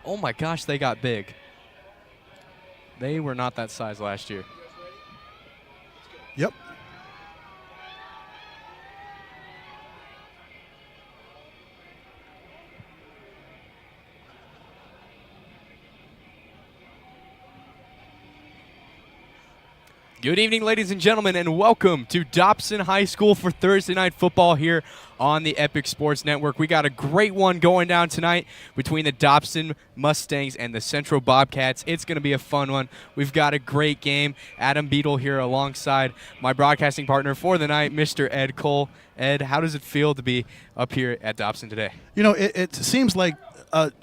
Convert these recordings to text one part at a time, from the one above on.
Oh my gosh, they got big. They were not that size last year. Yep. Good evening, ladies and gentlemen, and welcome to Dobson High School for Thursday Night Football here on the Epic Sports Network. We got a great one going down tonight between the Dobson Mustangs and the Central Bobcats. It's going to be a fun one. We've got a great game. Adam Beadle here alongside my broadcasting partner for the night, Mr. Ed Cole. Ed, how does it feel to be up here at Dobson today? You know, it seems like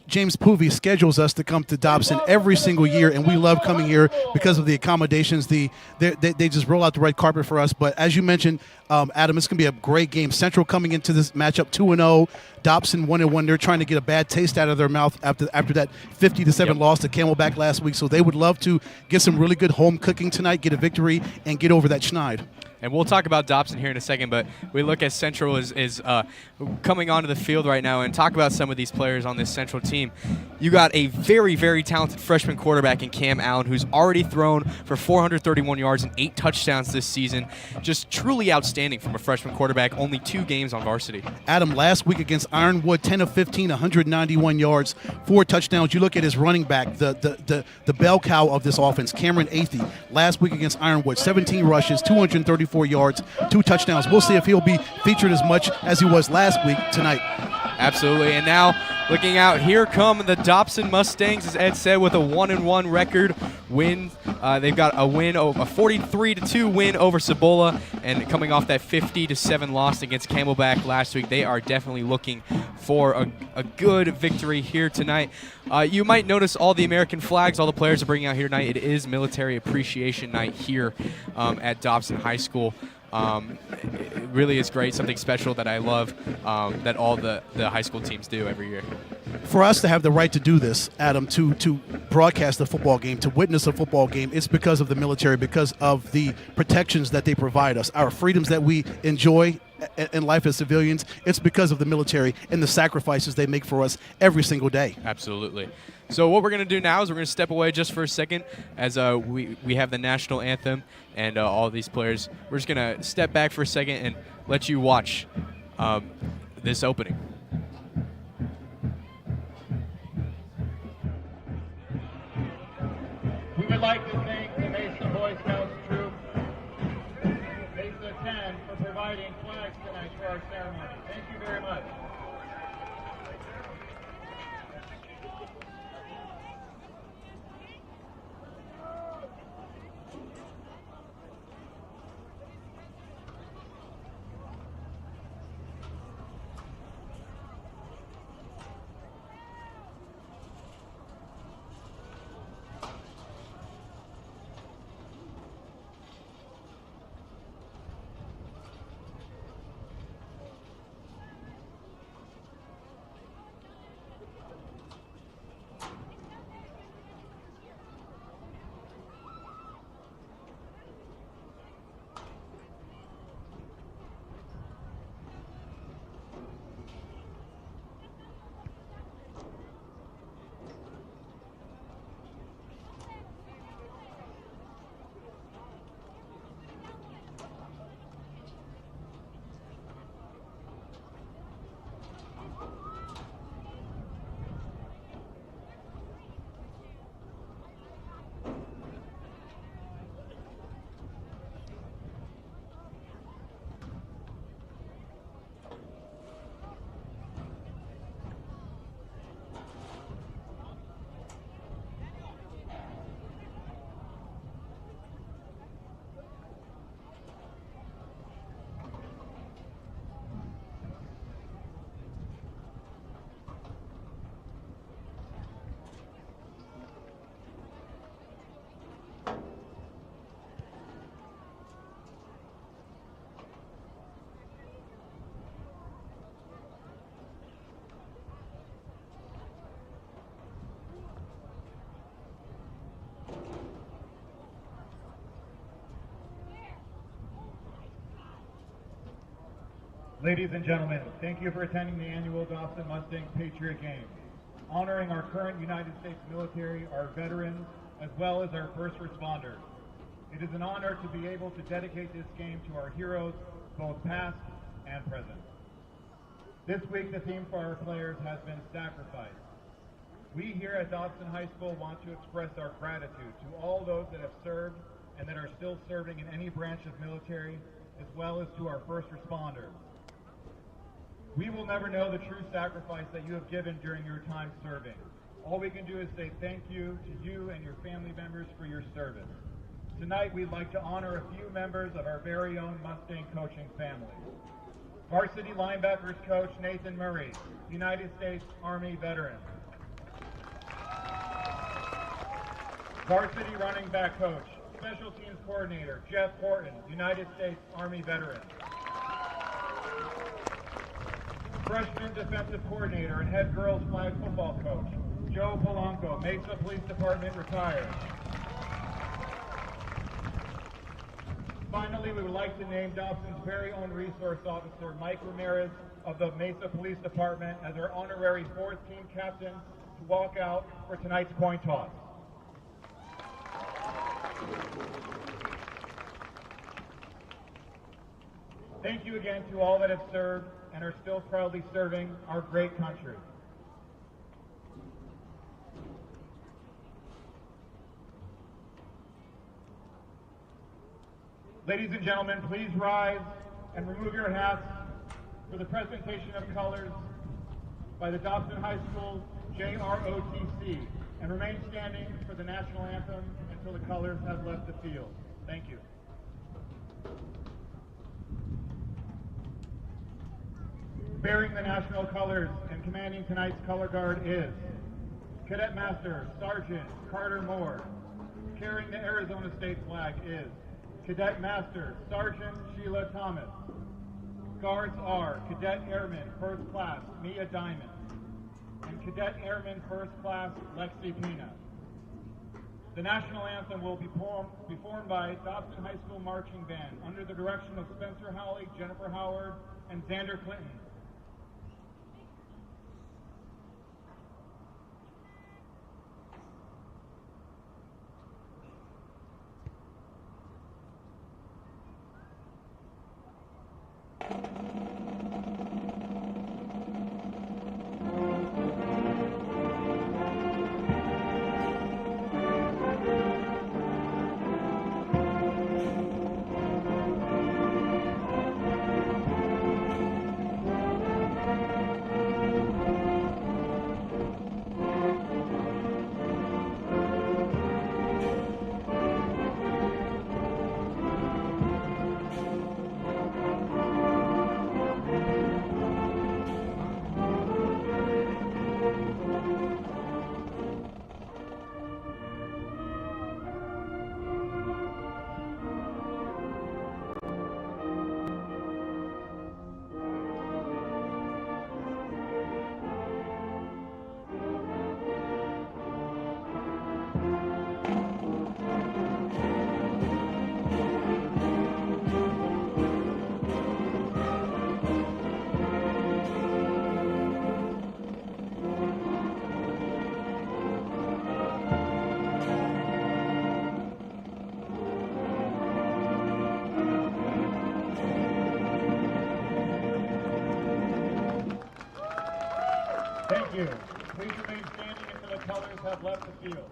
James Poovey schedules us to come to Dobson every single year, and we love coming here because of the accommodations. They just roll out the red carpet for us. But as you mentioned, Adam, it's going to be a great game. Central coming into this matchup 2-0. Dobson 1-1. They're trying to get a bad taste out of their mouth after that 50-7 loss to Camelback last week. So they would love to get some really good home cooking tonight, get a victory, and get over that schneid. And we'll talk about Dobson here in a second, but we look at Central is coming onto the field right now and talk about some of these players on this Central team. You got a very, very talented freshman quarterback in Cam Allen who's already thrown for 431 yards and 8 touchdowns this season. Just truly outstanding from a freshman quarterback, only 2 games on varsity. Adam, last week against Ironwood, 10 of 15, 191 yards, 4 touchdowns. You look at his running back, the bell cow of this offense, Cameron Athey. Last week against Ironwood, 17 rushes, 234 yards, 2 touchdowns. We'll see if he'll be featured as much as he was last week tonight. Absolutely. And now looking out, here come the Dobson Mustangs, as Ed said, with a 1-1 record win. They've got a win, a 43-2 win over Cibola, and coming off that 50-7 loss against Camelback last week, they are definitely looking for a good victory here tonight. You might notice all the American flags all the players are bringing out here tonight. It is Military Appreciation Night here at Dobson High School. It really is great, something special that I love that all the high school teams do every year. For us to have the right to do this, Adam, to broadcast a football game, to witness a football game, it's because of the military, because of the protections that they provide us, our freedoms that we enjoy in life as civilians. It's because of the military and the sacrifices they make for us every single day. Absolutely. So what we're going to do now is we're going to step away just for a second as we have the national anthem and all these players. We're just going to step back for a second and let you watch this opening. We would like to thank the Mesa Boy Scouts troop, Mesa 10, for providing flags tonight for our ceremony. Thank you very much. Ladies and gentlemen, thank you for attending the annual Dobson Mustangs Patriot Games. honoring our current United States military, our veterans, as well as our first responders. It is an honor to be able to dedicate this game to our heroes, both past and present. This week, the theme for our players has been sacrifice. We here at Dobson High School want to express our gratitude to all those that have served and that are still serving in any branch of military, as well as to our first responders. We will never know the true sacrifice that you have given during your time serving. All we can do is say thank you to you and your family members for your service. Tonight, we'd like to honor a few members of our very own Mustang coaching family. Varsity linebackers coach Nathan Murray, United States Army veteran. Varsity running back coach, special teams coordinator Jeff Horton, United States Army veteran. Freshman defensive coordinator and head girls flag football coach Joe Polanco, Mesa Police Department, retired. Finally, we would like to name Dobson's very own resource officer, Mike Ramirez of the Mesa Police Department, as our honorary fourth team captain to walk out for tonight's coin toss. Thank you again to all that have served and are still proudly serving our great country. Ladies and gentlemen, please rise and remove your hats for the presentation of colors by the Dobson High School JROTC, and remain standing for the national anthem until the colors have left the field. Thank you. Bearing the national colors and commanding tonight's color guard is Cadet Master Sergeant Carter Moore. Carrying the Arizona State flag is Cadet Master Sergeant Sheila Thomas. Guards are Cadet Airman First Class Mia Diamond and Cadet Airman First Class Lexi Pina. The national anthem will be performed by Dobson High School Marching Band under the direction of Spencer Howley, Jennifer Howard, and Xander Clinton. Thank you. Please remain standing until the colors have left the field.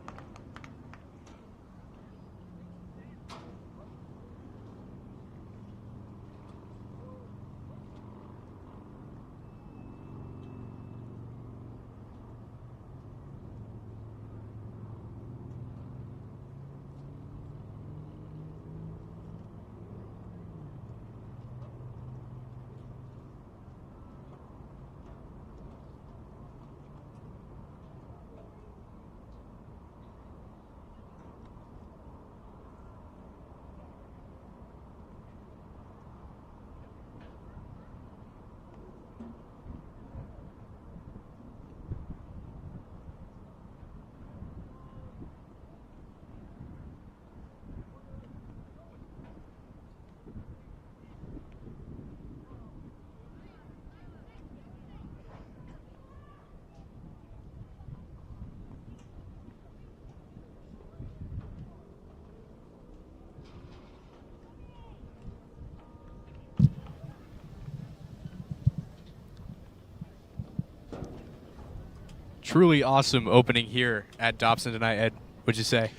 truly awesome opening here at Dobson tonight, Ed. What'd you say?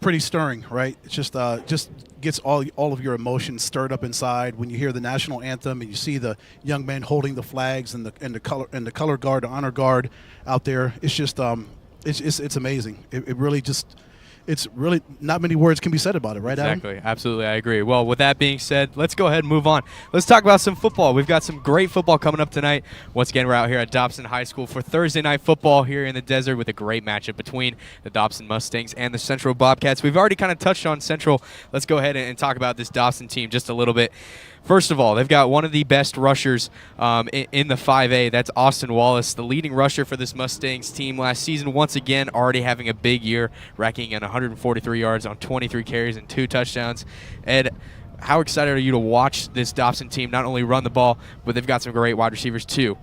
Pretty stirring, right? It's just gets all of your emotions stirred up inside when you hear the national anthem and you see the young men holding the flags and the color guard, the honor guard out there. It's just it's amazing. It really just. It's really not many words can be said about it, right, Adam? Exactly. Absolutely. I agree. Well, with that being said, let's go ahead and move on. Let's talk about some football. We've got some great football coming up tonight. Once again, we're out here at Dobson High School for Thursday night football here in the desert with a great matchup between the Dobson Mustangs and the Central Bobcats. We've already kind of touched on Central. Let's go ahead and talk about this Dobson team just a little bit. First of all, they've got one of the best rushers in the 5A. That's Austin Wallace, the leading rusher for this Mustangs team last season. Once again, already having a big year, racking in 143 yards on 23 carries and 2 touchdowns. Ed, how excited are you to watch this Dobson team not only run the ball, but they've got some great wide receivers too?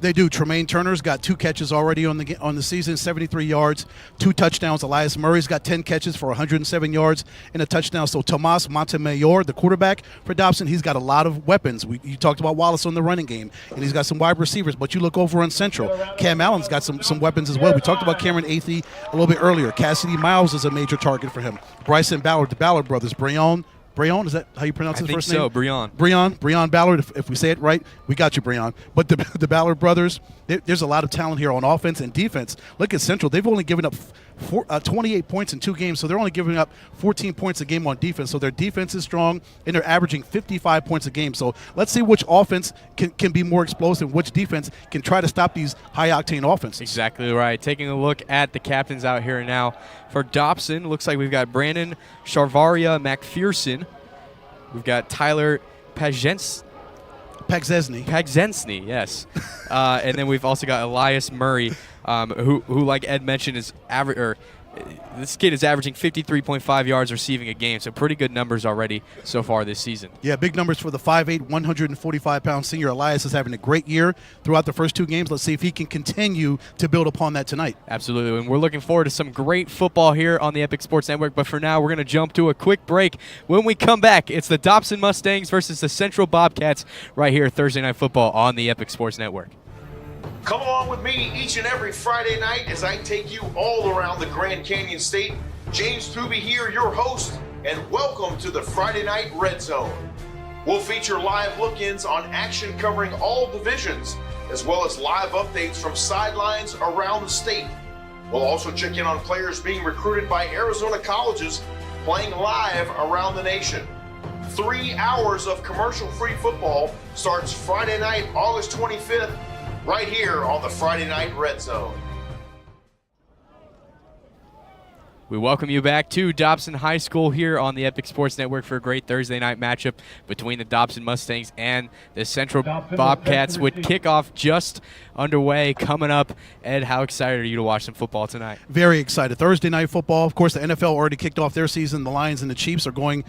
They do. Tremaine Turner's got 2 catches already on the season, 73 yards, 2 touchdowns. Elias Murray's got 10 catches for 107 yards and a touchdown. So Tomas Montemayor, the quarterback for Dobson, he's got a lot of weapons. You talked about Wallace on the running game, and he's got some wide receivers. But you look over on Central, Cam Allen's got some weapons as well. We talked about Cameron Athey a little bit earlier. Cassidy Miles is a major target for him. Bryson Ballard, the Ballard brothers, Breon, is that how you pronounce his first name? I think so, Breon Ballard, if we say it right. We got you, Breon. But the Ballard brothers, there's a lot of talent here on offense and defense. Look at Central. They've only given up 28 points in 2 games, so they're only giving up 14 points a game on defense. So their defense is strong, and they're averaging 55 points a game. So let's see which offense can be more explosive, which defense can try to stop these high-octane offenses. Exactly right. Taking a look at the captains out here now. For Dobson, looks like we've got Brandon Charvaria McPherson. We've got Tyler Pagzensny, yes. And then we've also got Elias Murray, who like Ed mentioned, is this kid is averaging 53.5 yards receiving a game, so pretty good numbers already so far this season. Yeah, big numbers for the 5'8", 145-pound senior. Elias is having a great year throughout the first 2 games. Let's see if he can continue to build upon that tonight. Absolutely, and we're looking forward to some great football here on the Epic Sports Network, but for now, we're going to jump to a quick break. When we come back, it's the Dobson Mustangs versus the Central Bobcats right here Thursday Night Football on the Epic Sports Network. Come along with me each and every Friday night as I take you all around the Grand Canyon State. James Poovey here, your host, and welcome to the Friday Night Red Zone. We'll feature live look-ins on action covering all divisions, as well as live updates from sidelines around the state. We'll also check in on players being recruited by Arizona colleges playing live around the nation. 3 hours of commercial-free football starts Friday night, August 25th, right here on the Friday Night Red Zone. We welcome you back to Dobson High School here on the Epic Sports Network for a great Thursday night matchup between the Dobson Mustangs and the Central Bobcats with kickoff just underway coming up. Ed, how excited are you to watch some football tonight? Very excited. Thursday night football. Of course, the NFL already kicked off their season. The Lions and the Chiefs are going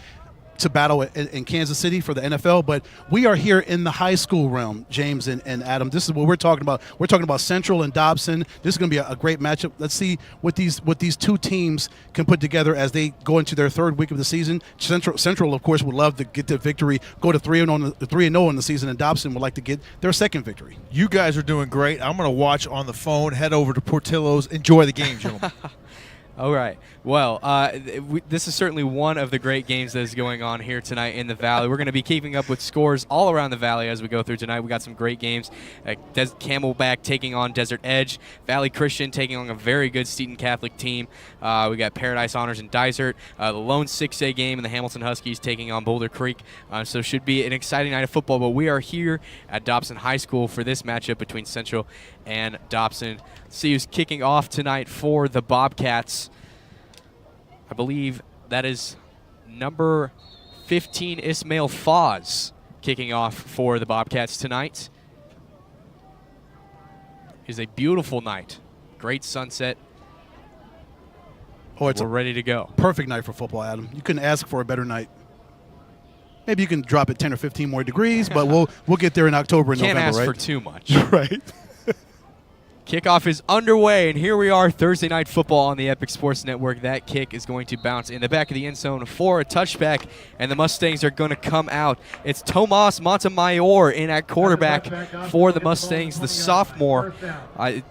to battle in Kansas City for the NFL, but we are here in the high school realm, James and Adam. This is what we're talking about. We're talking about Central and Dobson. This is going to be a great matchup. Let's see what these 2 teams can put together as they go into their 3rd week of the season. Central, of course, would love to get the victory, go to 3-0 in the season, and Dobson would like to get their 2nd victory. You guys are doing great. I'm going to watch on the phone, head over to Portillo's. Enjoy the game, gentlemen. All right. Well, this is certainly one of the great games that is going on here tonight in the Valley. We're going to be keeping up with scores all around the Valley as we go through tonight. We got some great games. Camelback taking on Desert Edge. Valley Christian taking on a very good Seton Catholic team. We got Paradise Honors and Dysart. The lone 6A game and the Hamilton Huskies taking on Boulder Creek. So should be an exciting night of football. But we are here at Dobson High School for this matchup between Central and Dobson. See who's kicking off tonight for the Bobcats. I believe that is number 15, Ismail Foz, kicking off for the Bobcats tonight. It is a beautiful night. Great sunset. Oh, We're ready to go. Perfect night for football, Adam. You couldn't ask for a better night. Maybe you can drop it 10 or 15 more degrees, but we'll get there in October and Can't November, ask right? for too much. Right. Kickoff is underway, and here we are, Thursday Night Football on the Epic Sports Network. That kick is going to bounce in the back of the end zone for a touchback, and the Mustangs are going to come out. It's Tomas Montemayor in at quarterback for the Mustangs, the sophomore,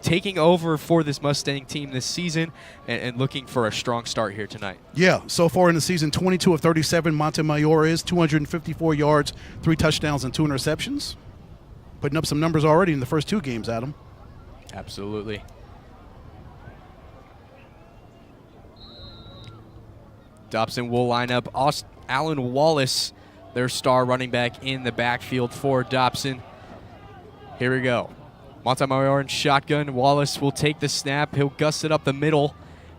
taking over for this Mustang team this season and looking for a strong start here tonight. Yeah, so far in the season, 22 of 37, Montemayor is 254 yards, 3 touchdowns, and 2 interceptions. Putting up some numbers already in the first 2 games, Adam. Absolutely. Dobson will line up Alan Wallace, their star running back, in the backfield for Dobson. Here we go. Montemayor in shotgun. Wallace will take the snap. He'll gust it up the middle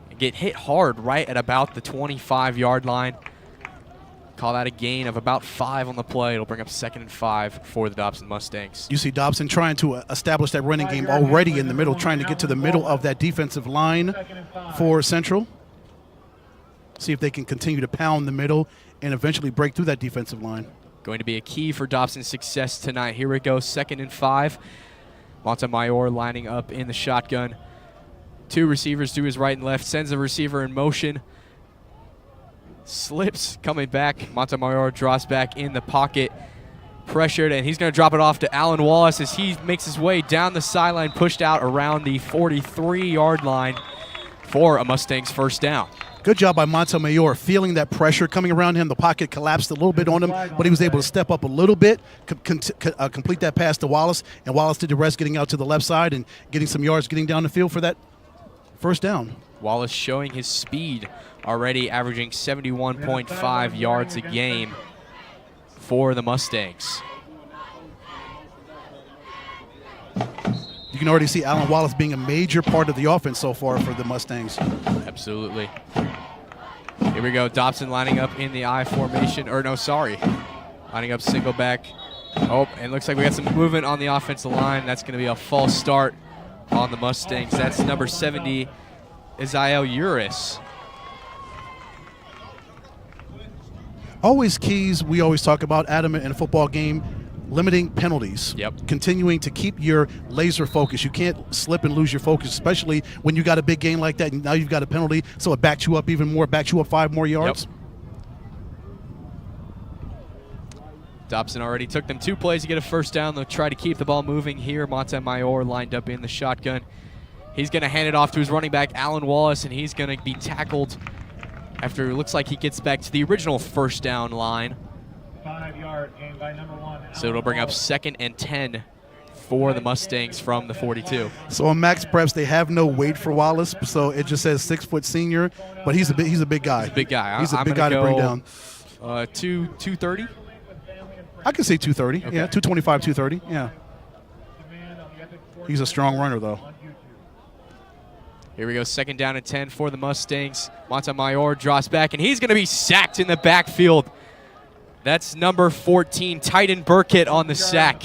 and get hit hard right at about the 25-yard line. Call that a gain of about 5 on the play. It'll bring up 2nd and 5 for the Dobson Mustangs. You see Dobson trying to establish that running game already in the middle, trying to get to the middle of that defensive line for Central. See if they can continue to pound the middle and eventually break through that defensive line. Going to be a key for Dobson's success tonight. Here we go, 2nd and 5. Montemayor lining up in the shotgun. 2 receivers to his right and left, sends the receiver in motion. Slips coming back. Montemayor drops back in the pocket, pressured, and he's going to drop it off to Alan Wallace as he makes his way down the sideline, pushed out around the 43-yard line for a Mustangs first down. Good job by Montemayor feeling that pressure coming around him. The pocket collapsed a little bit on him, but he was able to step up a little bit, complete that pass to Wallace, and Wallace did the rest, getting out to the left side and getting some yards, getting down the field for that first down. Wallace showing his speed, already averaging 71.5 yards a game for the Mustangs. You can already see Alan Wallace being a major part of the offense so far for the Mustangs. Absolutely. Here we go. Dobson lining up in the I formation. Lining up single back. Oh, and looks like we got some movement on the offensive line. That's going to be a false start on the Mustangs. That's number 70, Isaiah Uris. Always keys we always talk about, Adam, in a football game, limiting penalties. Yep. Continuing to keep your laser focus. You can't slip and lose your focus, especially when you got a big game like that and now you've got a penalty, so it backs you up even more, backs you up 5 more yards. Yep. Dobson already took them 2 plays to get a first down. They'll try to keep the ball moving here. Montemayor lined up in the shotgun. He's going to hand it off to his running back, Alan Wallace, and he's going to be tackled after it looks like he gets back to the original first down line. 5-yard gain by number 1. So it'll bring up 2nd and 10 for the Mustangs from the 42. So on Max Preps, they have no weight for Wallace, so it just says 6-foot senior, but he's a big guy. He's a big guy. He's a big guy to bring down. 230. I could say 230. Okay. Yeah, 225, 230. Yeah. He's a strong runner, though. Here we go, 2nd down and 10 for the Mustangs. Montemayor drops back, and he's going to be sacked in the backfield. That's number 14, Titan Burkett, on the sack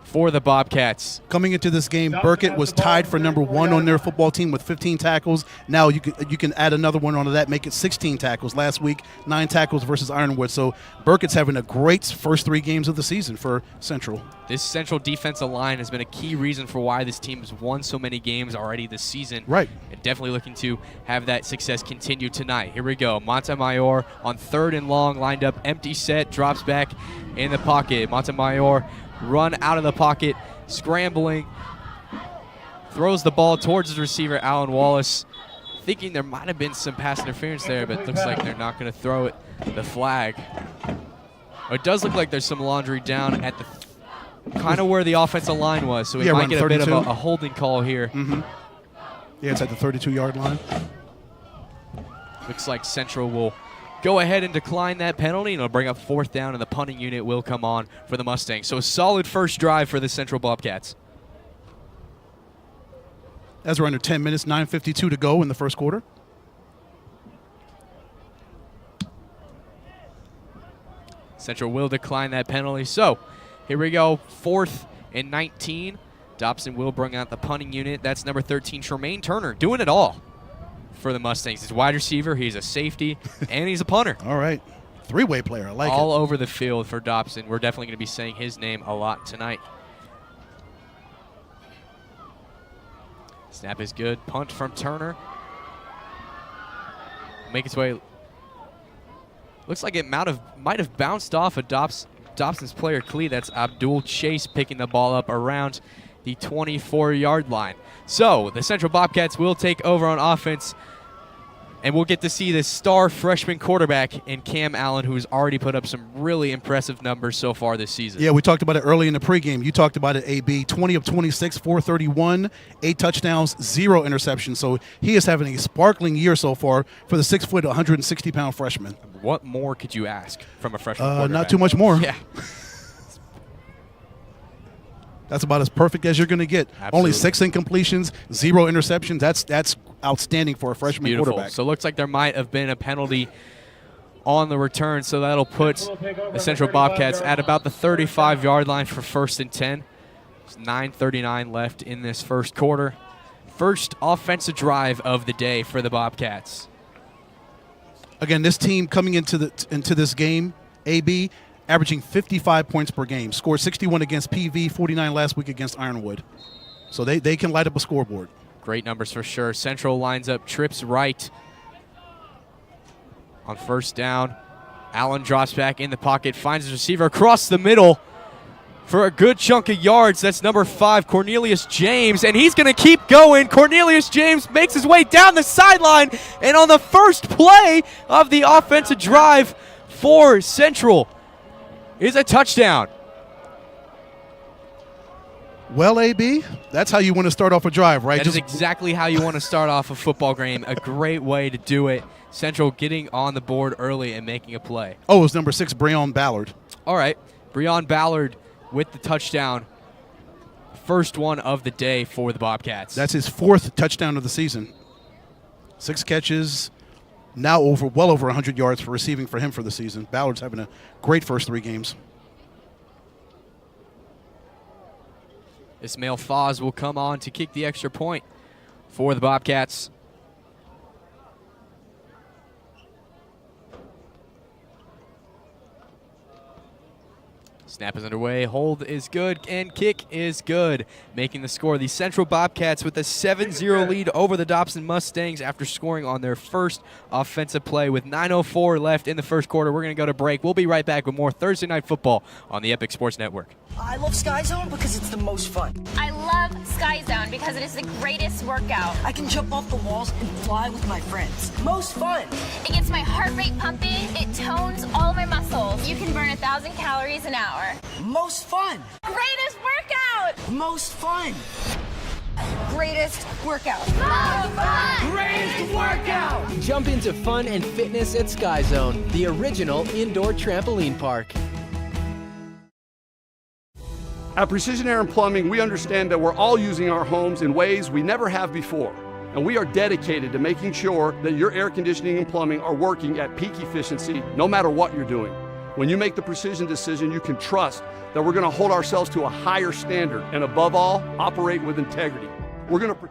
for the Bobcats. Coming into this game, Burkett was tied for number 1 on their football team with 15 tackles. Now you can add another one onto that, make it 16 tackles. Last week, 9 tackles versus Ironwood. So Burkett's having a great first 3 games of the season for Central. This Central defensive line has been a key reason for why this team has won so many games already this season. Right. And definitely looking to have that success continue tonight. Here we go. Montemayor on 3rd and long, lined up, empty set, drops back in the pocket. Montemayor run out of the pocket, scrambling, throws the ball towards his receiver, Alan Wallace, thinking there might have been some pass interference there, but it looks like they're not going to throw it, the flag. It does look like there's some laundry down at the kind of where the offensive line was, so we might get a bit of a holding call here. Mm-hmm. Yeah, it's at the 32-yard line. Looks like Central will go ahead and decline that penalty, and it'll bring up 4th down, and the punting unit will come on for the Mustangs. So a solid first drive for the Central Bobcats. As we're under 10 minutes, 9:52 to go in the first quarter. Central will decline that penalty. So here we go, 4th and 19. Dobson will bring out the punting unit. That's number 13, Tremaine Turner, doing it all for the Mustangs. He's a wide receiver, he's a safety, and he's a punter. All right. 3-way player. I like all it. over the field for Dobson. We're definitely going to be saying his name a lot tonight. Snap is good. Punt from Turner. Make its way. Looks like it might have bounced off of Dobson's player cleat. That's Abdul Chase picking the ball up around the 24-yard line. So the Central Bobcats will take over on offense, and we'll get to see this star freshman quarterback in Cam Allen, who's already put up some really impressive numbers so far this season. Yeah, we talked about it early in the pregame. You talked about it, AB. 20 of 26, 431, 8 touchdowns, 0 interceptions. So he is having a sparkling year so far for the 6 foot, 160-pound freshman. What more could you ask from a freshman quarterback? Not too much more. Yeah. That's about as perfect as you're going to get. Absolutely. Only 6 incompletions, 0 interceptions. That's outstanding for a freshman Beautiful. quarterback. So it looks like there might have been a penalty on the return, so that'll put the Central Bobcats at about the 35-yard line for 1st and 10. There's 9:39 left in this first quarter. First offensive drive of the day for the Bobcats. Again, this team coming into this game, AB, averaging 55 points per game. Scored 61 against PV, 49 last week against Ironwood. So they can light up a scoreboard. Great numbers for sure. Central lines up trips right on 1st down. Allen drops back in the pocket, finds his receiver across the middle for a good chunk of yards. That's number 5, Cornelius James, and he's going to keep going. Cornelius James makes his way down the sideline, and on the first play of the offensive drive for Central is a touchdown. Well, AB, that's how you want to start off a drive, right? That is exactly how you want to start off a football game. A great way to do it. Central getting on the board early and making a play. Oh, it was number 6, Breon Ballard. All right. Breon Ballard with the touchdown. First one of the day for the Bobcats. That's his 4th touchdown of the season. 6 catches, now well over 100 yards for receiving for him for the season. Ballard's having a great first 3 games. Ismail Foz will come on to kick the extra point for the Bobcats. Snap is underway, hold is good, and kick is good. Making the score, the Central Bobcats with a 7-0 lead over the Dobson Mustangs after scoring on their first offensive play with 9:04 left in the first quarter. We're going to go to break. We'll be right back with more Thursday Night Football on the Epic Sports Network. I love Sky Zone because it's the most fun. I love Sky Zone because it is the greatest workout. I can jump off the walls and fly with my friends. Most fun. It gets my heart rate pumping. It tones all my muscles. You can burn 1,000 calories an hour. Most fun. Greatest workout! Most fun. Greatest workout. Most fun. Greatest workout. Jump into fun and fitness at Sky Zone, the original indoor trampoline park. At Precision Air and Plumbing, we understand that we're all using our homes in ways we never have before. And we are dedicated to making sure that your air conditioning and plumbing are working at peak efficiency no matter what you're doing. When you make the precision decision, you can trust that we're going to hold ourselves to a higher standard and above all, operate with integrity. We're going to...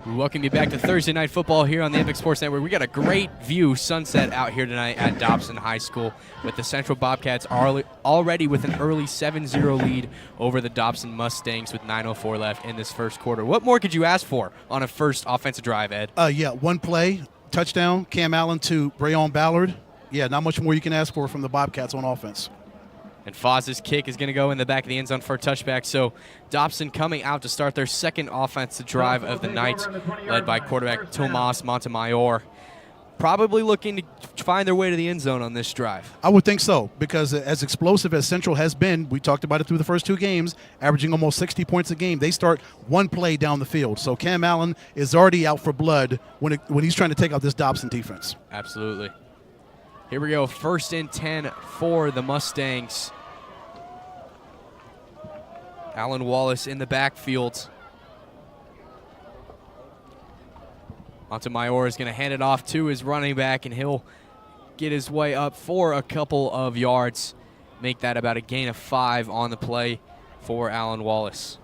We welcome you back to Thursday Night Football here on the Epic Sports Network. We got a great view sunset out here tonight at Dobson High School with the Central Bobcats already with an early 7-0 lead over the Dobson Mustangs with 9:04 left in this first quarter. What more could you ask for on a first offensive drive, Ed? Yeah, 1 play, touchdown, Cam Allen to Breon Ballard. Yeah, not much more you can ask for from the Bobcats on offense. And Foz's kick is going to go in the back of the end zone for a touchback. So Dobson coming out to start their second offensive drive of the night, led by quarterback Tomas Montemayor. Probably looking to find their way to the end zone on this drive. I would think so, because as explosive as Central has been, we talked about it through the first 2 games, averaging almost 60 points a game. They start 1 play down the field. So Cam Allen is already out for blood when he's trying to take out this Dobson defense. Absolutely. Here we go, 1st and 10 for the Mustangs. Alan Wallace in the backfield. Montemayor is going to hand it off to his running back, and he'll get his way up for a couple of yards. Make that about a gain of 5 on the play for Alan Wallace.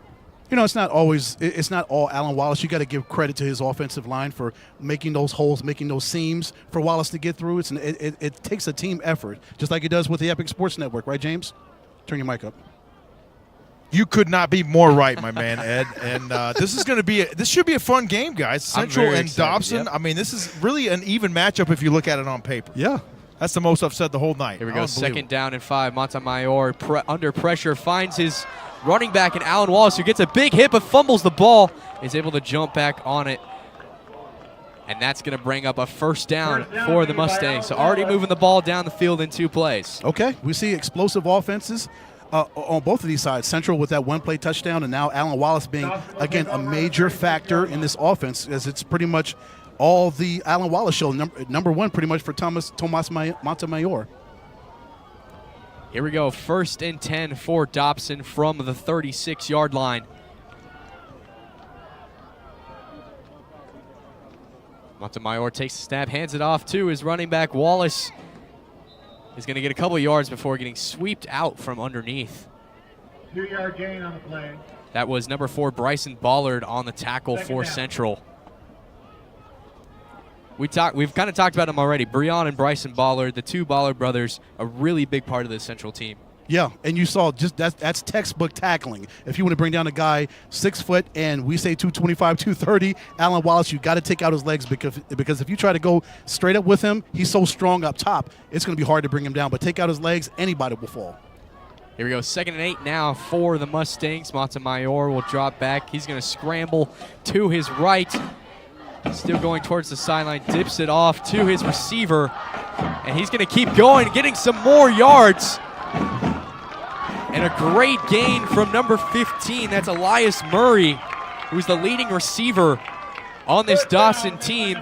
You know, it's not all Alan Wallace. You got to give credit to his offensive line for making those holes, making those seams for Wallace to get through. It takes a team effort, just like it does with the Epic Sports Network, right, James? Turn your mic up. You could not be more right, my man, Ed. And this should be a fun game, guys. Central and excited, Dobson. yep. I mean, this is really an even matchup if you look at it on paper. Yeah. That's the most I've said the whole night. Here we go, 2nd down and 5. Montemayor under pressure finds his running back in Alan Wallace, who gets a big hit but fumbles the ball, is able to jump back on it. And that's going to bring up a 1st down for the Mustangs. So already moving the ball down the field in 2 plays. Okay, we see explosive offenses on both of these sides. Central with that one-play touchdown, and now Alan Wallace being, again, a major factor in this offense, as it's pretty much all the Alan Wallace show. Number one pretty much for Tomas Montemayor. Here we go, 1st and 10 for Dobson from the 36-yard line. Montemayor takes a snap, hands it off to his running back. Wallace is going to get a couple yards before getting swept out from underneath. 2-yard gain on the play. That was number 4, Bryson Ballard, on the tackle for Central. We've kind of talked about them already. Breon and Bryson Ballard, the 2 Ballard brothers, a really big part of the Central team. Yeah, and you saw just that's textbook tackling. If you want to bring down a guy 6 foot and we say 225, 230, Alan Wallace, you got to take out his legs because if you try to go straight up with him, he's so strong up top, it's going to be hard to bring him down. But take out his legs, anybody will fall. Here we go, 2nd and 8 now for the Mustangs. Montemayor will drop back. He's going to scramble to his right. Still going towards the sideline, dips it off to his receiver, and he's going to keep going, getting some more yards. And a great gain from number 15. That's Elias Murray, who's the leading receiver on this Dawson team,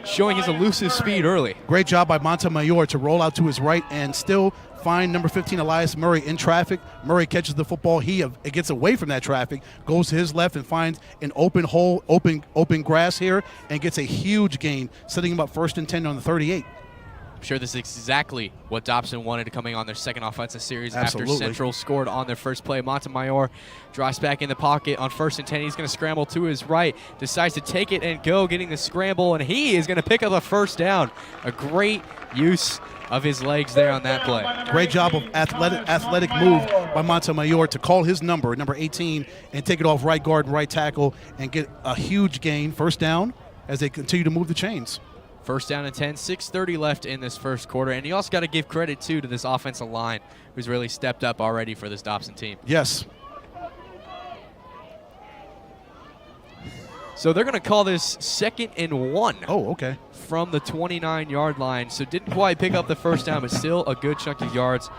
showing his elusive speed early. Great job by Montemayor to roll out to his right and still find number 15, Elias Murray, in traffic. Murray catches the football. It gets away from that traffic, goes to his left and finds an open hole, open grass here, and gets a huge gain, setting him up 1st and 10 on the 38. I'm sure this is exactly what Dobson wanted coming on their 2nd offensive series. Absolutely. After Central scored on their first play. Montemayor drops back in the pocket on 1st and 10. He's going to scramble to his right, decides to take it and go, getting the scramble, and he is going to pick up a 1st down. A great use of his legs there on that play. Great job of athletic move by Montemayor to call his number 18, and take it off right guard and right tackle and get a huge gain, 1st down, as they continue to move the chains. 1st down and 10, 6:30 left in this 1st quarter. And you also got to give credit, too, to this offensive line, who's really stepped up already for this Dobson team. Yes. So they're going to call this 2nd and 1. Oh, okay. From the 29-yard line. So didn't quite pick up the 1st down, but still a good chunk of yards.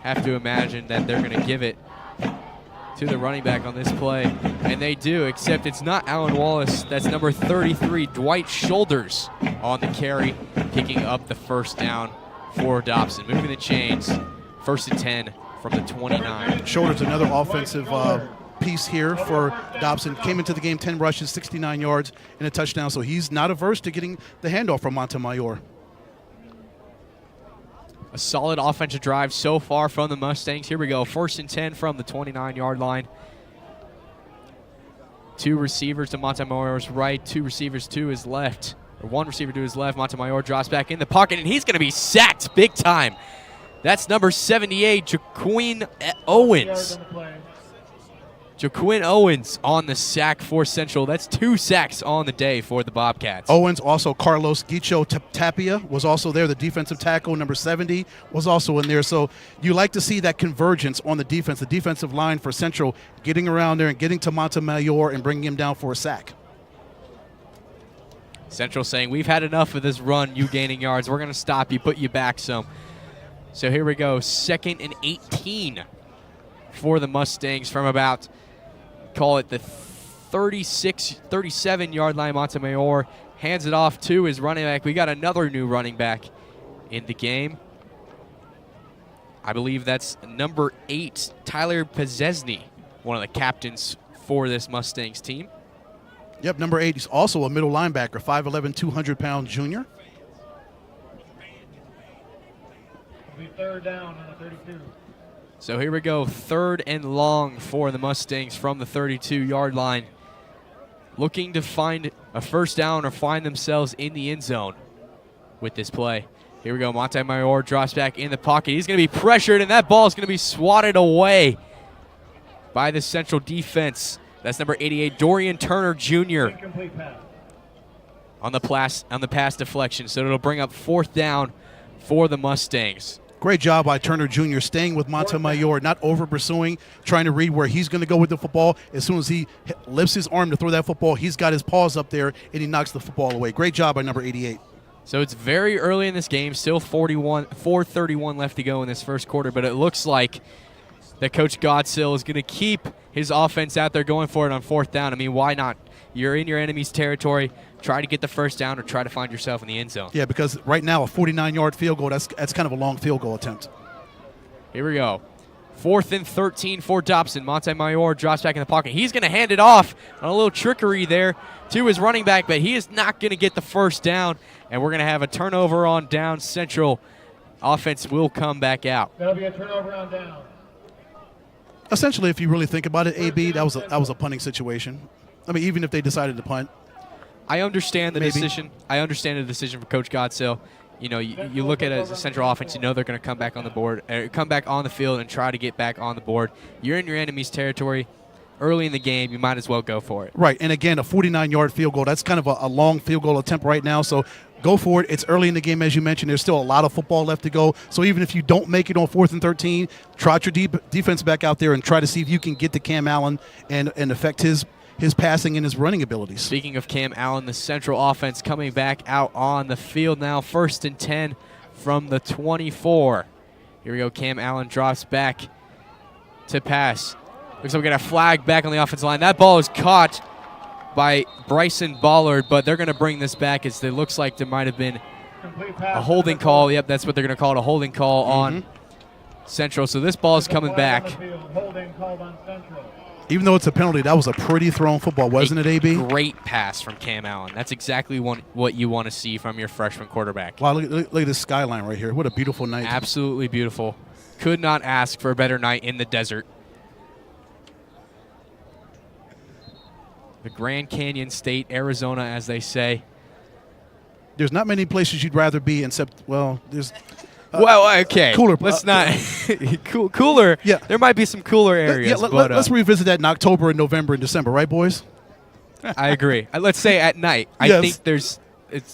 Have to imagine that they're going to give it to the running back on this play. And they do, except it's not Alan Wallace. That's number 33, Dwight Shoulders, on the carry, picking up the 1st down for Dobson. Moving the chains, 1st and 10 from the 29. Shoulders, another offensive piece here for Dobson. Came into the game 10 rushes, 69 yards, and a touchdown, so he's not averse to getting the handoff from Montemayor. A solid offensive drive so far from the Mustangs. Here we go, 1st and 10 from the 29-yard line. 2 receivers to Montemayor's right, 2 receivers to his left, or 1 receiver to his left. Montemayor drops back in the pocket, and he's going to be sacked big time. That's number 78, Jaquin Owens. Jaquin Owens on the sack for Central. That's 2 sacks on the day for the Bobcats. Owens, also Carlos Guicho Tapia was also there. The defensive tackle, number 70, was also in there. So you like to see that convergence on the defense, the defensive line for Central, getting around there and getting to Montemayor and bringing him down for a sack. Central saying, we've had enough of this run, you gaining yards. We're going to stop you, put you back some. So here we go, 2nd and 18 for the Mustangs from about, call it the 37-yard line. Montemayor hands it off to his running back. We got another new running back in the game. I believe that's number 8, Tyler Pazesny, one of the captains for this Mustangs team. Yep, number 8. He's also a middle linebacker, 5'11", 200-pound junior. It'll be 3rd down on the 32. So here we go, 3rd and long for the Mustangs from the 32-yard line. Looking to find a 1st down or find themselves in the end zone with this play. Here we go, Montemayor drops back in the pocket. He's going to be pressured, and that ball is going to be swatted away by the Central defense. That's number 88, Dorian Turner Jr. Incomplete pass. on the pass deflection. So it'll bring up 4th down for the Mustangs. Great job by Turner Jr. staying with Montemayor, not over pursuing, trying to read where he's going to go with the football. As soon as he lifts his arm to throw that football, he's got his paws up there, and he knocks the football away. Great job by number 88. So it's very early in this game, still 4:31 left to go in this first quarter, but it looks like that Coach Godsill is going to keep his offense out there going for it on 4th down. I mean, why not? You're in your enemy's territory. Try to get the first down or try to find yourself in the end zone. Yeah, because right now a 49-yard field goal, that's kind of a long field goal attempt. Here we go. 4th and 13 for Dobson. Montemayor drops back in the pocket. He's going to hand it off on a little trickery there to his running back, but he is not going to get the first down, and we're going to have a turnover on down. Central offense will come back out. That'll be a turnover on down. Essentially, if you really think about it, AB, that was a punting situation. I mean, even if they decided to punt. I understand the Maybe. decision. I understand the decision for Coach Godsill. You know, you look at it as a Central offense, you know they're going to come back on the board, come back on the field and try to get back on the board. You're in your enemy's territory. Early in the game, you might as well go for it. Right, and again, a 49-yard field goal. That's kind of a long field goal attempt right now, so go for it. It's early in the game, as you mentioned. There's still a lot of football left to go, so even if you don't make it on 4th and 13, trot your defense back out there and try to see if you can get to Cam Allen and affect his passing and his running abilities. Speaking of Cam Allen, the Central offense coming back out on the field now. 1st and 10 from the 24. Here we go. Cam Allen drops back to pass. Looks like we got a flag back on the offensive line. That ball is caught by Bryson Ballard, but they're going to bring this back as it looks like there might have been a holding call. Yep, that's what they're going to call it, a holding call on Central. So this ball is coming back. Holding called on Central. Even though it's a penalty, that was a pretty thrown football, wasn't it, AB? Great pass from Cam Allen. That's exactly what you want to see from your freshman quarterback. Wow, look at this skyline right here. What a beautiful night. Absolutely beautiful. Could not ask for a better night in the desert. The Grand Canyon State, Arizona, as they say. There's not many places you'd rather be except, well, there's... well, okay. Cooler. Let's not. Cooler. Yeah. There might be some cooler areas. Let's revisit that in October and November and December, right, boys? I agree. Let's say at night. I think it's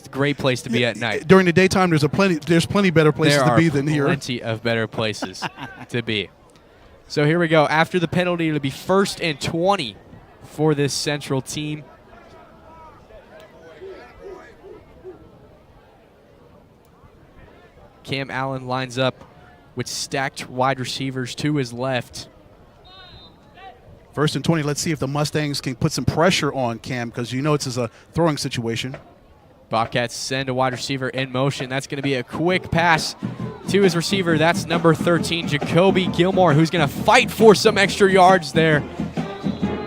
a great place to be at night. During the daytime, there's plenty better places to be than here. There are plenty of better places to be. So here we go. After the penalty, it'll be 1st and 20 for this Central team. Cam Allen lines up with stacked wide receivers to his left. 1st and 20. Let's see if the Mustangs can put some pressure on Cam because you know it's a throwing situation. Bobcats send a wide receiver in motion. That's going to be a quick pass to his receiver. That's number 13, Jacoby Gilmore, who's going to fight for some extra yards there.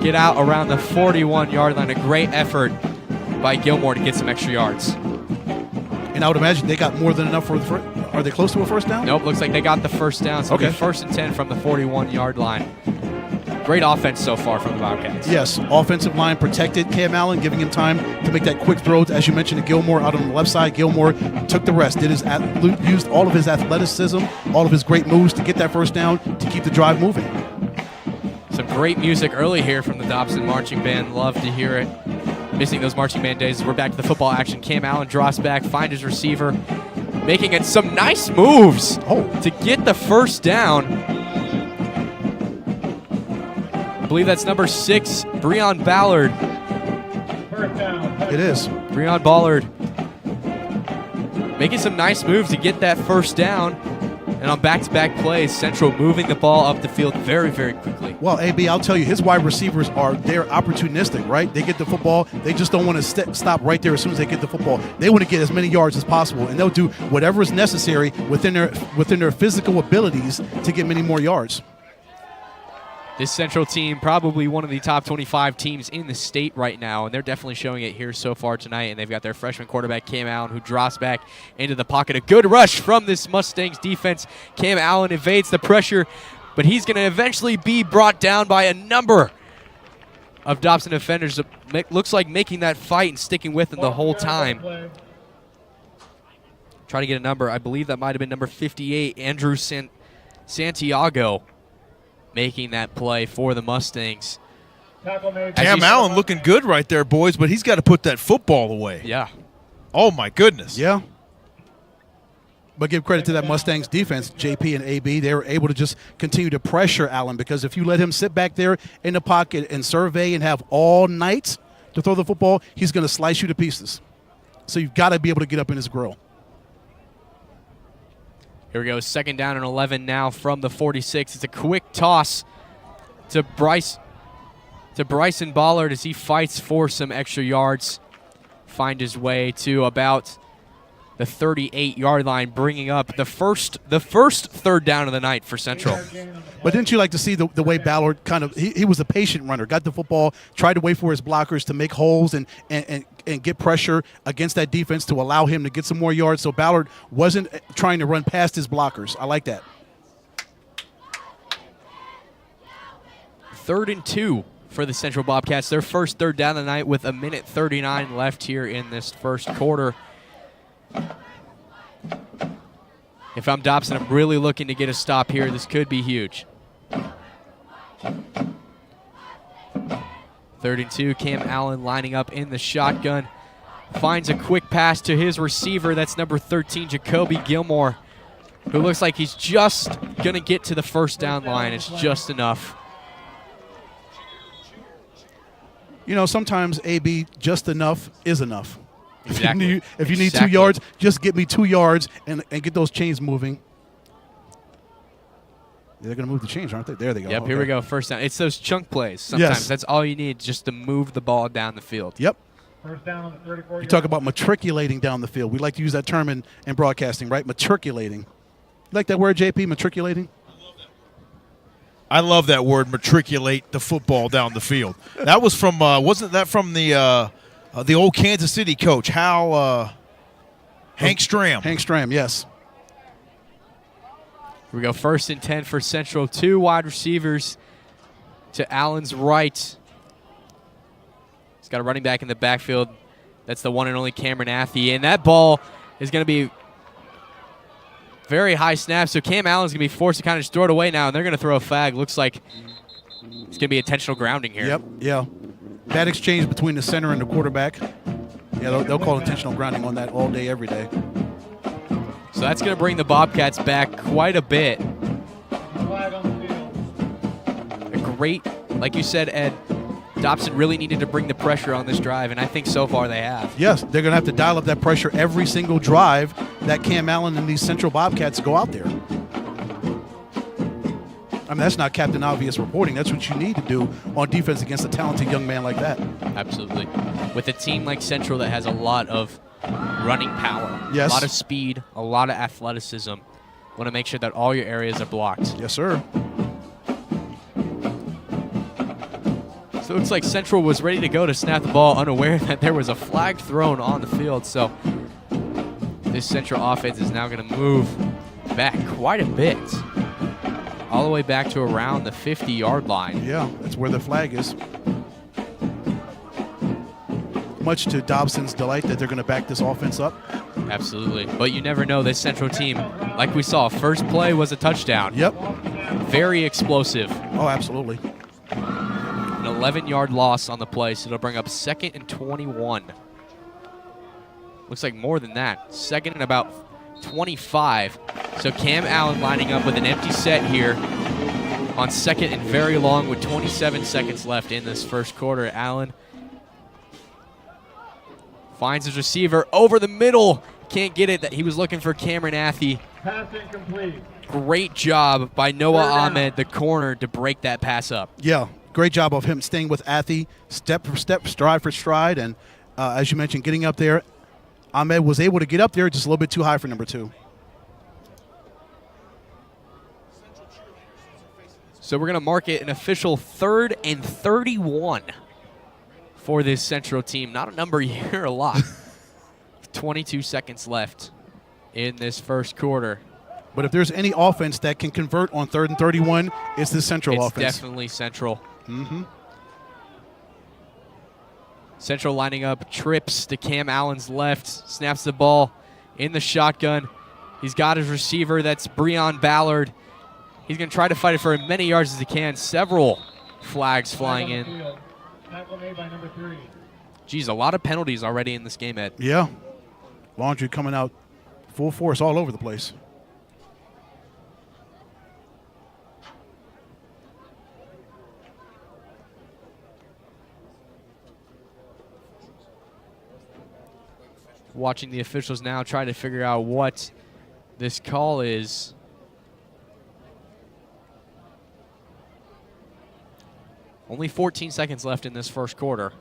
Get out around the 41-yard line. A great effort by Gilmore to get some extra yards. And I would imagine they got more than enough for the first. Are they close to a first down? Nope, looks like they got the first down. So it'll be 1st and 10 from the 41-yard line. Great offense so far from the Bobcats. Yes, offensive line protected Cam Allen, giving him time to make that quick throw. As you mentioned, to Gilmore out on the left side. Gilmore took the rest, used all of his athleticism, all of his great moves to get that first down to keep the drive moving. Some great music early here from the Dobson Marching Band. Love to hear it. Missing those marching band days. We're back to the football action. Cam Allen drops back, finds his receiver, making it some nice moves to get the first down. I believe that's number 6, Breon Ballard. First down. It is. Breon Ballard making some nice moves to get that first down. And on back-to-back plays, Central moving the ball up the field very, very quickly. Well, AB, I'll tell you, his wide receivers they're opportunistic, right? They get the football. They just don't want to stop right there as soon as they get the football. They want to get as many yards as possible, and they'll do whatever is necessary within their physical abilities to get many more yards. This Central team, probably one of the top 25 teams in the state right now, and they're definitely showing it here so far tonight. And they've got their freshman quarterback, Cam Allen, who drops back into the pocket. A good rush from this Mustangs defense. Cam Allen evades the pressure, but he's going to eventually be brought down by a number of Dobson defenders. Looks like making that fight and sticking with him the whole time. Try to get a number. I believe that might have been number 58, Andrew Santiago. making that play for the Mustangs. Tackle made. Cam Allen looking good right there, boys, but he's got to put that football away. Yeah. Oh, my goodness. Yeah. But give credit to that Mustangs defense, JP and AB. They were able to just continue to pressure Allen, because if you let him sit back there in the pocket and survey and have all night to throw the football, he's going to slice you to pieces. So you've got to be able to get up in his grill. Here we go, 2nd down and 11 now from the 46. It's a quick toss to Bryson Ballard as he fights for some extra yards. Find his way to about the 38-yard line, bringing up the first 3rd down of the night for Central. But didn't you like to see the way Ballard kind of, he was a patient runner, got the football, tried to wait for his blockers to make holes and get pressure against that defense to allow him to get some more yards. So Ballard wasn't trying to run past his blockers. I like that. 3rd and 2 for the Central Bobcats. Their first 3rd down of the night with 1:39 left here in this first quarter. If I'm Dobson, I'm really looking to get a stop here. This could be huge. 3rd and 2, Cam Allen lining up in the shotgun. Finds a quick pass to his receiver. That's number 13, Jacoby Gilmore, who looks like he's just going to get to the 1st down line. It's just enough. You know, sometimes AB, just enough is enough. Exactly. If you need 2 yards, just get me 2 yards and get those chains moving. They're going to move the chains, aren't they? There they go. Yep, okay. Here we go. 1st down. It's those chunk plays. Sometimes Yes. that's all you need, just to move the ball down the field. Yep. 1st down on the 34. You talk about matriculating down the field. We like to use that term in broadcasting, right? Matriculating. You like that word, JP, matriculating? I love that word, matriculate the football down the field. That was from, wasn't that from the old Kansas City coach, Hank Stram? Hank Stram, yes. Here we go. 1st and 10 for Central. 2 wide receivers to Allen's right. He's got a running back in the backfield. That's the one and only Cameron Athey. And that ball is going to be very high snap. So Cam Allen's going to be forced to kind of just throw it away now, and they're going to throw a flag. Looks like it's going to be intentional grounding here. Yep, yeah. Bad exchange between the center and the quarterback. Yeah, they'll call intentional grounding on that all day, every day. So that's going to bring the Bobcats back quite a bit. Flag on the field. A great, like you said, Ed, Dobson really needed to bring the pressure on this drive, and I think so far they have. Yes, they're going to have to dial up that pressure every single drive that Cam Allen and these Central Bobcats go out there. I mean, that's not Captain Obvious reporting. That's what you need to do on defense against a talented young man like that. Absolutely. With a team like Central that has a lot of running power, Yes. a lot of speed, a lot of athleticism, want to make sure that all your areas are blocked. Yes, sir. So it looks like Central was ready to go to snap the ball, unaware that there was a flag thrown on the field. So this Central offense is now going to move back quite a bit, all the way back to around the 50-yard line. Yeah, that's where the flag is. Much to Dobson's delight that they're going to back this offense up. Absolutely. But you never know, this Central team, like we saw, first play was a touchdown. Yep. Very explosive. Oh, absolutely. An 11-yard loss on the play, so it'll bring up 2nd and 21. Looks like more than that. 2nd and about 25. So Cam Allen lining up with an empty set here on 2nd and very long with 27 seconds left in this first quarter. Allen finds his receiver over the middle. Can't get it. He was looking for Cameron Athey. Pass incomplete. Great job by Noah Ahmed, the corner, to break that pass up. Yeah, great job of him staying with Athey, step for step, stride for stride, and as you mentioned, getting up there. Ahmed was able to get up there just a little bit too high for number 2. So we're going to mark it an official 3rd and 31 for this Central team. Not a number you hear a lot. 22 seconds left in this first quarter. But if there's any offense that can convert on 3rd and 31, it's the Central It's offense. definitely Central. Mm-hmm. Central lining up, trips to Cam Allen's left, snaps the ball in the shotgun. He's got his receiver, that's Breon Ballard. He's going to try to fight it for as many yards as he can. Several flags flying in. Tackle made by number 3. Geez, a lot of penalties already in this game, Ed. Yeah. Laundry coming out full force all over the place. Watching the officials now trying to figure out what this call is. Only 14 seconds left in this first quarter.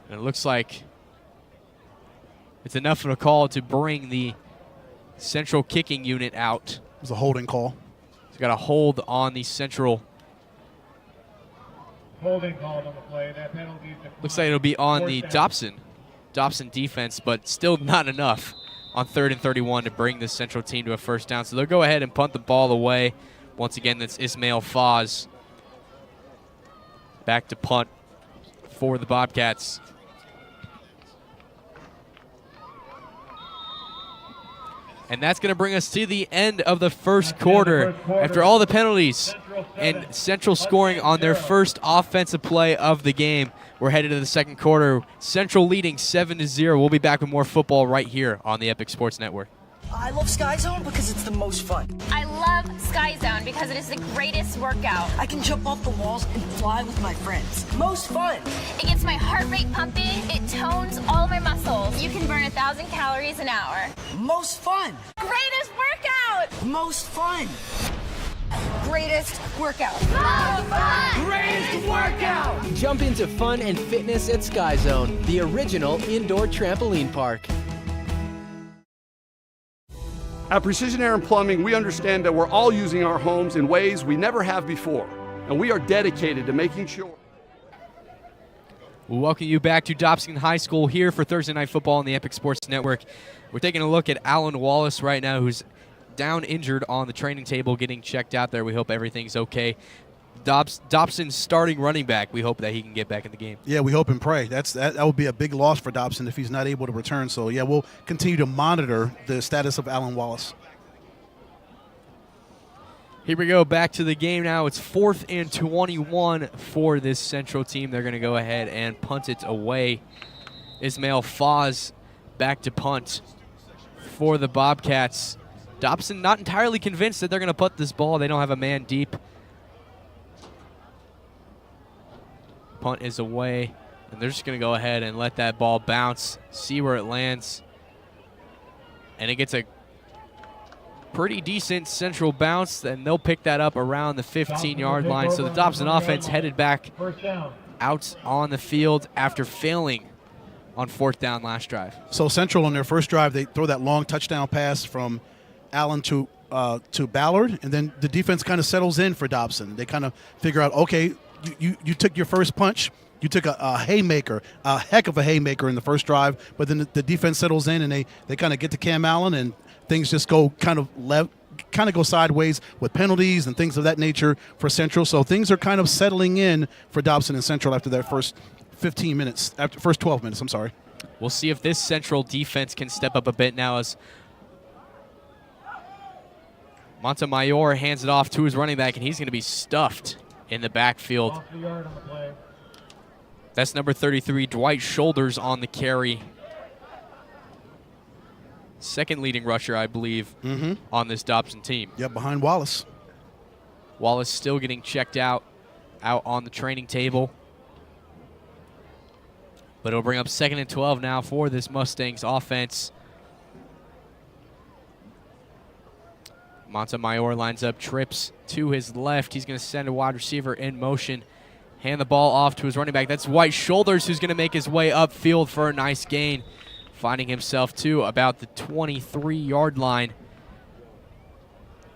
And it looks like it's enough of a call to bring the Central kicking unit out. It was a holding call. He's got a hold on the Central. Holding called on the play. That penalty Looks like it'll be on the Dobson defense, but still not enough on 3rd and 31 to bring the Central team to a first down. So they'll go ahead and punt the ball away. Once again, that's Ismail Foz. Back to punt for the Bobcats. And that's going to bring us to the end of the first quarter. After all the penalties and Central scoring on their first offensive play of the game, we're headed to the second quarter. Central leading 7-0. We'll be back with more football right here on the Epic Sports Network. I love Sky Zone because it's the most fun. I love Sky Zone because it is the greatest workout. I can jump off the walls and fly with my friends. Most fun. It gets my heart rate pumping. It tones all my muscles. You can burn 1,000 calories an hour. Most fun. Greatest workout! Most fun. Greatest workout. Most fun! Greatest workout. Jump into fun and fitness at Sky Zone, the original indoor trampoline park. At Precision Air and Plumbing, we understand that we're all using our homes in ways we never have before, and we are dedicated to making sure. We'll welcome you back to Dobson High School here for Thursday Night Football on the Epic Sports Network. We're taking a look at Alan Wallace right now, who's down injured on the training table, getting checked out there. We hope everything's okay. Dobson's starting running back. We hope that he can get back in the game. Yeah, we hope and pray. That would be a big loss for Dobson if he's not able to return. So, yeah, we'll continue to monitor the status of Alan Wallace. Here we go, back to the game now. It's 4th and 21 for this Central team. They're going to go ahead and punt it away. Ismail Foz back to punt for the Bobcats. Dobson not entirely convinced that they're going to punt this ball. They don't have a man deep. Punt is away, and they're just going to go ahead and let that ball bounce, see where it lands. And it gets a pretty decent Central bounce, and they'll pick that up around the 15-yard line. So the Dobson offense headed back out on the field after failing on 4th down last drive. So Central on their first drive, they throw that long touchdown pass from Allen to Ballard, and then the defense kind of settles in for Dobson. They kind of figure out, okay, you took your first punch. You took a haymaker, a heck of a haymaker in the first drive, but then the defense settles in, and they kind of get to Cam Allen, and things just go kind of go sideways with penalties and things of that nature for Central. So things are kind of settling in for Dobson and Central after that first 15 minutes, after first 12 minutes, I'm sorry. We'll see if this Central defense can step up a bit now as Montemayor hands it off to his running back, and he's going to be stuffed in the backfield. Off the yard on the play. That's number 33, Dwight Shoulders on the carry. Second leading rusher, I believe, on this Dobson team. Yeah, behind Wallace. Wallace still getting checked out on the training table. But it'll bring up 2nd and 12 now for this Mustangs offense. Montemayor lines up, trips to his left. He's going to send a wide receiver in motion. Hand the ball off to his running back. That's Dwight Shoulders, who's going to make his way upfield for a nice gain, finding himself to about the 23-yard line.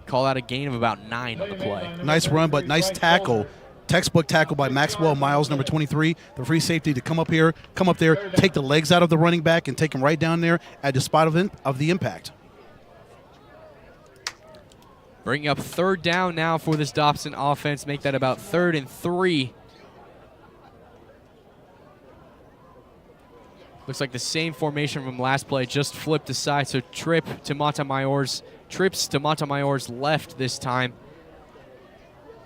Call out a gain of about 9 on the play. Nice run, but nice tackle. Textbook tackle by Maxwell Miles, number 23, the free safety to come up there, take the legs out of the running back and take him right down there at the spot of the impact. Bringing up 3rd down now for this Dobson offense. Make that about 3rd and 3. Looks like the same formation from last play, just flipped aside. So trips to Montemayor's left this time.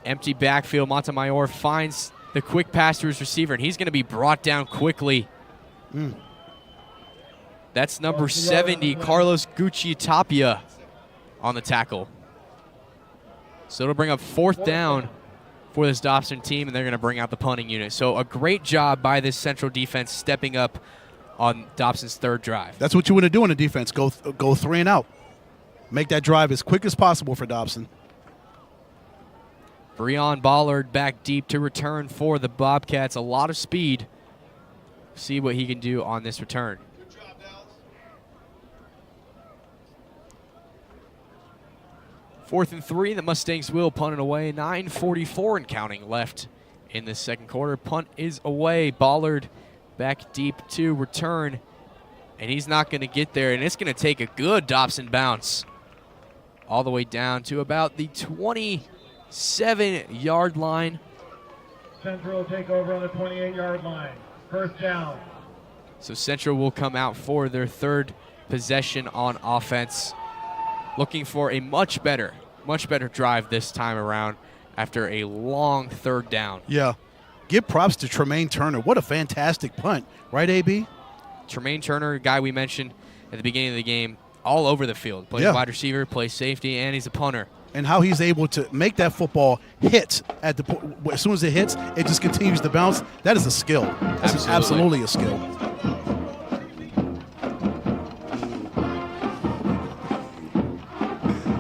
Empty backfield. Montemayor finds the quick pass to his receiver, and he's going to be brought down quickly. That's number 70, Carlos Gucci-Tapia, on the tackle. So it'll bring up 4th down for this Dobson team, and they're going to bring out the punting unit. So a great job by this Central defense stepping up on Dobson's 3rd drive. That's what you want to do in a defense. Go 3 and out. Make that drive as quick as possible for Dobson. Breon Ballard back deep to return for the Bobcats. A lot of speed. See what he can do on this return. Good job, Dallas. 4th and 3. The Mustangs will punt it away. 9:44 and counting left in the second quarter. Punt is away. Ballard back deep to return. And he's not going to get there. And it's going to take a good Dobson bounce all the way down to about the 27-yard line. Central will take over on the 28-yard line. 1st down. So Central will come out for their 3rd possession on offense, looking for a much better drive this time around after a long 3rd down. Yeah. Give props to Tremaine Turner. What a fantastic punt. Right, AB? Tremaine Turner, a guy we mentioned at the beginning of the game, all over the field. Plays wide receiver, plays safety, and he's a punter. And how he's able to make that football hit at the as soon as it hits, it just continues to bounce. That is a skill. That's absolutely a skill.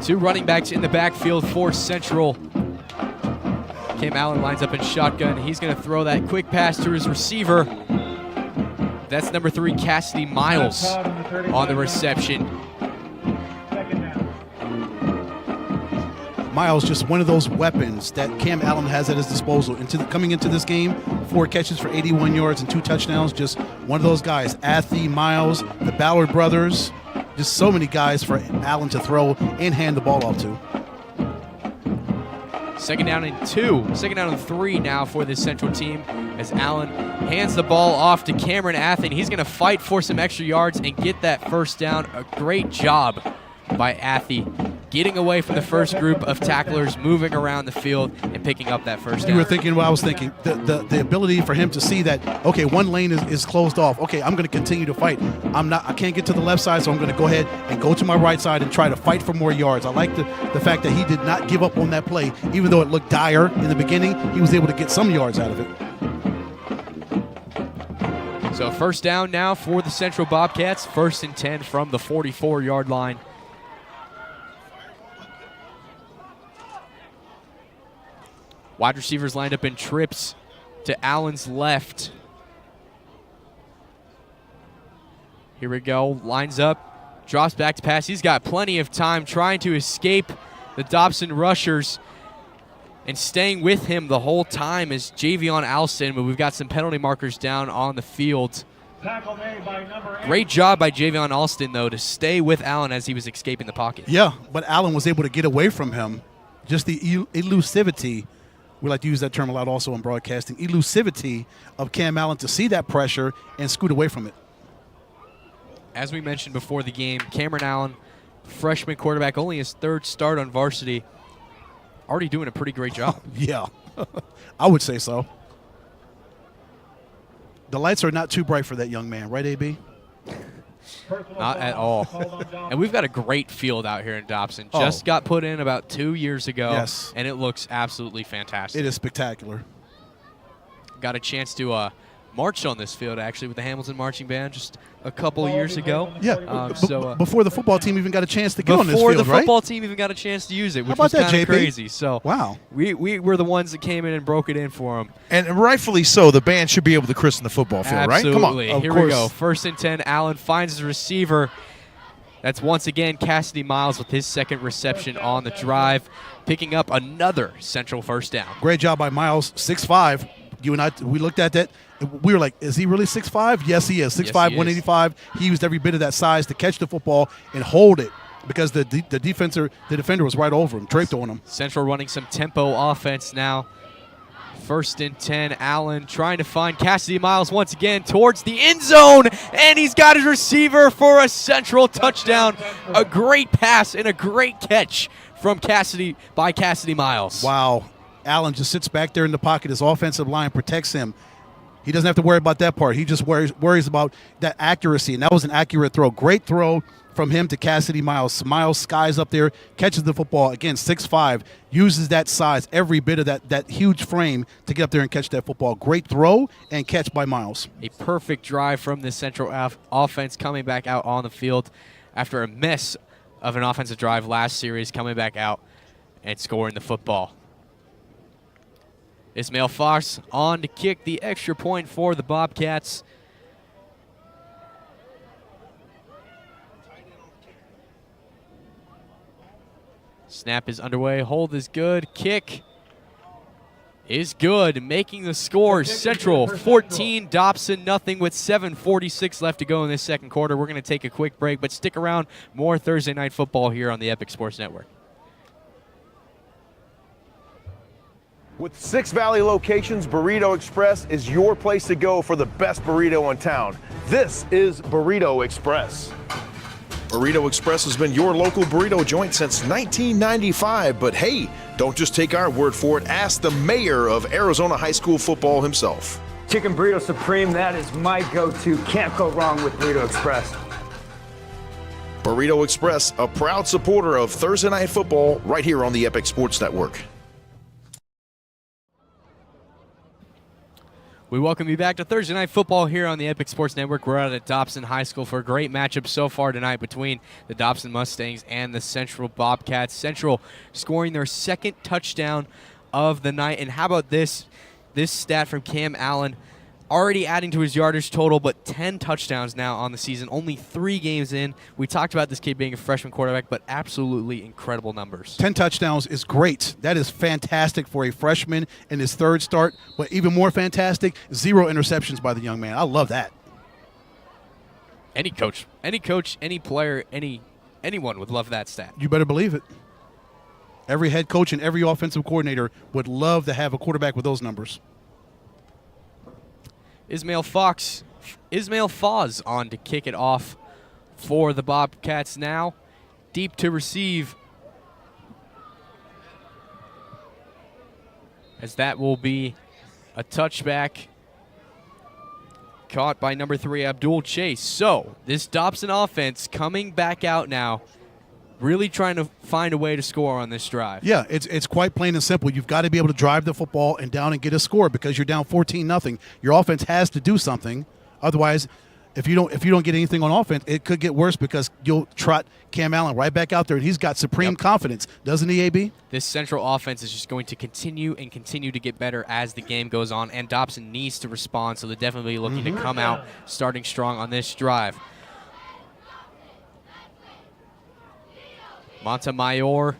Two running backs in the backfield for Central. Cam Allen lines up in shotgun. He's going to throw that quick pass to his receiver. That's number 3, Cassidy Miles, on the reception. Miles, just one of those weapons that Cam Allen has at his disposal. Coming into this game, 4 catches for 81 yards and 2 touchdowns. Just one of those guys. Athy, Miles, the Ballard brothers. Just so many guys for Allen to throw and hand the ball off to. 2nd down and 2. 2nd down and 3 now for this Central team as Allen hands the ball off to Cameron Athy. He's going to fight for some extra yards and get that 1st down. A great job by Athy, getting away from the first group of tacklers, moving around the field, and picking up that 1st down. You were thinking what I was thinking. The ability for him to see that, okay, one lane is closed off. Okay, I'm going to continue to fight. I can't get to the left side, so I'm going to go ahead and go to my right side and try to fight for more yards. I like the fact that he did not give up on that play. Even though it looked dire in the beginning, he was able to get some yards out of it. So 1st down now for the Central Bobcats. 1st and 10 from the 44-yard line. Wide receivers lined up in trips to Allen's left. Here we go. Lines up. Drops back to pass. He's got plenty of time trying to escape the Dobson rushers. And staying with him the whole time is Javion Alston, but we've got some penalty markers down on the field. Tackle made by number 8. Great job by Javion Alston, though, to stay with Allen as he was escaping the pocket. Yeah, but Allen was able to get away from him. Just the elusivity. We like to use that term a lot also in broadcasting. Elusivity of Cam Allen to see that pressure and scoot away from it. As we mentioned before the game, Cameron Allen, freshman quarterback, only his 3rd start on varsity, already doing a pretty great job. Yeah, I would say so. The lights are not too bright for that young man, right, AB? Not at all. And we've got a great field out here in Dobson. Just got put in about 2 years ago. Yes. And it looks absolutely fantastic. It is spectacular. Got a chance to march on this field, actually, with the Hamilton Marching Band just a couple years ago. Yeah, before the football team even got a chance to get on this field, Before the football right? team even got a chance to use it, which How was about that, kind of JP? crazy. So Wow. We were the ones that came in and broke it in for them. And rightfully so, the band should be able to christen the football field, right? Come on. Absolutely. Here we go. 1st and 10. Allen finds his receiver. That's once again Cassidy Miles with his 2nd reception on the drive, picking up another Central 1st down. Great job by Miles, 6'5". You and I, we looked at that. We were like, is he really 6'5"? Yes, he is. 6'5", 185. He used every bit of that size to catch the football and hold it because the defender was right over him, draped on him. Central running some tempo offense now. First and 10, Allen trying to find Cassidy Miles once again towards the end zone, and he's got his receiver for a Central touchdown. A great pass and a great catch from Cassidy Miles. Wow. Allen just sits back there in the pocket. His offensive line protects him. He doesn't have to worry about that part. He just worries about that accuracy, and that was an accurate throw. Great throw from him to Cassidy Miles. Miles skies up there, catches the football. Again, 6'5", uses that size, every bit of that huge frame to get up there and catch that football. Great throw and catch by Miles. A perfect drive from the Central offense coming back out on the field after a mess of an offensive drive last series, coming back out and scoring the football. Ismail Fox on to kick the extra point for the Bobcats. Snap is underway. Hold is good. Kick is good. Making the score Central 14, Dobson nothing with 7:46 left to go in this second quarter. We're going to take a quick break, but stick around. More Thursday Night Football here on the Epic Sports Network. With 6 Valley locations, Burrito Express is your place to go for the best burrito in town. This is Burrito Express. Burrito Express has been your local burrito joint since 1995, but hey, don't just take our word for it. Ask the mayor of Arizona High School football himself. Chicken Burrito Supreme, that is my go-to. Can't go wrong with Burrito Express. Burrito Express, a proud supporter of Thursday Night Football right here on the Epic Sports Network. We welcome you back to Thursday Night Football here on the Epic Sports Network. We're out at Dobson High School for a great matchup so far tonight between the Dobson Mustangs and the Central Bobcats. Central scoring their second touchdown of the night. And how about this stat from Cam Allen, already adding to his yardage total, but 10 touchdowns now on the season, only 3 games in. We talked about this kid being a freshman quarterback, but absolutely incredible numbers. 10 touchdowns is great. That is fantastic for a freshman in his third start, but even more fantastic, 0 interceptions by the young man. I love that. Any coach, any player, anyone would love that stat. You better believe it. Every head coach and every offensive coordinator would love to have a quarterback with those numbers. Ismail Foz on to kick it off for the Bobcats now. Deep to receive. As that will be a touchback caught by number 3, Abdul Chase. So this Dobson offense coming back out now, really trying to find a way to score on this drive. Yeah, it's quite plain and simple. You've got to be able to drive the football and down and get a score because you're down 14-0. Your offense has to do something. Otherwise, if you don't get anything on offense, it could get worse because you'll trot Cam Allen right back out there, and he's got supreme confidence, doesn't he, AB? This Central offense is just going to continue to get better as the game goes on, and Dobson needs to respond, so they're definitely looking to come out starting strong on this drive. Montemayor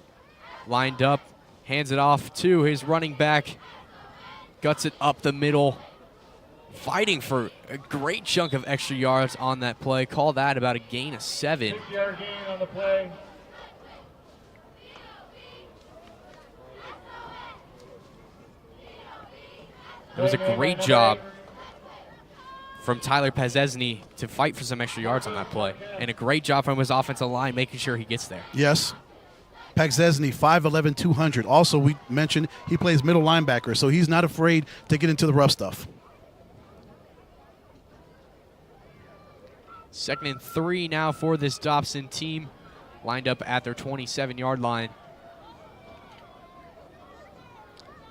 lined up, hands it off to his running back, guts it up the middle, fighting for a great chunk of extra yards on that play. Call that about a gain of 7. 6-yard gain on the play. It was a great job from Tyler Pazesny to fight for some extra yards on that play. And a great job from his offensive line making sure he gets there. Yes. Pazesny, 5'11", 200. Also, we mentioned he plays middle linebacker, so he's not afraid to get into the rough stuff. 2nd and 3 now for this Dobson team, lined up at their 27-yard line.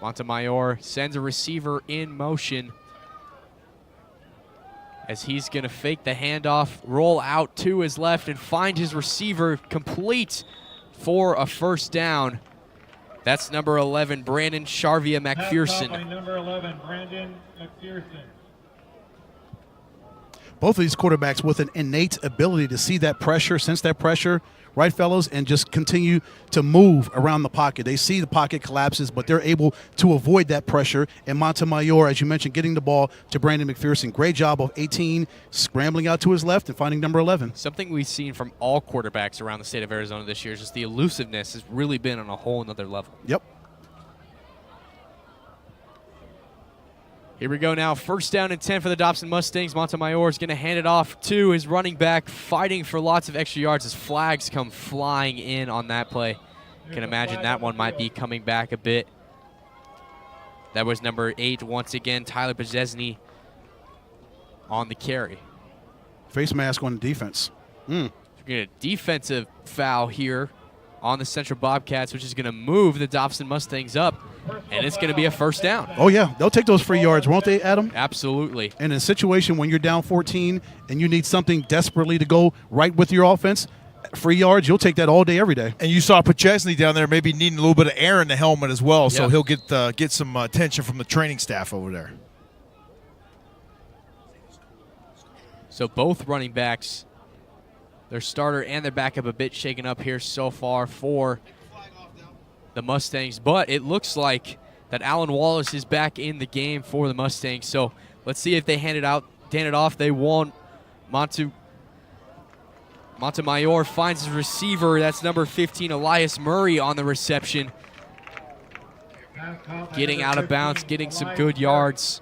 Montemayor sends a receiver in motion as he's going to fake the handoff, roll out to his left, and find his receiver complete for a first down. That's number 11, Brandon Sharvia McPherson. By number 11, Brandon McPherson. Both of these quarterbacks with an innate ability to see that pressure, sense that pressure, right, fellas, and just continue to move around the pocket. They see the pocket collapses, but they're able to avoid that pressure. And Montemayor, as you mentioned, getting the ball to Brandon McPherson. Great job of 18, scrambling out to his left and finding number 11. Something we've seen from all quarterbacks around the state of Arizona this year is just the elusiveness has really been on a whole nother level. Yep. Here we go now. First down and 10 for the Dobson Mustangs. Montemayor is going to hand it off to his running back, fighting for lots of extra yards as flags come flying in on that play. Can imagine that one might be coming back a bit. That was number 8 once again, Tyler Bezesny on the carry. Face mask on defense. We're going to defensive foul here on the Central Bobcats, which is going to move the Dobson Mustangs up, and it's going to be a first down. Oh, yeah. They'll take those free yards, won't they, Adam? Absolutely. And in a situation when you're down 14 and you need something desperately to go right with your offense, free yards, you'll take that all day, every day. And you saw Pachesney down there maybe needing a little bit of air in the helmet as well, so he'll get some attention from the training staff over there. So both running backs, their starter and their backup, a bit shaken up here so far for the Mustangs. But it looks like that Alan Wallace is back in the game for the Mustangs. So let's see if they hand it off. They won't. Montemayor finds his receiver. That's number 15, Elias Murray, on the reception. Getting out of bounds, getting some good yards.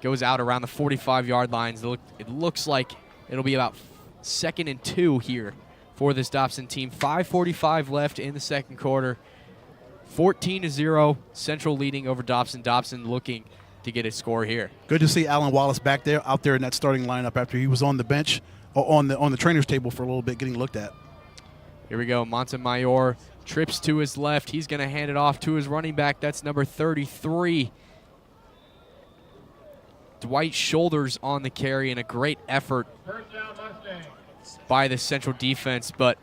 Goes out around the 45-yard lines. It looks like it'll be about 2nd and 2 here for this Dobson team. 5:45 left in the second quarter. 14-0, Central leading over Dobson. Dobson looking to get a score here. Good to see Alan Wallace back there, out there in that starting lineup after he was on the bench or on the trainer's table for a little bit, getting looked at. Here we go. Montemayor trips to his left. He's going to hand it off to his running back. That's number 33. Dwight Shoulders on the carry, and a great effort by the Central defense, but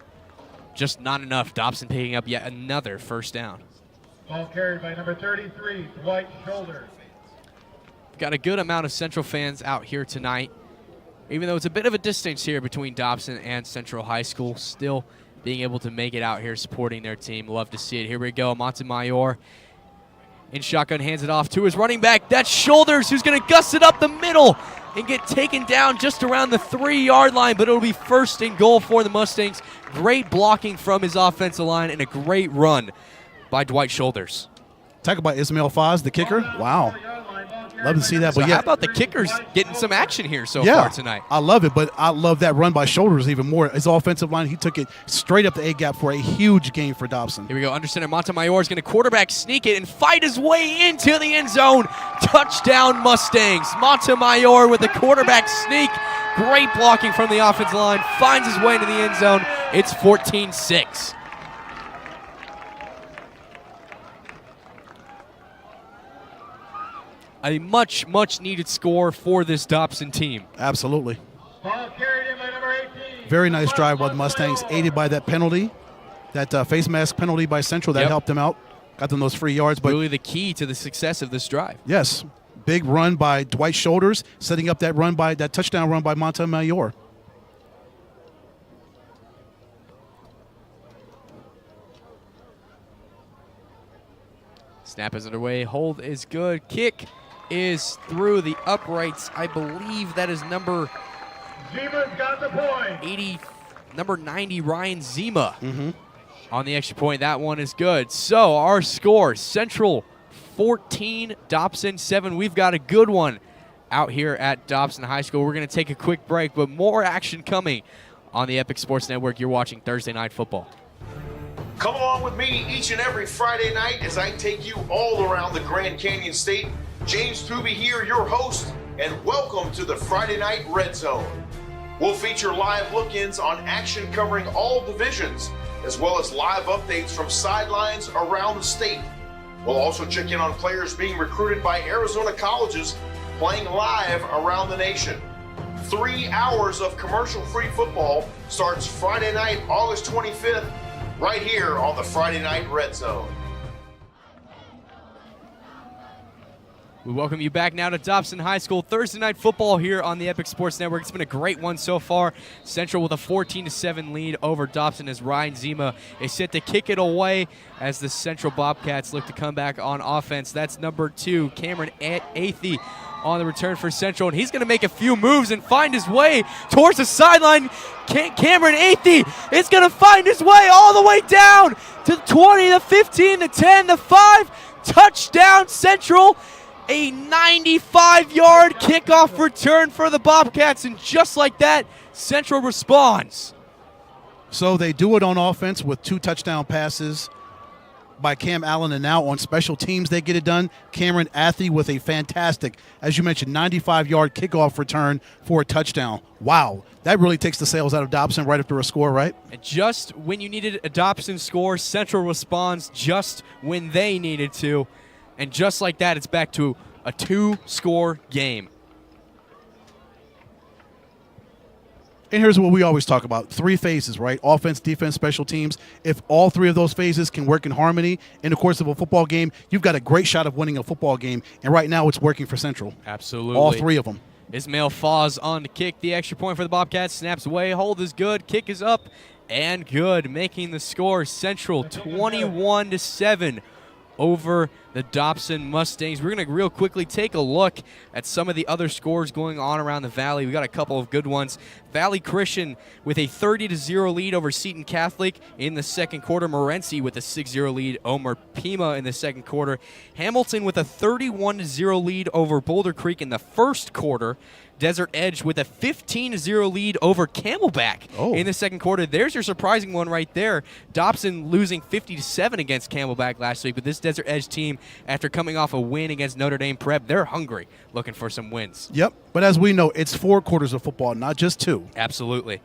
just not enough. Dobson picking up yet another first down. Ball carried by number 33, Dwight Shoulders. Got a good amount of Central fans out here tonight, even though it's a bit of a distance here between Dobson and Central High School. Still being able to make it out here supporting their team. Love to see it. Here we go. Montemayor in shotgun, hands it off to his running back. That's Shoulders, who's going to gust it up the middle and get taken down just around the 3-yard line, but it'll be 1st and goal for the Mustangs. Great blocking from his offensive line and a great run by Dwight Shoulders. Talk about Ismail Foz, the kicker. Wow. Love to see that. So but how about the kickers getting some action here so far tonight? I love it, but I love that run by Shoulders even more. His offensive line, he took it straight up the A-gap for a huge gain for Dobson. Here we go. Under center, Montemayor is going to quarterback sneak it and fight his way into the end zone. Touchdown Mustangs. Montemayor with the quarterback sneak. Great blocking from the offensive line. Finds his way into the end zone. It's 14-6. A much, much needed score for this Dobson team. Absolutely. Ball carried in by number 18. Very nice drive by the Mustangs, aided by that penalty, that face mask penalty by Central that helped them out. Got them those free yards. But really the key to the success of this drive. Yes. Big run by Dwight Shoulders, setting up that touchdown run by Montemayor. Snap is underway. Hold is good. Kick is through the uprights. I believe that is number Zima's got the point. 80, number 90, Ryan Zima on the extra point. That one is good. So our score, Central 14, Dobson 7. We've got a good one out here at Dobson High School. We're going to take a quick break, but more action coming on the Epic Sports Network. You're watching Thursday Night Football. Come along with me each and every Friday night as I take you all around the Grand Canyon State. James Tooby here, your host, and welcome to the Friday Night Red Zone. We'll feature live look-ins on action covering all divisions, as well as live updates from sidelines around the state. We'll also check in on players being recruited by Arizona colleges playing live around the nation. 3 hours of commercial-free football starts Friday night, August 25th, right here on the Friday Night Red Zone. We welcome you back now to Dobson High School. Thursday Night Football here on the Epic Sports Network. It's been a great one so far. Central with a 14-7 lead over Dobson as Ryan Zima is set to kick it away as the Central Bobcats look to come back on offense. That's number 2, Cameron Athey on the return for Central, and he's going to make a few moves and find his way towards the sideline. Cameron Athey is going to find his way all the way down to the 20, the 15, the 10, the 5, Touchdown Central. A 95-yard kickoff return for the Bobcats, and just like that, Central responds. So they do it on offense with 2 touchdown passes by Cam Allen, and now on special teams they get it done. Cameron Athey with a fantastic, as you mentioned, 95-yard kickoff return for a touchdown. Wow, that really takes the sails out of Dobson right after a score, right? And just when you needed a Dobson score, Central responds just when they needed to. And just like that, it's back to a 2-score game. And here's what we always talk about. 3 phases, right? Offense, defense, special teams. If all 3 of those phases can work in harmony in the course of a football game, you've got a great shot of winning a football game. And right now it's working for Central. Absolutely. All 3 of them. Ismail Foz on to kick. The extra point for the Bobcats. Snaps away. Hold is good. Kick is up and good. Making the score Central 21-7 over the Dobson Mustangs. We're going to real quickly take a look at some of the other scores going on around the Valley. We got a couple of good ones. Valley Christian with a 30-0 lead over Seton Catholic in the second quarter. Morenci with a 6-0 lead over Pima in the second quarter. Hamilton with a 31-0 lead over Boulder Creek in the first quarter. Desert Edge with a 15-0 lead over Camelback in the second quarter. There's your surprising one right there. Dobson losing 50-7 against Camelback last week, but this Desert Edge team, after coming off a win against Notre Dame Prep, they're hungry, looking for some wins. Yep, but as we know, it's 4 quarters of football, not just 2. Absolutely.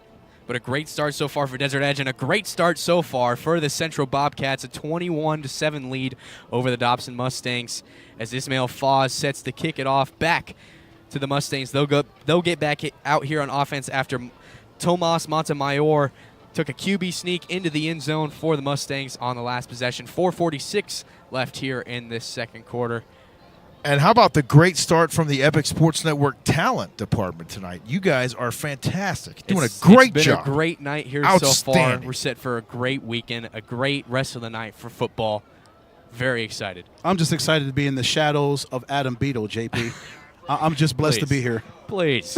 But a great start so far for Desert Edge, and a great start so far for the Central Bobcats, a 21-7 lead over the Dobson Mustangs as Ismail Foz sets to kick it off back to the Mustangs. They'll get back out here on offense after Tomas Montemayor took a QB sneak into the end zone for the Mustangs on the last possession. 4:46 left here in this second quarter. And how about the great start from the Epic Sports Network talent department tonight? You guys are fantastic. Doing a great job. job. It's been a great night here so far. We're set for a great weekend, a great rest of the night for football. Very excited. I'm just excited to be in the shadows of Adam Beadle, JP. I'm just blessed to be here. Please.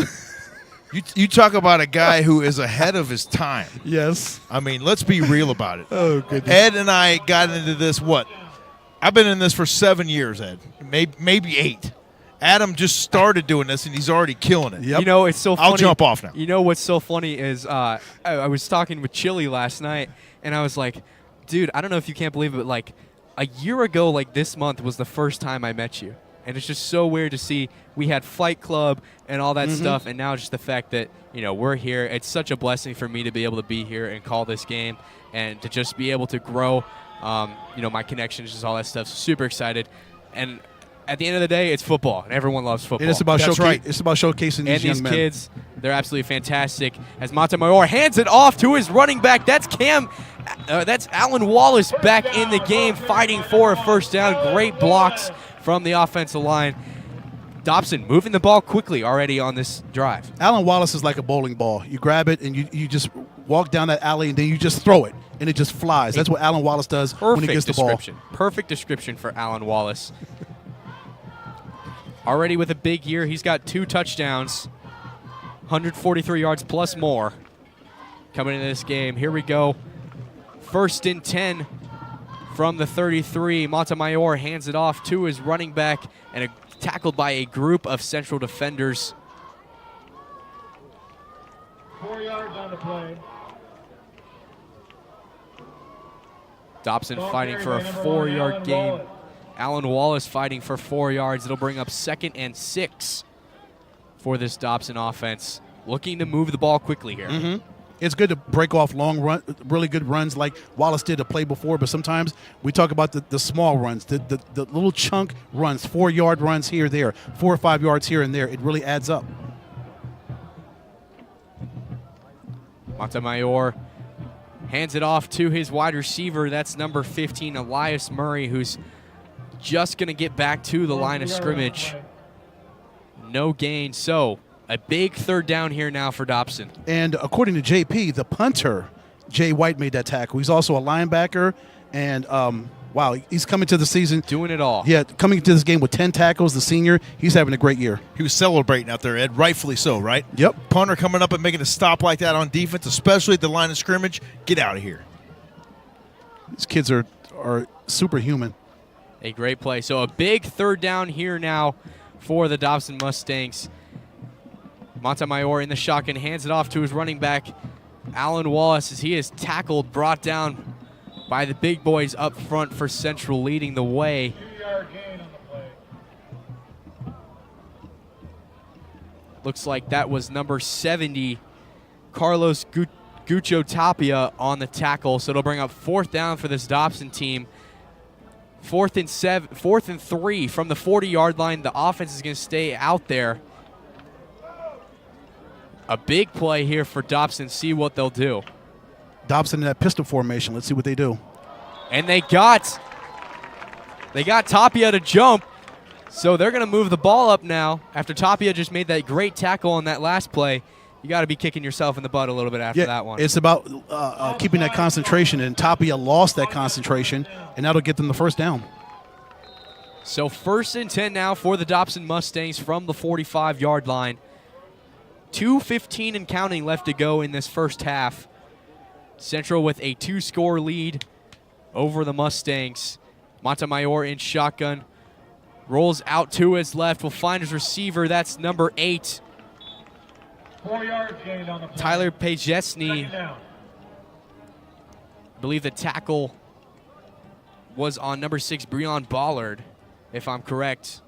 You talk about a guy who is ahead of his time. Yes. I mean, let's be real about it. Oh, goodness. Ed and I got into this, I've been in this for 7 years, Ed. Maybe 8. Adam just started doing this, and he's already killing it. Yep. You know, it's so funny. I'll jump off now. You know what's so funny is I was talking with Chili last night, and I was like, dude, I don't know if you can't believe it, but like a year ago, like this month, was the first time I met you. And it's just so weird to see we had Fight Club and all that stuff, and now just the fact that, you know, we're here. It's such a blessing for me to be able to be here and call this game and to just be able to grow, you know, my connections, just all that stuff. So super excited. And at the end of the day, it's football, and everyone loves football. And it's about right. It's about showcasing these young men. Kids, they're absolutely fantastic. As Montemayor hands it off to his running back, that's Alan Wallace back in the game, fighting for a first down. Great blocks from the offensive line. Dobson moving the ball quickly already on this drive. Alan Wallace is like a bowling ball. You grab it and you just walk down that alley and then you just throw it and it just flies. That's what Alan Wallace does when he gets the ball. Perfect description for Alan Wallace. Already with a big year, he's got 2 touchdowns, 143 yards plus more coming into this game. Here we go. 1st and 10 from the 33. Montemayor hands it off to his running back and tackled by a group of Central defenders. 4 yards on the play. Dobson fighting for a 4-yard gain. Alan Wallace fighting for 4 yards. It'll bring up 2nd and 6 for this Dobson offense. Looking to move the ball quickly here. It's good to break off long run, really good runs like Wallace did to play before, but sometimes we talk about the small runs, the little chunk runs, 4-yard runs here, there, 4 or 5 yards here and there. It really adds up. Montemayor hands it off to his wide receiver. That's number 15, Elias Murray, who's just going to get back to the line of scrimmage. No gain, so a big 3rd down here now for Dobson. And according to JP, the punter, Jay White, made that tackle. He's also a linebacker, and wow, he's coming to the season. Doing it all. Yeah, coming to this game with 10 tackles, the senior. He's having a great year. He was celebrating out there, Ed, rightfully so, right? Yep. Punter coming up and making a stop like that on defense, especially at the line of scrimmage. Get out of here. These kids are superhuman. A great play. So a big third down here now for the Dobson Mustangs. Montemayor in the shotgun, hands it off to his running back, Alan Wallace, as he is tackled, brought down by the big boys up front for Central, leading the way. 2-yard gain on the play. Looks like that was number 70, Carlos Gucho Tapia, on the tackle. So it'll bring up 4th down for this Dobson team. 4th and 3 from the 40-yard line. The offense is going to stay out there. A big play here for Dobson. See what they'll do. Dobson in that pistol formation. Let's see what they do. And they got Tapia to jump. So they're going to move the ball up now after Tapia just made that great tackle on that last play. You got to be kicking yourself in the butt a little bit after that one. It's about keeping that concentration, and Tapia lost that concentration, and that'll get them the first down. So 1st and 10 now for the Dobson Mustangs from the 45-yard line. 2:15 and counting left to go in this first half. Central with a 2-score lead over the Mustangs. Montemayor in shotgun. Rolls out to his left. Will find his receiver. That's number 8. 4 yards gained on the play. Tyler Pajesny. Second down. I believe the tackle was on number 6, Breon Ballard, if I'm correct.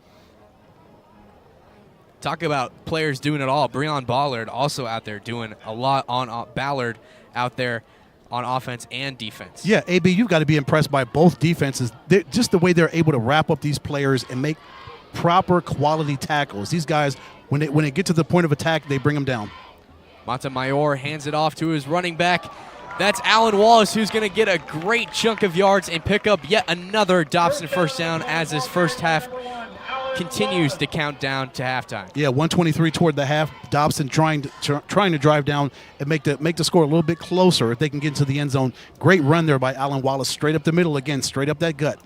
Talk about players doing it all. Breon Ballard also out there doing a lot on Ballard out there on offense and defense. Yeah, AB, you've got to be impressed by both defenses. Just the way they're able to wrap up these players and make proper quality tackles. These guys, when they get to the point of attack, they bring them down. Montemayor hands it off to his running back. That's Alan Wallace, who's going to get a great chunk of yards and pick up yet another Dobson first down as this first half continues to count down to halftime. Yeah, 123 toward the half. Dobson trying to drive down and make the score a little bit closer if they can get into the end zone. Great run there by Alan Wallace, straight up the middle again, straight up that gut.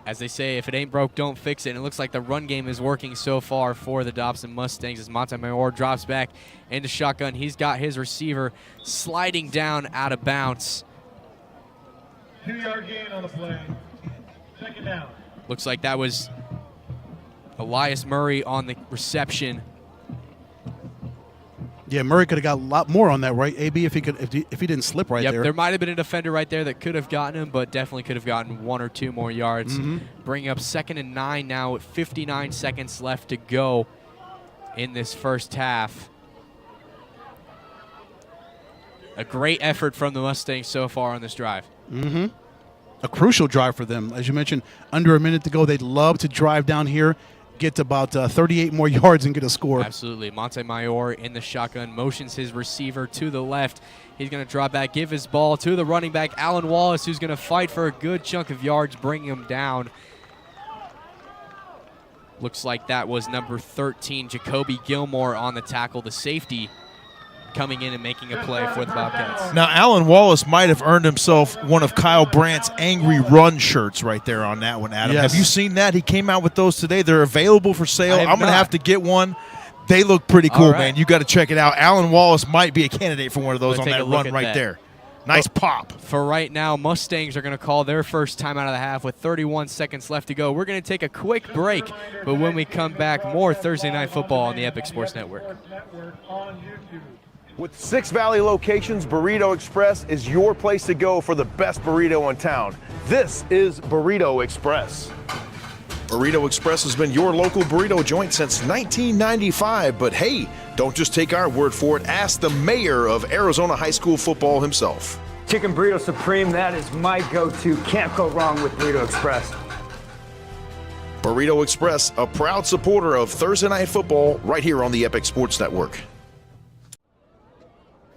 As they say, if it ain't broke, don't fix it. And it looks like the run game is working so far for the Dobson Mustangs as Montemayor drops back into shotgun. He's got his receiver sliding down out of bounds. 2-yard gain on the play. Second down. Looks like that was Elias Murray on the reception. Yeah, Murray could have got a lot more on that, right? AB, if he didn't slip right there. There might have been a defender right there that could have gotten him, but definitely could have gotten 1 or 2 more yards. Bringing up 2nd and 9 now with 59 seconds left to go in this first half. A great effort from the Mustangs so far on this drive. A crucial drive for them. As you mentioned, under a minute to go. They'd love to drive down here, get about 38 more yards and get a score. Absolutely. Montemayor in the shotgun motions his receiver to the left. He's going to drop back, give his ball to the running back, Alan Wallace, who's going to fight for a good chunk of yards, bring him down. Looks like that was number 13, Jacoby Gilmore, on the tackle, the safety, coming in and making a play for the Bobcats. Now, Alan Wallace might have earned himself one of Kyle Brandt's Angry Run shirts right there on that one, Adam. Yes. Have you seen that? He came out with those today. They're available for sale. I'm going to not. have to get one. They look pretty cool, All right. man. You got to check it out. Alan Wallace might be a candidate for one of those Let's on take a that look run at right that. there. Nice pop. For right now, Mustangs are going to call their first time out of the half with 31 seconds left to go. We're going to take a quick break, but when we come back, more Thursday Night Football on the Epic Sports Network. With 6 Valley locations, Burrito Express is your place to go for the best burrito in town. This is Burrito Express. Burrito Express has been your local burrito joint since 1995, but hey, don't just take our word for it. Ask the mayor of Arizona High School football himself. Chicken Burrito Supreme, that is my go-to. Can't go wrong with Burrito Express. Burrito Express, a proud supporter of Thursday Night Football right here on the Epic Sports Network.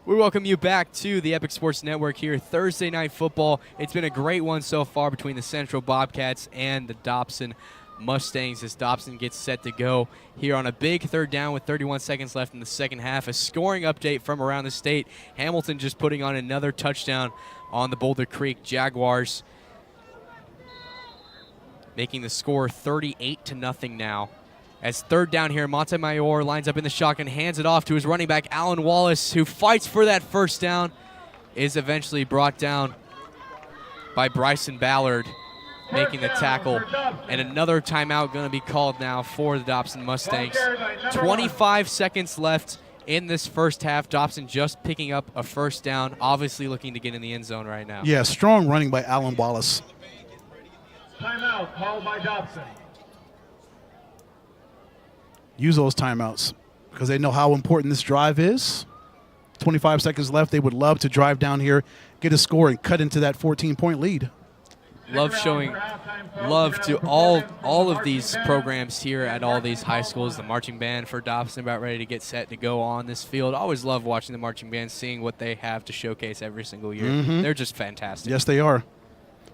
We welcome you back to the Epic Sports Network here, Thursday Night Football. It's been a great one so far between the Central Bobcats and the Dobson Mustangs as Dobson gets set to go here on a big third down with 31 seconds left in the second half. A scoring update from around the state. Hamilton just putting on another touchdown on the Boulder Creek Jaguars, making the score 38-0 now. As third down here, Montemayor lines up in the shotgun, hands it off to his running back, Alan Wallace, who fights for that first down. is eventually brought down by Bryson Ballard making the tackle. And another timeout going to be called now for the Dobson Mustangs. 25 seconds left in this first half. Dobson just picking up a first down, obviously looking to get in the end zone right now. Yeah, strong running by Alan Wallace. Timeout called by Dobson. Use those timeouts because they know how important this drive is. 25 seconds left. They would love to drive down here, get a score, and cut into that 14-point lead. Love showing love to all of these programs here at all these high schools. The marching band for Dobson about ready to get set to go on this field. Always love watching the marching band, seeing what they have to showcase every single year. They're just fantastic. Yes, they are.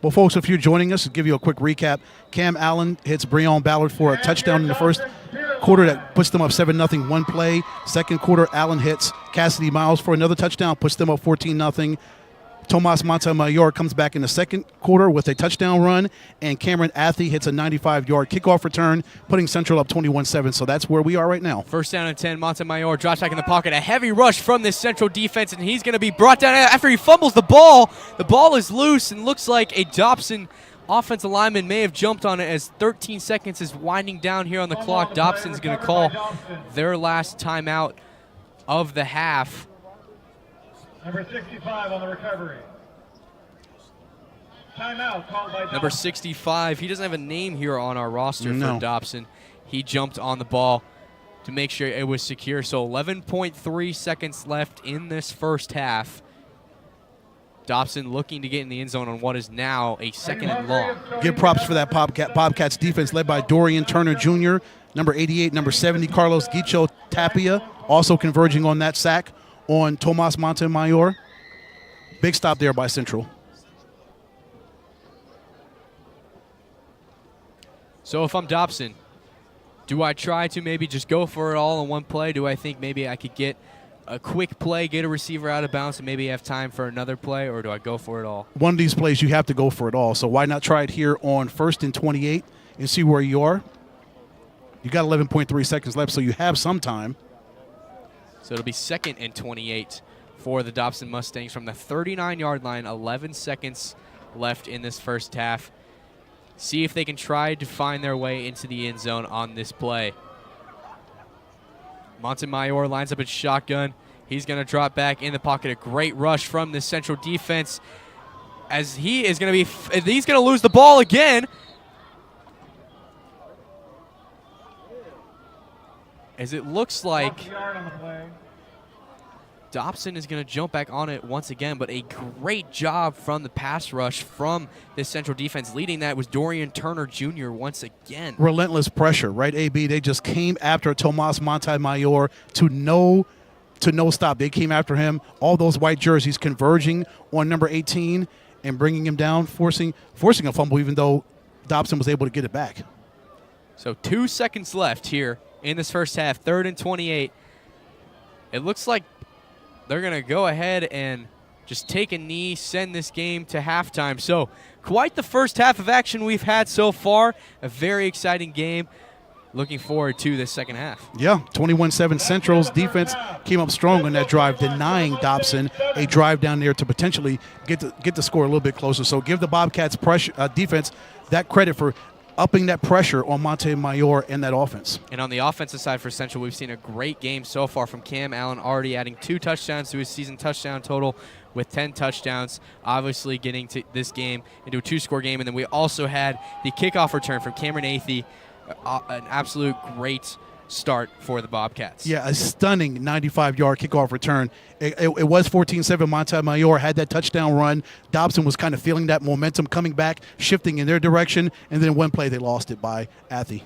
Well, folks, if you're joining us, to give you a quick recap, Cam Allen hits Breon Ballard for a touchdown in the first quarter that puts them up 7-0 one play. Second quarter, Allen hits Cassidy Miles for another touchdown, puts them up 14-0. Tomas Montemayor comes back in the second quarter with a touchdown run, and Cameron Athey hits a 95-yard kickoff return, putting Central up 21-7. So that's where we are right now. First down and 10, Montemayor drops back in the pocket. A heavy rush from this Central defense, and he's going to be brought down after he fumbles the ball. The ball is loose and looks like a Dobson offensive lineman may have jumped on it as 13 seconds is winding down here on the clock. Dobson's going to call their last timeout of the half. Number 65 on the recovery. Timeout called by Dobson. Number 65. He doesn't have a name here on our roster for Dobson. He jumped on the ball to make sure it was secure. So 11.3 seconds left in this first half. Dobson looking to get in the end zone on what is now a second and long. Give props for that Bobcats defense led by Dorian Turner Jr., number 88, number 70, Carlos Guicho Tapia, also converging on that sack on Tomas Montemayor. Big stop there by Central. So if I'm Dobson, do I try to maybe just go for it all in one play? Do I think maybe I could get a quick play, get a receiver out of bounds, and maybe have time for another play, or do I go for it all? One of these plays, you have to go for it all. So why not try it here on 1st and 28 and see where you are? You got 11.3 seconds left, so you have some time. So it'll be 2nd and 28 for the Dobson Mustangs from the 39-yard line. 11 seconds left in this first half. See if they can try to find their way into the end zone on this play. Montemayor lines up at shotgun. He's going to drop back in the pocket. A great rush from the Central defense as he is going to be, he's going to lose the ball again. As it looks like Dobson is going to jump back on it once again, but a great job from the pass rush from this Central defense. Leading that was Dorian Turner Jr. once again. Relentless pressure, right, AB? They just came after Tomas Montemayor to no stop. They came after him. All those white jerseys converging on number 18 and bringing him down, forcing a fumble, even though Dobson was able to get it back. So 2 seconds left here in this first half, 3rd and 28. It looks like they're going to go ahead and just take a knee, send this game to halftime. So quite the first half of action we've had so far. A very exciting game. Looking forward to this second half. Yeah, 21-7 Central's defense came up strong on that drive, denying Dobson a drive down there to potentially get the score a little bit closer. So give the Bobcats defense that credit for upping that pressure on Montemayor and that offense. And on the offensive side for Central, we've seen a great game so far from Cam Allen, already adding 2 touchdowns to his season touchdown total with 10 touchdowns, obviously getting to this game into a 2-score game. And then we also had the kickoff return from Cameron Athey, an absolute great start for the Bobcats. Yeah, a stunning 95-yard kickoff return. It was 14-7. Montemayor had that touchdown run. Dobson was kind of feeling that momentum coming back, shifting in their direction, and then one play they lost it by Athey.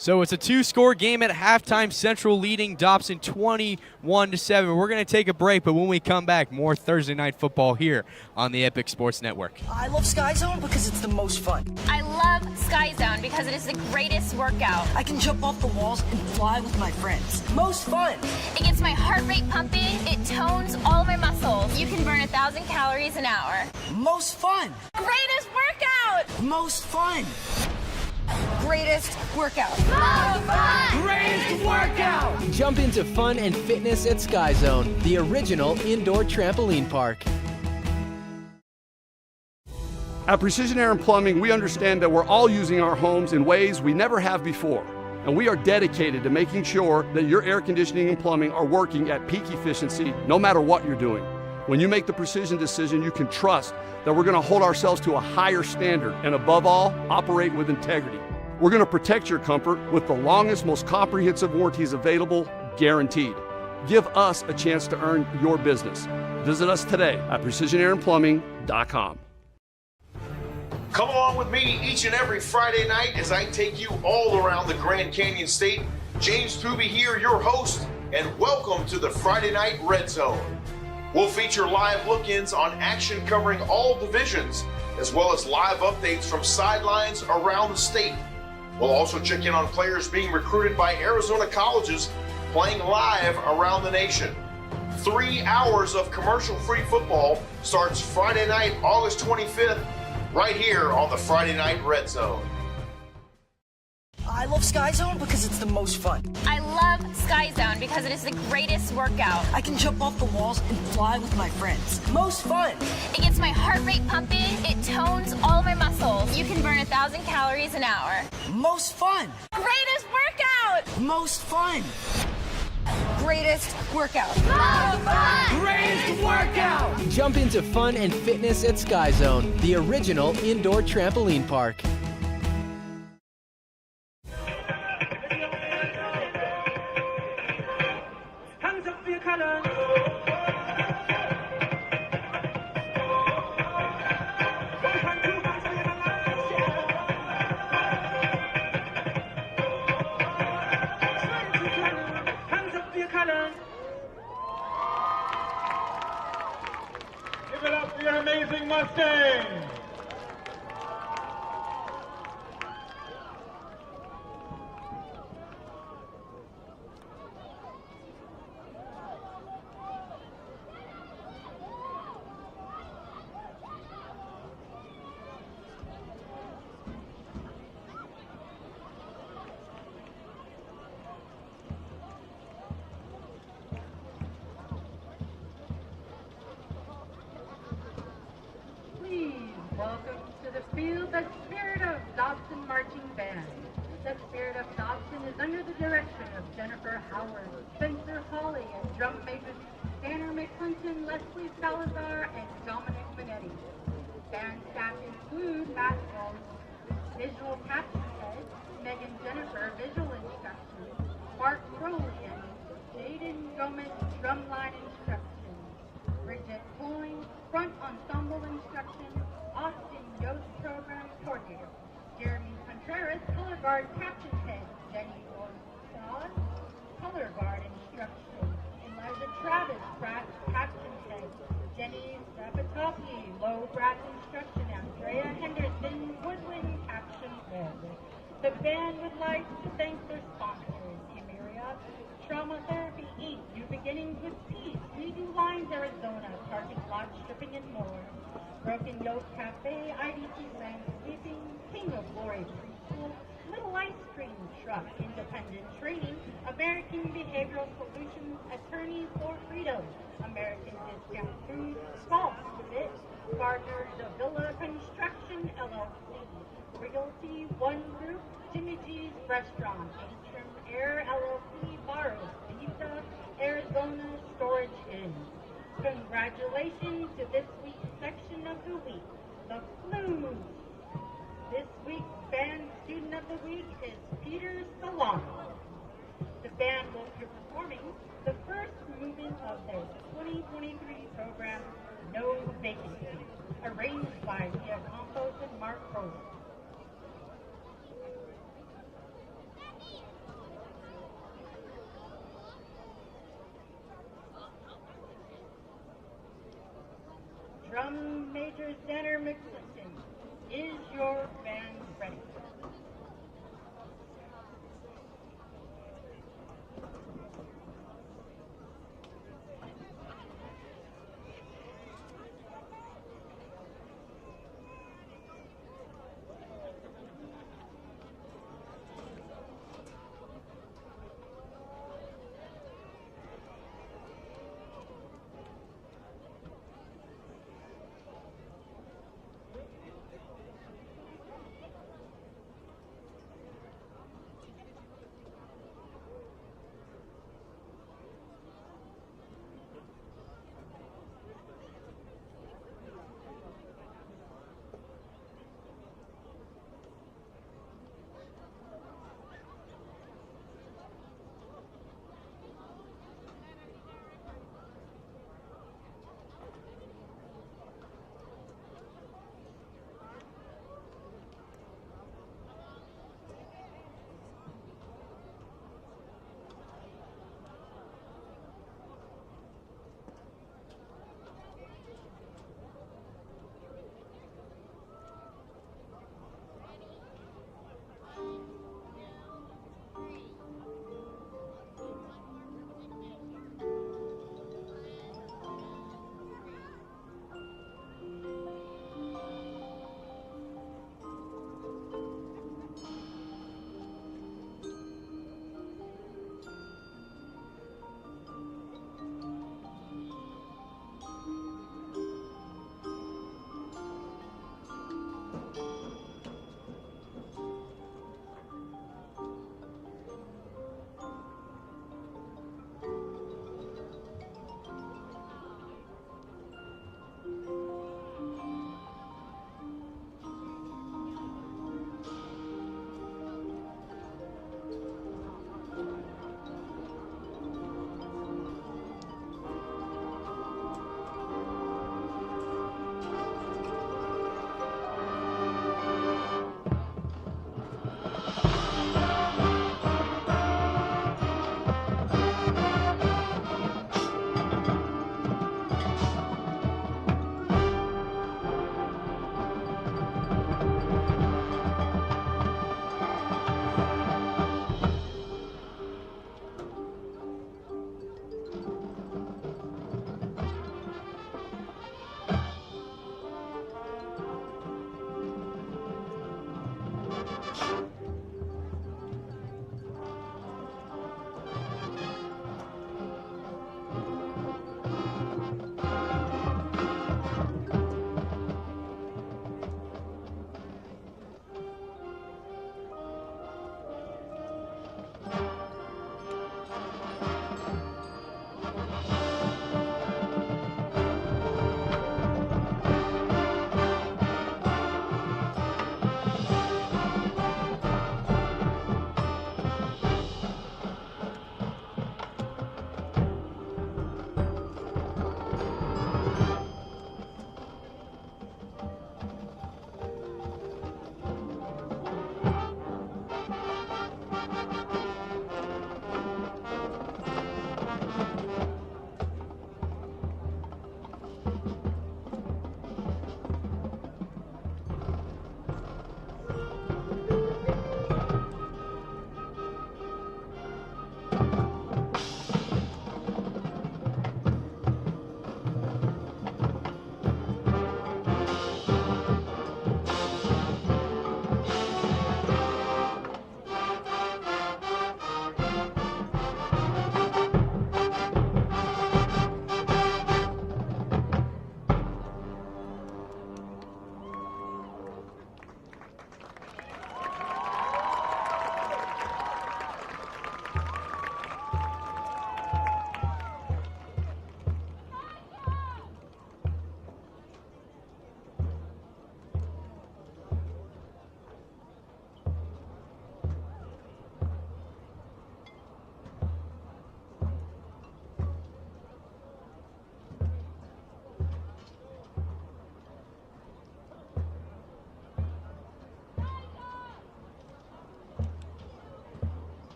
So it's a 2-score game at halftime. Central leading Dobson 21-7. We're going to take a break, but when we come back, more Thursday Night Football here on the Epic Sports Network. I love Sky Zone because it's the most fun. I love Sky Zone because it is the greatest workout. I can jump off the walls and fly with my friends. Most fun. It gets my heart rate pumping. It tones all my muscles. You can burn 1,000 calories an hour. Most fun. Greatest workout. Most fun. Greatest workout. Most fun. Greatest workout! Jump into fun and fitness at Sky Zone, the original indoor trampoline park. At Precision Air and Plumbing, we understand that we're all using our homes in ways we never have before. And we are dedicated to making sure that your air conditioning and plumbing are working at peak efficiency no matter what you're doing. When you make the precision decision, you can trust that we're going to hold ourselves to a higher standard and above all, operate with integrity. We're going to protect your comfort with the longest, most comprehensive warranties available, guaranteed. Give us a chance to earn your business. Visit us today at precisionairandplumbing.com. Come along with me each and every Friday night as I take you all around the Grand Canyon State. James Poovey here, your host, and welcome to the Friday Night Red Zone. We'll feature live look-ins on action covering all divisions, as well as live updates from sidelines around the state. We'll also check in on players being recruited by Arizona colleges playing live around the nation. 3 hours of commercial-free football starts Friday night, August 25th, right here on the Friday Night Red Zone. I love Sky Zone because it's the most fun. I love Sky Zone because it is the greatest workout. I can jump off the walls and fly with my friends. Most fun. It gets my heart rate pumping. It tones all my muscles. You can burn 1,000 calories an hour. Most fun. Greatest workout! Most fun. Greatest workout. Most fun! Greatest workout! Jump into fun and fitness at Sky Zone, the original indoor trampoline park. Hands up for your colors. Hands up for your colors. Give it up for your amazing Mustangs! Please welcome to the field the spirit of Dobson Marching Band. The spirit of Dobson is under the direction of Jennifer Howard, Spencer Hawley, and drum majors Tanner McClinton, Leslie Salazar, and Dominic Minetti. Band staff include Matt Walsh, visual caption head, Megan Jennifer, visual instruction, Mark Crowley, and Jaden Gomez, drumline instruction, Bridget Coyne, front ensemble instruction, Austin Yost program coordinator, Jeremy Contreras, color guard captain head, Jenny Orsad, color guard instruction, Eliza Travis, brass captain head, Jenny Zapatoki, low brass instruction, Andrea Henderson, woodwind caption head. The band would like to thank their sponsors, Emeria, Trauma Therapy Inc., New Beginnings with Peace, We Do Lines Arizona, Parking Lot Stripping and more, Broken Yoke Cafe, IDT Landscaping, King of Glory Preschool, Little Ice Cream Truck, Independent Training, American Behavioral Solutions, Attorneys for Freedom, American Discount Food, Salt Fit, Gardner Davila Construction LLC, Realty One Group, Jimmy G's Restaurant, Atrium Air LLC, Barros Pizza, Arizona Storage Inn. Congratulations to this week's section of the week, the Blues. This week's band student of the week is Peter Solano. The band will be performing the first movement of their 2023 program, No Vacancy, arranged by Mia Campos and Mark Crowley. Drum Major Tanner McClinton, is your band ready?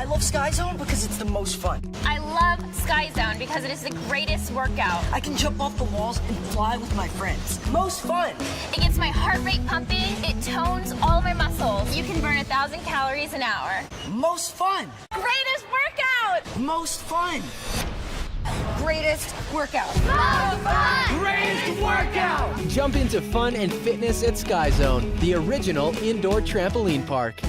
I love Sky Zone because it's the most fun. I love Sky Zone because it is the greatest workout. I can jump off the walls and fly with my friends. Most fun. It gets my heart rate pumping. It tones all my muscles. You can burn 1,000 calories an hour. Most fun. Greatest workout! Most fun. Greatest workout. Most fun. Greatest workout! Jump into fun and fitness at Sky Zone, the original indoor trampoline park.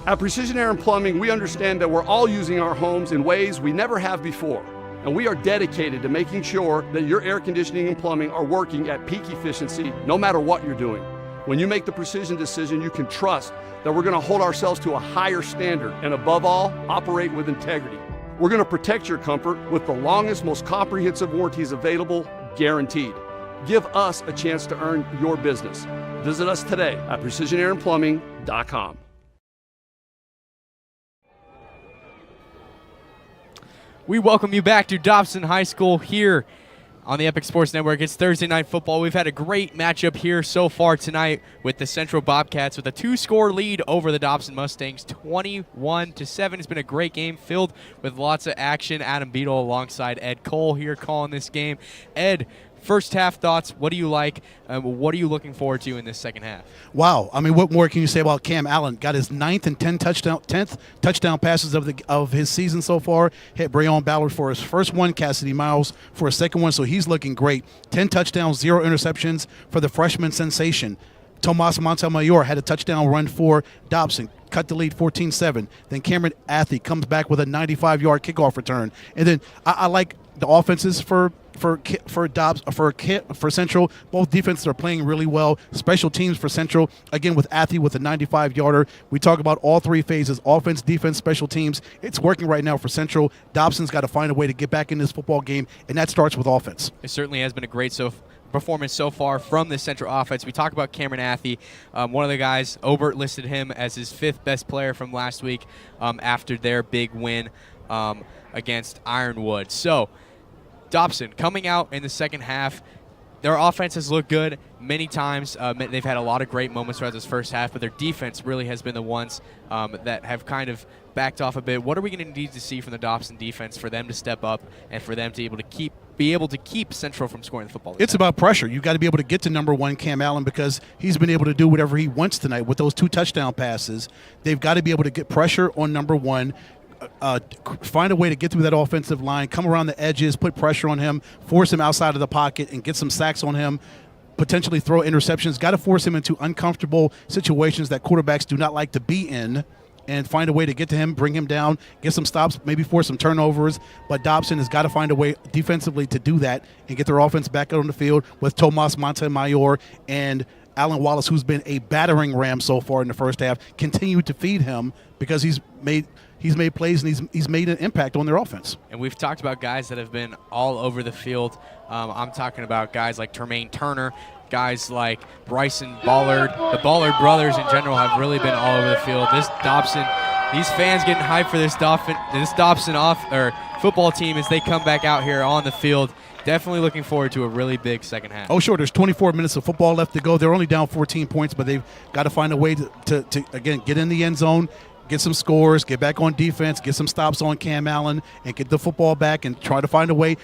At Precision Air and Plumbing, we understand that we're all using our homes in ways we never have before. And we are dedicated to making sure that your air conditioning and plumbing are working at peak efficiency no matter what you're doing. When you make the precision decision, you can trust that we're going to hold ourselves to a higher standard and above all, operate with integrity. We're going to protect your comfort with the longest, most comprehensive warranties available, guaranteed. Give us a chance to earn your business. Visit us today at precisionairandplumbing.com. We welcome you back to Dobson High School here on the Epic Sports Network. It's Thursday Night Football. We've had a great matchup here so far tonight with the Central Bobcats with a 2-score lead over the Dobson Mustangs, 21-7. It's been a great game filled with lots of action. Adam Beadle alongside Ed Cole here calling this game. Ed, first half thoughts, what do you like? What are you looking forward to in this second half? Wow. I mean, what more can you say about Cam Allen? Got his 9th and 10th touchdown passes of his season so far. Hit Breon Ballard for his first one, Cassidy Miles for his second one, so he's looking great. 10 touchdowns, 0 interceptions for the freshman sensation. Tomas Montemayor had a touchdown run for Dobson, cut the lead 14-7. Then Cameron Athy comes back with a 95-yard kickoff return. And then I like the offenses for Central. Both defenses are playing really well. Special teams for Central, again with Athy with a 95-yarder. We talk about all three phases: offense, defense, special teams. It's working right now for Central. Dobson's got to find a way to get back in this football game, and that starts with offense. It certainly has been a great performance so far from the Central offense. We talk about Cameron Athy, one of the guys. Obert listed him as his 5th best player from last week after their big win against Ironwood. So Dobson coming out in the second half. Their offense has looked good many times. They've had a lot of great moments throughout this first half, but their defense really has been the ones that have kind of backed off a bit. What are we going to need to see from the Dobson defense for them to step up and for them to be able to keep Central from scoring the football? It's about pressure. You've got to be able to get to number 1, Cam Allen, because he's been able to do whatever he wants tonight with those 2 touchdown passes. They've got to be able to get pressure on number 1. Find a way to get through that offensive line, come around the edges, put pressure on him, force him outside of the pocket, and get some sacks on him, potentially throw interceptions. Got to force him into uncomfortable situations that quarterbacks do not like to be in, and find a way to get to him, bring him down, get some stops, maybe force some turnovers. But Dobson has got to find a way defensively to do that and get their offense back out on the field with Tomas Montemayor and Alan Wallace, who's been a battering ram so far in the first half, continue to feed him because he's made plays and he's made an impact on their offense. And we've talked about guys that have been all over the field. I'm talking about guys like Termaine Turner, guys like Bryson Ballard. The Ballard brothers in general have really been all over the field. This Dobson, these fans getting hyped for this Dobson football team as they come back out here on the field. Definitely looking forward to a really big second half. Oh, sure. There's 24 minutes of football left to go. They're only down 14 points, but they've got to find a way to again, get in the end zone, get some scores, get back on defense, get some stops on Cam Allen, and get the football back and try to find a way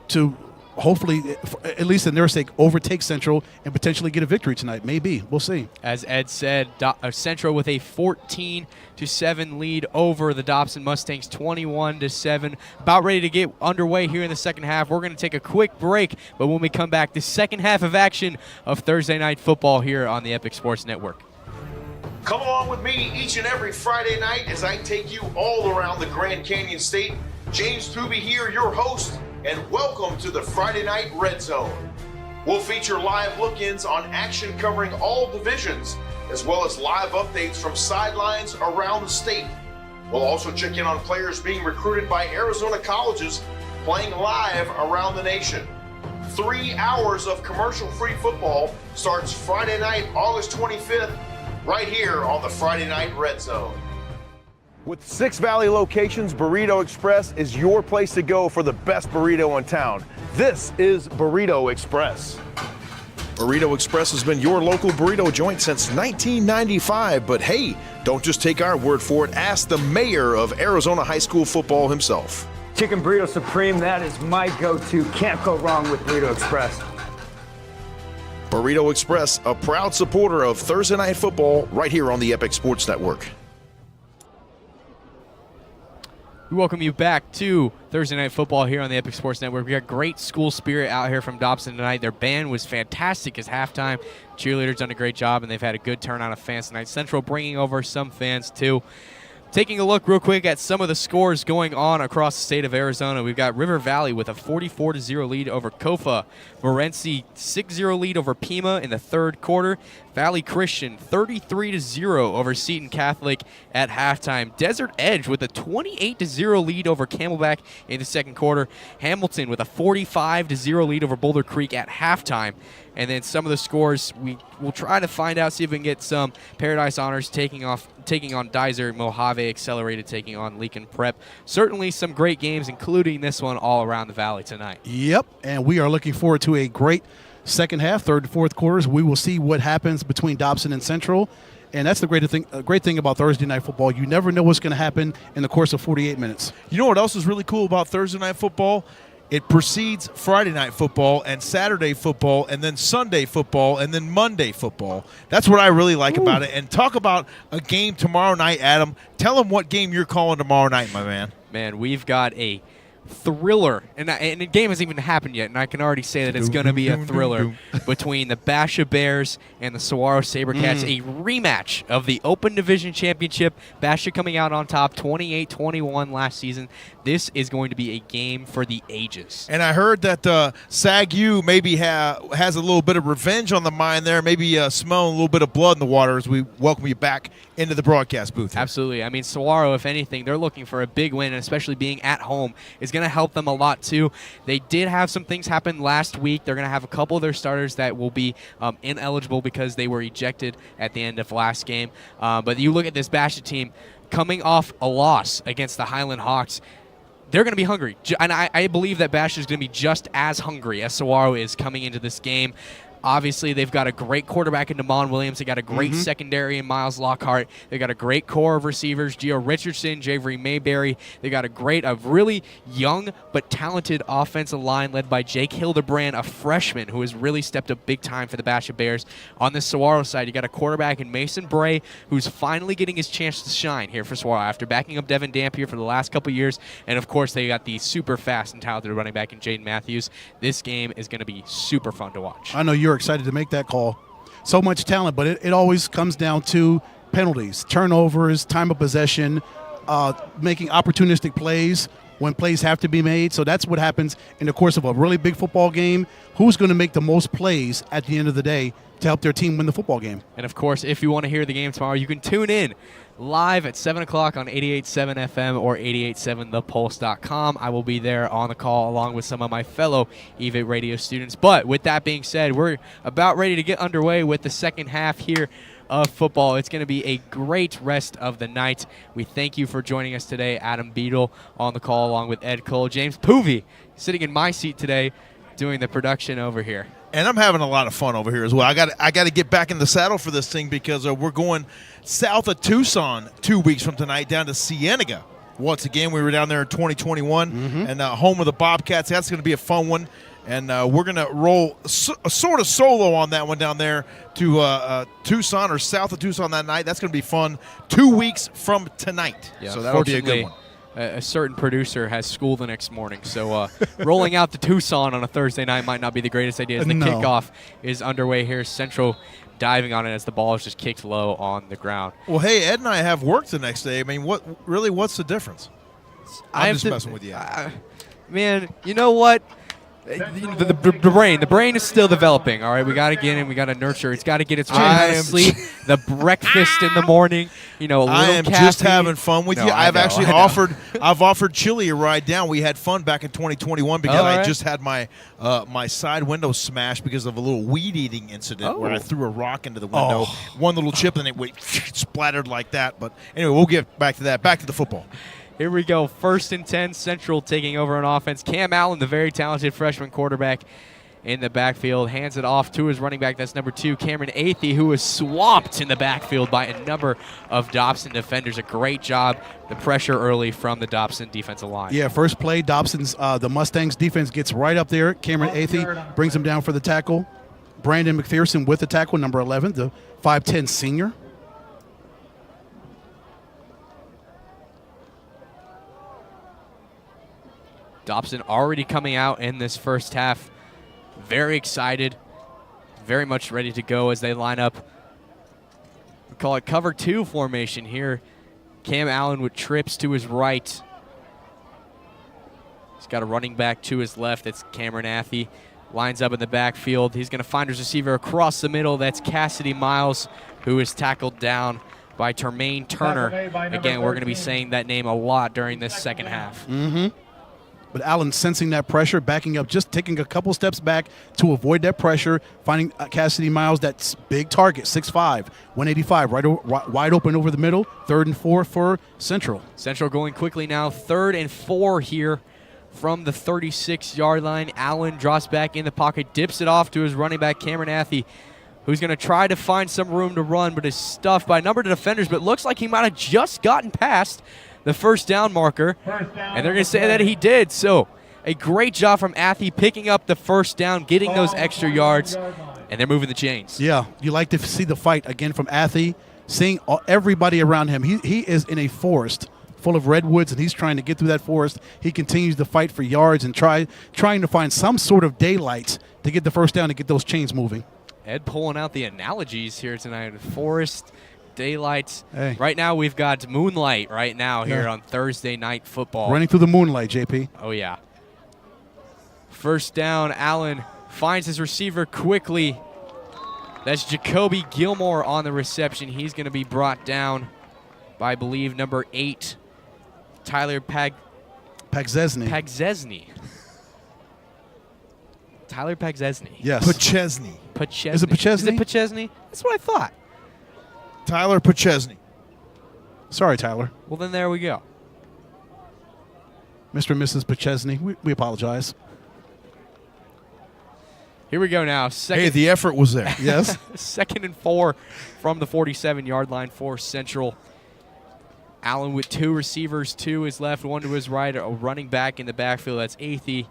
to hopefully, at least in their sake, overtake Central and potentially get a victory tonight. Maybe. We'll see. As Ed said, Central with a 14-7 lead over the Dobson Mustangs, 21-7. About ready to get underway here in the second half. We're going to take a quick break, but when we come back, the second half of action of Thursday Night Football here on the Epic Sports Network. Come along with me each and every Friday night as I take you all around the Grand Canyon State. James Tooby here, your host, and welcome to the Friday Night Red Zone. We'll feature live look-ins on action covering all divisions, as well as live updates from sidelines around the state. We'll also check in on players being recruited by Arizona colleges playing live around the nation. 3 hours of commercial-free football starts Friday night, August 25th, right here on the Friday Night Red Zone. With 6 Valley locations, Burrito Express is your place to go for the best burrito in town. This is Burrito Express. Burrito Express has been your local burrito joint since 1995, but hey, don't just take our word for it. Ask the mayor of Arizona high school football himself. Chicken Burrito Supreme, that is my go-to. Can't go wrong with Burrito Express. Burrito Express, a proud supporter of Thursday Night Football right here on the Epic Sports Network. We welcome you back to Thursday Night Football here on the Epic Sports Network. We got great school spirit out here from Dobson tonight. Their band was fantastic as halftime. Cheerleaders done a great job, and they've had a good turnout of fans tonight. Central bringing over some fans, too. Taking a look real quick at some of the scores going on across the state of Arizona, we've got River Valley with a 44-0 lead over Kofa. Morenci 6-0 lead over Pima in the third quarter. Valley Christian 33-0 over Seton Catholic at halftime. Desert Edge with a 28-0 lead over Camelback in the second quarter. Hamilton with a 45-0 lead over Boulder Creek at halftime. And then some of the scores, we will try to find out, see if we can get some Paradise Honors taking on Dizer, Mojave Accelerated taking on Leakin Prep. Certainly some great games, including this one all around the Valley tonight. Yep, and we are looking forward to a great second half, third and fourth quarters. We will see what happens between Dobson and Central. And that's the great thing about Thursday Night Football. You never know what's going to happen in the course of 48 minutes. You know what else is really cool about Thursday Night Football? It precedes Friday Night Football and Saturday football and then Sunday football and then Monday football. That's what I really like about it. And talk about a game tomorrow night, Adam. Tell them what game you're calling tomorrow night, my man. Man, we've got a thriller, and the game hasn't even happened yet, and I can already say that it's going to be a thriller between the Basha Bears and the Saguaro Sabercats, a rematch of the Open Division Championship. Basha coming out on top 28-21 last season. This is going to be a game for the ages. And I heard that SAG-U maybe has a little bit of revenge on the mind there, maybe smelling a little bit of blood in the water as we welcome you back into the broadcast booth. Absolutely. I mean, Saguaro, if anything, they're looking for a big win, and especially being at home is going to help them a lot too. They did have some things happen last week. They're going to have a couple of their starters that will be ineligible because they were ejected at the end of last game. But you look at this Basha team coming off a loss against the Highland Hawks. They're going to be hungry, and I believe that Basha is going to be just as hungry as Saguaro is coming into this game. Obviously, they've got a great quarterback in DeMond Williams. They got a great secondary in Miles Lockhart. They got a great core of receivers, Gio Richardson, Javery Mayberry. They got a really young but talented offensive line led by Jake Hildebrand, a freshman who has really stepped up big time for the Basha Bears. On the Saguaro side, you got a quarterback in Mason Bray, who's finally getting his chance to shine here for Saguaro after backing up Devin Dampier for the last couple years. And, of course, they got the super fast and talented running back in Jaden Matthews. This game is going to be super fun to watch. I know you're excited to make that call. So much talent, but it always comes down to penalties, turnovers, time of possession, making opportunistic plays when plays have to be made. So that's what happens in the course of a really big football game. Who's going to make the most plays at the end of the day to help their team win the football game? And, of course, if you want to hear the game tomorrow, you can tune in live at 7 o'clock on 88.7 FM or 88.7thepulse.com. I will be there on the call along with some of my fellow EVIT radio students. But with that being said, we're about ready to get underway with the second half here of football. It's going to be a great rest of the night. We thank you for joining us today. Adam Beadle on the call along with Ed Cole. James Poovey sitting in my seat today doing the production over here. And I'm having a lot of fun over here as well. I got to get back in the saddle for this thing because we're going south of Tucson 2 weeks from tonight down to Cienega. Once again, we were down there in 2021 and home of the Bobcats. That's going to be a fun one. And we're going to roll a sort of solo on that one down there to Tucson or south of Tucson that night. That's going to be fun 2 weeks from tonight. Yeah, so that'll be a good one. A certain producer has school the next morning, so rolling out to Tucson on a Thursday night might not be the greatest idea. As the kickoff is underway here, Central diving on it as the ball is just kicked low on the ground. Well, hey, Ed and I have work the next day. I mean, what's the difference? I'm just messing with you. Man, you know what? The brain is still developing. All right, we got to get in. We got to nurture. It's got to get its right sleep. The breakfast in the morning. You know, a little I am caffeine. just having fun with you. I've offered Chili a ride down. We had fun back in 2021 because I just had my my side window smashed because of a little weed eating incident where I threw a rock into the window. One little chip and it splattered like that. But anyway, we'll get back to that. Back to the football. Here we go. 1st and 10, Central taking over on offense. Cam Allen, the very talented freshman quarterback, in the backfield. Hands it off to his running back. That's number 2, Cameron Athey, who was swamped in the backfield by a number of Dobson defenders. A great job. The pressure early from the Dobson defensive line. Yeah, first play, Dobson's the Mustangs defense gets right up there. Cameron Athey brings him down for the tackle. Brandon McPherson with the tackle, number 11, the 5'10 senior. Dobson already coming out in this first half. Very excited, very much ready to go as they line up. We call it cover 2 formation here. Cam Allen with trips to his right. He's got a running back to his left. That's Cameron Athey. Lines up in the backfield. He's going to find his receiver across the middle. That's Cassidy Miles, who is tackled down by Termaine Turner. Again, we're going to be saying that name a lot during this second half. But Allen sensing that pressure, backing up, just taking a couple steps back to avoid that pressure, finding Cassidy Miles, that big target, 6'5", 185, wide open over the middle, 3rd and 4 for Central. Central going quickly now, 3rd and 4 here from the 36-yard line. Allen drops back in the pocket, dips it off to his running back, Cameron Athey, who's going to try to find some room to run, but is stuffed by a number of defenders, but looks like he might have just gotten past the first down marker, and they're going to say that he did. So a great job from Athey picking up the first down, getting those extra yards, and they're moving the chains. Yeah, you like to see the fight again from Athey, seeing everybody around him. He is in a forest full of redwoods, and he's trying to get through that forest. He continues to fight for yards and trying to find some sort of daylight to get the first down and get those chains moving. Ed pulling out the analogies here tonight. Forest, daylight. Hey. Right now we've got moonlight right now here on Thursday Night Football. Running through the moonlight, JP. Oh, yeah. First down, Allen finds his receiver quickly. That's Jacoby Gilmore on the reception. He's going to be brought down by, I believe, number 8, Tyler Pagzesny. Tyler Pagzesny. Yes. Pachesny. Is it Pachesny? Is it Pachesny? That's what I thought. Tyler Pachesny. Sorry, Tyler. Well, then there we go. Mr. and Mrs. Pachesny, we apologize. Here we go now. Hey, the effort was there. Yes. 2nd and 4 from the 47-yard line for Central. Allen with 2 receivers, 2 to his left, 1 to his right, a running back in the backfield. That's Athey.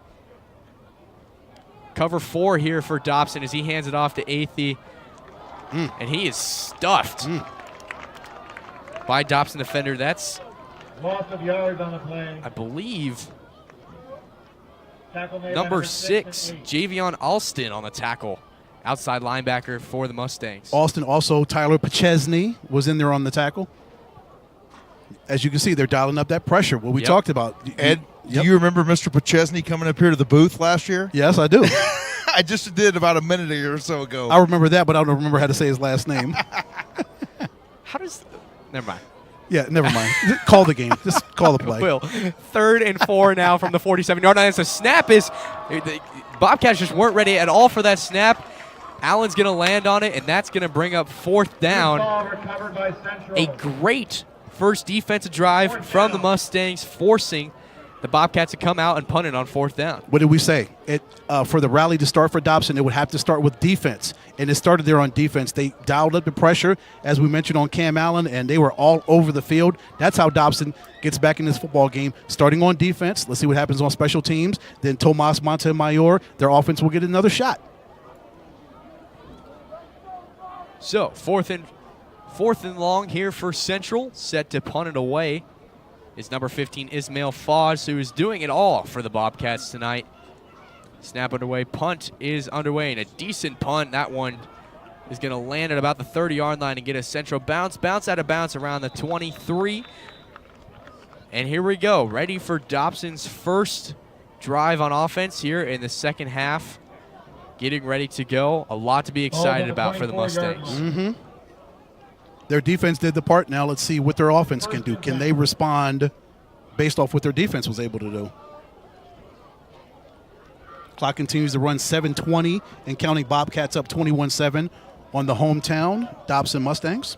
Cover 4 here for Dobson as he hands it off to Athey. And he is stuffed by Dobson defender. That's Loss of yards on the play. I believe Tackle made number by 6, Javion Alston on the tackle. Outside linebacker for the Mustangs. Alston, also Tyler Pachesny was in there on the tackle. As you can see, they're dialing up that pressure, what we talked about. Ed, do you remember Mr. Pachesny coming up here to the booth last year? Yes, I do. I just did about a minute or so ago. I remember that, but I don't remember how to say his last name. How does... Never mind. Yeah, never mind. Call the game. Just call the play. Will. 3rd and 4 now from the 47-yard line. So snap is... The Bobcats just weren't ready at all for that snap. Allen's going to land on it, and that's going to bring up 4th down. A great first defensive drive from the Mustangs, forcing the Bobcats to come out and punt it on 4th down. What did we say? For the rally to start for Dobson, it would have to start with defense. And it started there on defense. They dialed up the pressure, as we mentioned, on Cam Allen, and they were all over the field. That's how Dobson gets back in this football game, starting on defense. Let's see what happens on special teams. Then Tomas Montemayor, their offense will get another shot. So, 4th and long here for Central, set to punt it away. Is number 15, Ismail Foz, who is doing it all for the Bobcats tonight. Snap underway. Punt is underway, and a decent punt. That one is going to land at about the 30-yard line and get a Central bounce. Bounce out of bounds around the 23. And here we go. Ready for Dobson's first drive on offense here in the second half. Getting ready to go. A lot to be excited about for the Mustangs. Mm-hmm. Their defense did the part. Now let's see what their offense can do. Can they respond based off what their defense was able to do? Clock continues to run, 7:20 and counting. Bobcats up 21-7 on the hometown Dobson Mustangs.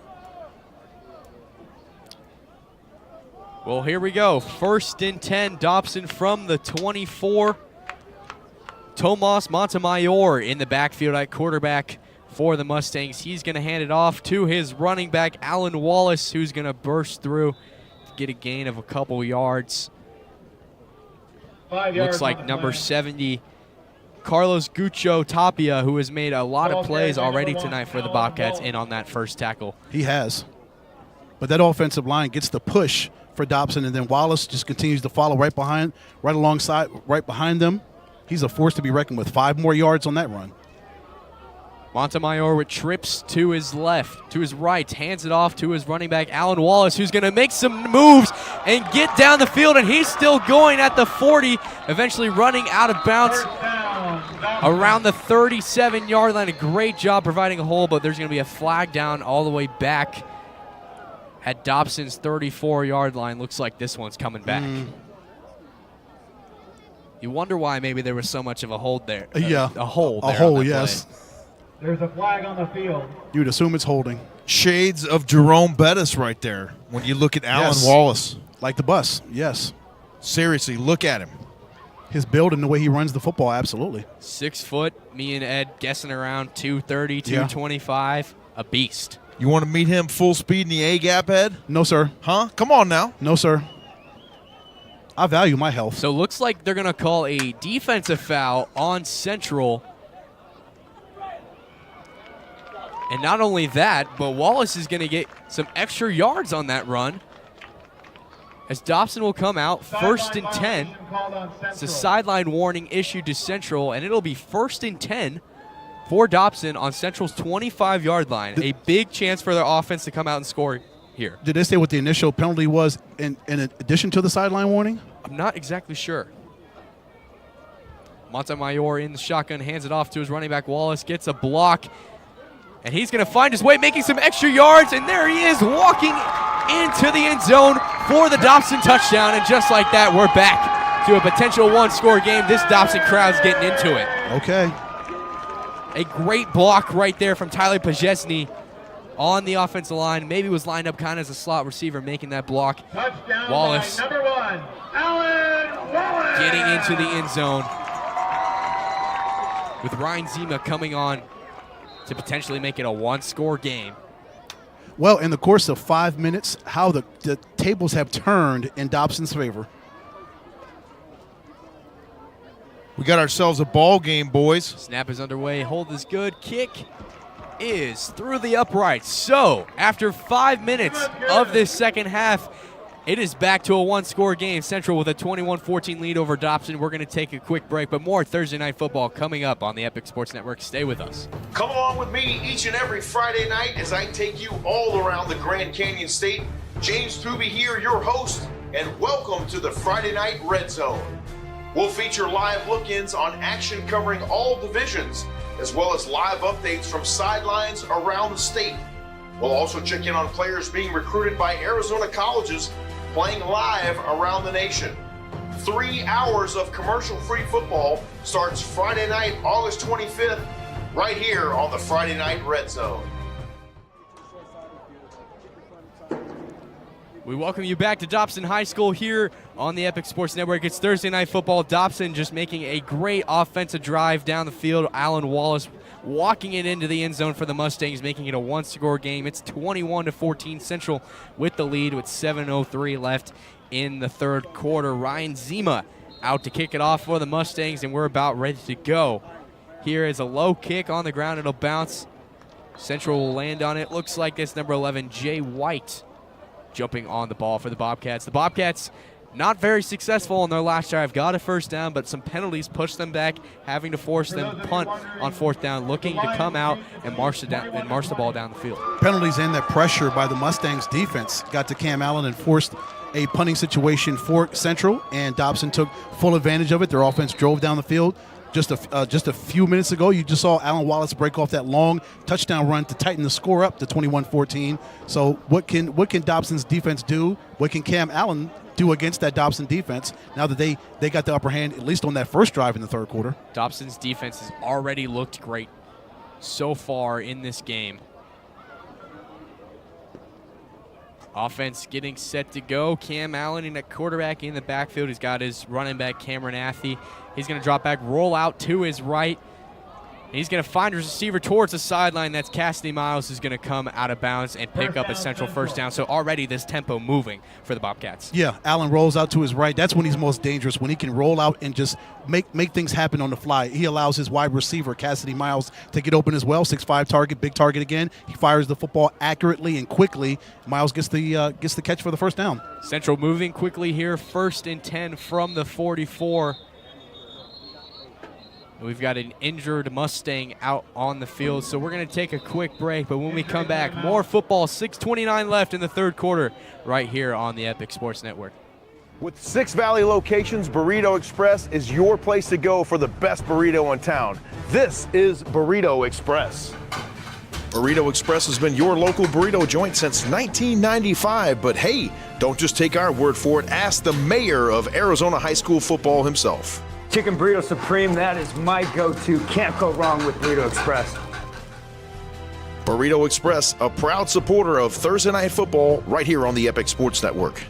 Well, here we go. 1st and 10, Dobson from the 24. Tomas Montemayor in the backfield at quarterback for the Mustangs. He's going to hand it off to his running back, Alan Wallace, who's going to burst through to get a gain of a couple yards. 5 yards. Looks like number 70, Carlos Gucho Tapia, who has made a lot of plays already tonight for the Bobcats, in on that first tackle. He has. But that offensive line gets the push for Dobson, and then Wallace just continues to follow right alongside, right behind them. He's a force to be reckoned with. 5 more yards on that run. Montemayor with trips to his left, to his right, hands it off to his running back, Alan Wallace, who's going to make some moves and get down the field, and he's still going at the 40, eventually running out of bounds around the 37-yard line. A great job providing a hole, but there's going to be a flag down all the way back at Dobson's 34-yard line. Looks like this one's coming back. You wonder why maybe there was so much of a hold there. Yeah. A hole there. A hole, yes. Play. There's a flag on the field. You'd assume it's holding. Shades of Jerome Bettis right there when you look at Alan Wallace. Like the bus, yes. Seriously, look at him. His build and the way he runs the football, absolutely. 6 foot, me and Ed guessing around 230, 225. A beast. You want to meet him full speed in the A-gap, Ed? No, sir. Huh? Come on now. No, sir. I value my health. So it looks like they're going to call a defensive foul on Central. And not only that, but Wallace is going to get some extra yards on that run, as Dobson will come out 1st and 10. It's a sideline warning issued to Central, and it'll be 1st and 10 for Dobson on Central's 25-yard line. A big chance for their offense to come out and score here. Did they say what the initial penalty was in addition to the sideline warning? I'm not exactly sure. Montemayor in the shotgun, hands it off to his running back. Wallace gets a block, and he's going to find his way, making some extra yards, and there he is, walking into the end zone for the Dobson touchdown. And just like that, we're back to a potential one-score game. This Dobson crowd's getting into it. Okay. A great block right there from Tyler Pajesny on the offensive line. Maybe was lined up kind of as a slot receiver, making that block. Touchdown Wallace, number 1, Alan Wallace, getting into the end zone, with Ryan Zima coming on to potentially make it a one-score game. Well, in the course of 5 minutes, how the tables have turned in Dobson's favor. We got ourselves a ball game, boys. Snap is underway. Hold is good. Kick is through the uprights. So, after 5 minutes of this second half, it is back to a one-score game. Central with a 21-14 lead over Dobson. We're going to take a quick break, but more Thursday Night Football coming up on the Epic Sports Network. Stay with us. Come along with me each and every Friday night as I take you all around the Grand Canyon State. James Tooby here, your host, and welcome to the Friday Night Red Zone. We'll feature live look-ins on action covering all divisions, as well as live updates from sidelines around the state. We'll also check in on players being recruited by Arizona colleges playing live around the nation. 3 hours of commercial-free football starts Friday night, August 25th, right here on the Friday Night Red Zone. We welcome you back to Dobson High School here on the Epic Sports Network. It's Thursday Night Football. Dobson just making a great offensive drive down the field. Alan Wallace walking it into the end zone for the Mustangs, making it a one-score game. It's 21-14 Central with the lead with 7:03 left in the third quarter. Ryan Zima out to kick it off for the Mustangs, and we're about ready to go. Here is a low kick on the ground. It'll bounce. Central will land on it. Looks like it's number 11, Jay White, jumping on the ball for the Bobcats. The Bobcats not very successful on their last drive. Got a first down, but some penalties pushed them back, having to force them punt on fourth down, looking to come out and march the ball down the field. Penalties and that pressure by the Mustangs defense got to Cam Allen and forced a punting situation for Central, and Dobson took full advantage of it. Their offense drove down the field. Just a few minutes ago, you just saw Alan Wallace break off that long touchdown run to tighten the score up to 21-14. So what can Dobson's defense do? What can Cam Allen do against that Dobson defense now that they got the upper hand, at least on that first drive in the third quarter? Dobson's defense has already looked great so far in this game. Offense getting set to go. Cam Allen in at quarterback in the backfield. He's got his running back Cameron Athey He's going to drop back, roll out to his right. He's going to find his receiver towards the sideline. That's Cassidy Miles, who's going to come out of bounds and pick up a Central first down. So already this tempo moving for the Bobcats. Yeah, Allen rolls out to his right. That's when he's most dangerous, when he can roll out and just make things happen on the fly. He allows his wide receiver, Cassidy Miles, to get open as well. 6'5" target, big target again. He fires the football accurately and quickly. Miles gets the catch for the first down. Central moving quickly here. 1st and 10 from the 44. We've got an injured Mustang out on the field, so we're going to take a quick break. But when we come back, more football, 6:29 left in the third quarter, right here on the Epic Sports Network. With 6 Valley locations, Burrito Express is your place to go for the best burrito in town. This is Burrito Express. Burrito Express has been your local burrito joint since 1995, but hey, don't just take our word for it. Ask the mayor of Arizona High School football himself. Chicken Burrito Supreme, that is my go-to. Can't go wrong with Burrito Express. Burrito Express, a proud supporter of Thursday Night Football right here on the Epic Sports Network.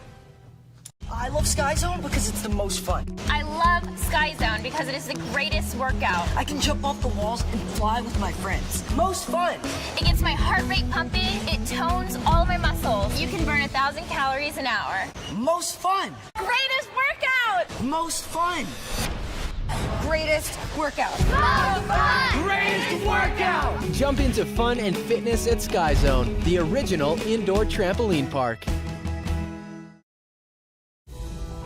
I love Sky Zone because it's the most fun. I love Sky Zone because it is the greatest workout. I can jump off the walls and fly with my friends. Most fun. It gets my heart rate pumping. It tones all my muscles. You can burn 1,000 calories an hour. Most fun. Greatest workout. Most fun. Greatest workout. Greatest workout! Jump into fun and fitness at Sky Zone, the original indoor trampoline park.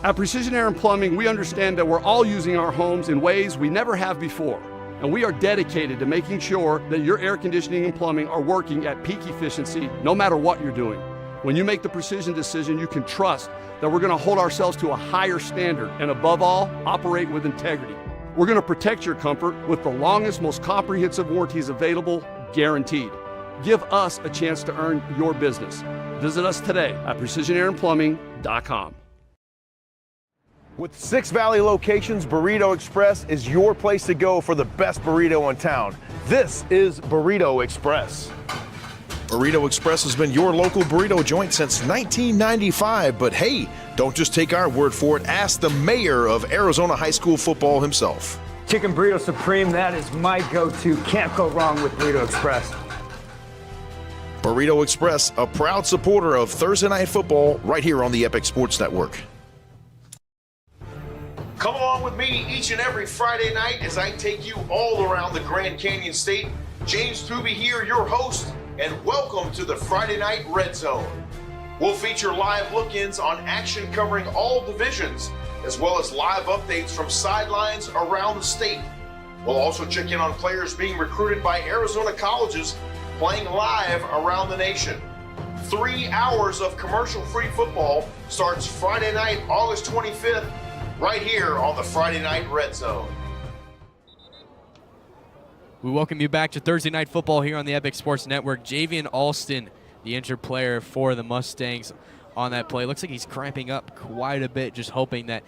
At Precision Air and Plumbing, we understand that we're all using our homes in ways we never have before. And we are dedicated to making sure that your air conditioning and plumbing are working at peak efficiency no matter what you're doing. When you make the precision decision, you can trust that we're going to hold ourselves to a higher standard and above all, operate with integrity. We're going to protect your comfort with the longest, most comprehensive warranties available, guaranteed. Give us a chance to earn your business. Visit us today at precisionairandplumbing.com. With 6 Valley locations, Burrito Express is your place to go for the best burrito in town. This is Burrito Express. Burrito Express has been your local burrito joint since 1995, but hey, don't just take our word for it. Ask the mayor of Arizona High School football himself. Chicken Burrito Supreme, that is my go-to. Can't go wrong with Burrito Express. Burrito Express, a proud supporter of Thursday Night Football right here on the Epic Sports Network. Come along with me each and every Friday night as I take you all around the Grand Canyon State. James Tooby here, your host, and welcome to the Friday Night Red Zone. We'll feature live look-ins on action covering all divisions, as well as live updates from sidelines around the state. We'll also check in on players being recruited by Arizona colleges playing live around the nation. 3 hours of commercial-free football starts Friday night, August 25th, right here on the Friday Night Red Zone. We welcome you back to Thursday Night Football here on the Epic Sports Network. Javian Alston, the injured player for the Mustangs on that play. Looks like he's cramping up quite a bit, just hoping that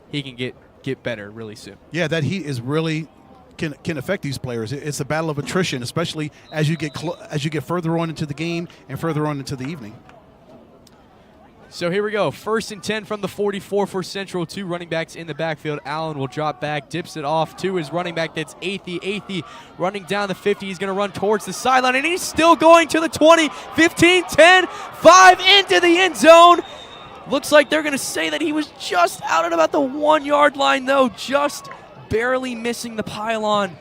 he can get better really soon. Yeah, that heat is really can affect these players. It's a battle of attrition, especially as you get further on into the game and further on into the evening. So here we go. 1st and 10 from the 44 for Central. 2 running backs in the backfield. Allen will drop back, dips it off to his running back. That's Athey. Athey running down the 50. He's going to run towards the sideline, and he's still going to the 20, 15, 10, 5 into the end zone. Looks like they're going to say that he was just out at about the 1-yard line, though, just barely missing the pylon.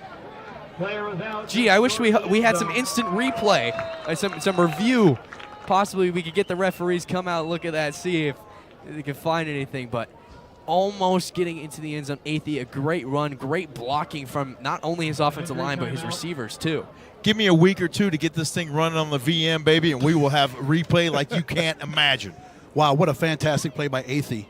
Gee, I wish we had some instant replay, some review. Possibly we could get the referees come out, look at that, see if they can find anything, but almost getting into the end zone. Athey, a great run, great blocking from not only his offensive line, but his receivers too. Give me a week or two to get this thing running on the VM, baby, and we will have replay like you can't imagine. Wow, what a fantastic play by Athey.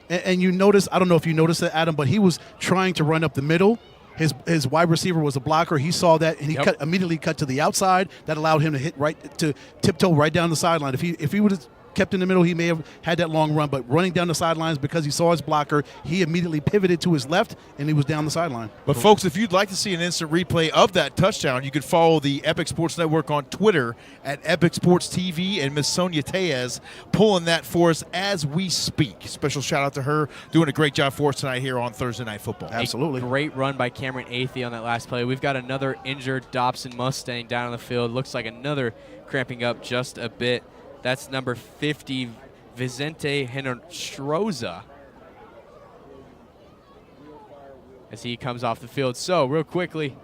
And you notice, I don't know if you noticed that, Adam, but he was trying to run up the middle. His wide receiver was a blocker. He saw that, and he immediately cut to the outside. That allowed him to tiptoe right down the sideline. If he would have kept in the middle, he may have had that long run, but running down the sidelines because he saw his blocker, he immediately pivoted to his left, and he was down the sideline. But, folks, if you'd like to see an instant replay of that touchdown, you can follow the Epic Sports Network on Twitter at Epic Sports TV, and Miss Sonia Tellez pulling that for us as we speak. Special shout-out to her, doing a great job for us tonight here on Thursday Night Football. Absolutely. A great run by Cameron Athey on that last play. We've got another injured Dobson Mustang down on the field. Looks like another cramping up just a bit. That's number 50, Vicente Hinostroza, as he comes off the field. So, real quickly,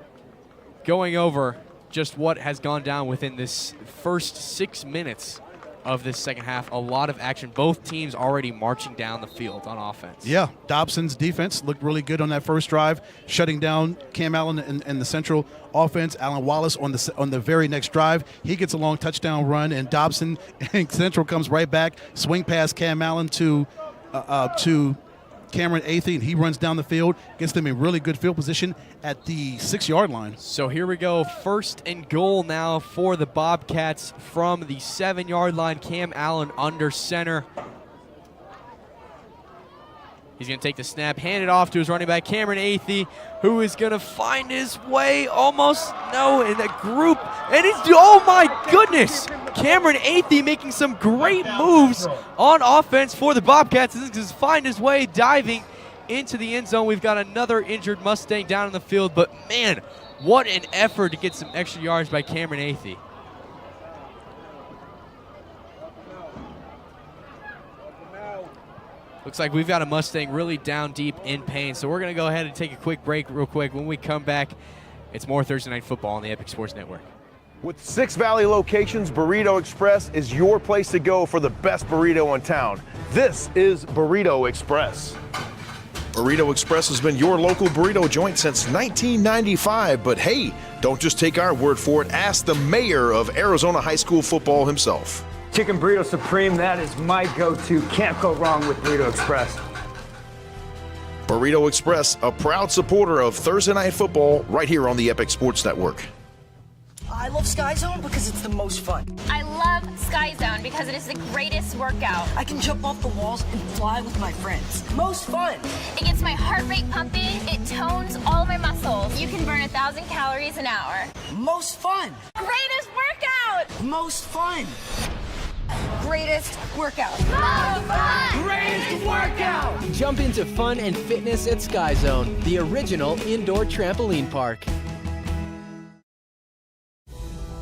going over just what has gone down within this first 6 minutes of this second half. A lot of action. Both teams already marching down the field on offense. Yeah, Dobson's defense looked really good on that first drive, shutting down Cam Allen and the Central offense. Alan Wallace on the very next drive, he gets a long touchdown run, and Dobson and Central comes right back, swing past Cam Allen to Cameron Athey, and he runs down the field, gets them in really good field position at the 6-yard line. So here we go, 1st and goal now for the Bobcats from the 7-yard line. Cam Allen under center. He's going to take the snap, hand it off to his running back, Cameron Athey, who is going to find his way almost, in that group. And he's, oh my goodness, Cameron Athey making some great moves on offense for the Bobcats. This is going to find his way diving into the end zone. We've got another injured Mustang down in the field, but man, what an effort to get some extra yards by Cameron Athey. Looks like we've got a Mustang really down deep in pain, so we're going to go ahead and take a quick break real quick. When we come back, it's more Thursday Night Football on the Epic Sports Network. With 6 Valley locations, Burrito Express is your place to go for the best burrito in town. This is Burrito Express. Burrito Express has been your local burrito joint since 1995, but hey, don't just take our word for it. Ask the mayor of Arizona High School football himself. Chicken Burrito Supreme, that is my go-to. Can't go wrong with Burrito Express. Burrito Express, a proud supporter of Thursday Night Football right here on the Epic Sports Network. I love Sky Zone because it's the most fun. I love Sky Zone because it is the greatest workout. I can jump off the walls and fly with my friends. Most fun. It gets my heart rate pumping. It tones all my muscles. You can burn 1,000 calories an hour. Most fun. Greatest workout. Most fun. Greatest workout. Most fun. Greatest workout! Jump into fun and fitness at Sky Zone, the original indoor trampoline park.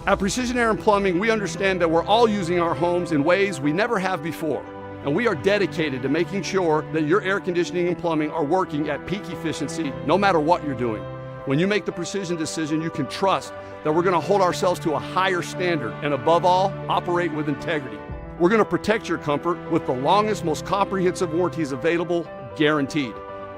At Precision Air and Plumbing, we understand that we're all using our homes in ways we never have before. And we are dedicated to making sure that your air conditioning and plumbing are working at peak efficiency no matter what you're doing. When you make the precision decision, you can trust that we're going to hold ourselves to a higher standard and above all, operate with integrity. We're going to protect your comfort with the longest, most comprehensive warranties available, guaranteed.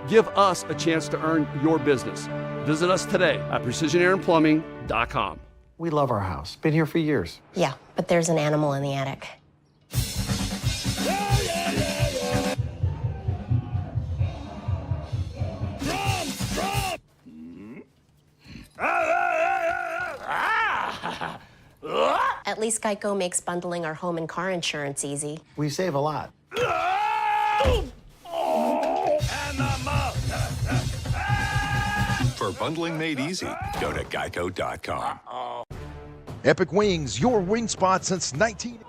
Give us a chance to earn your business. Visit us today at precisionairandplumbing.com. We love our house. Been here for years. Yeah, but there's an animal in the attic. At least Geico makes bundling our home and car insurance easy. We save a lot. For bundling made easy, go to geico.com. Epic Wings, your wing spot since 19...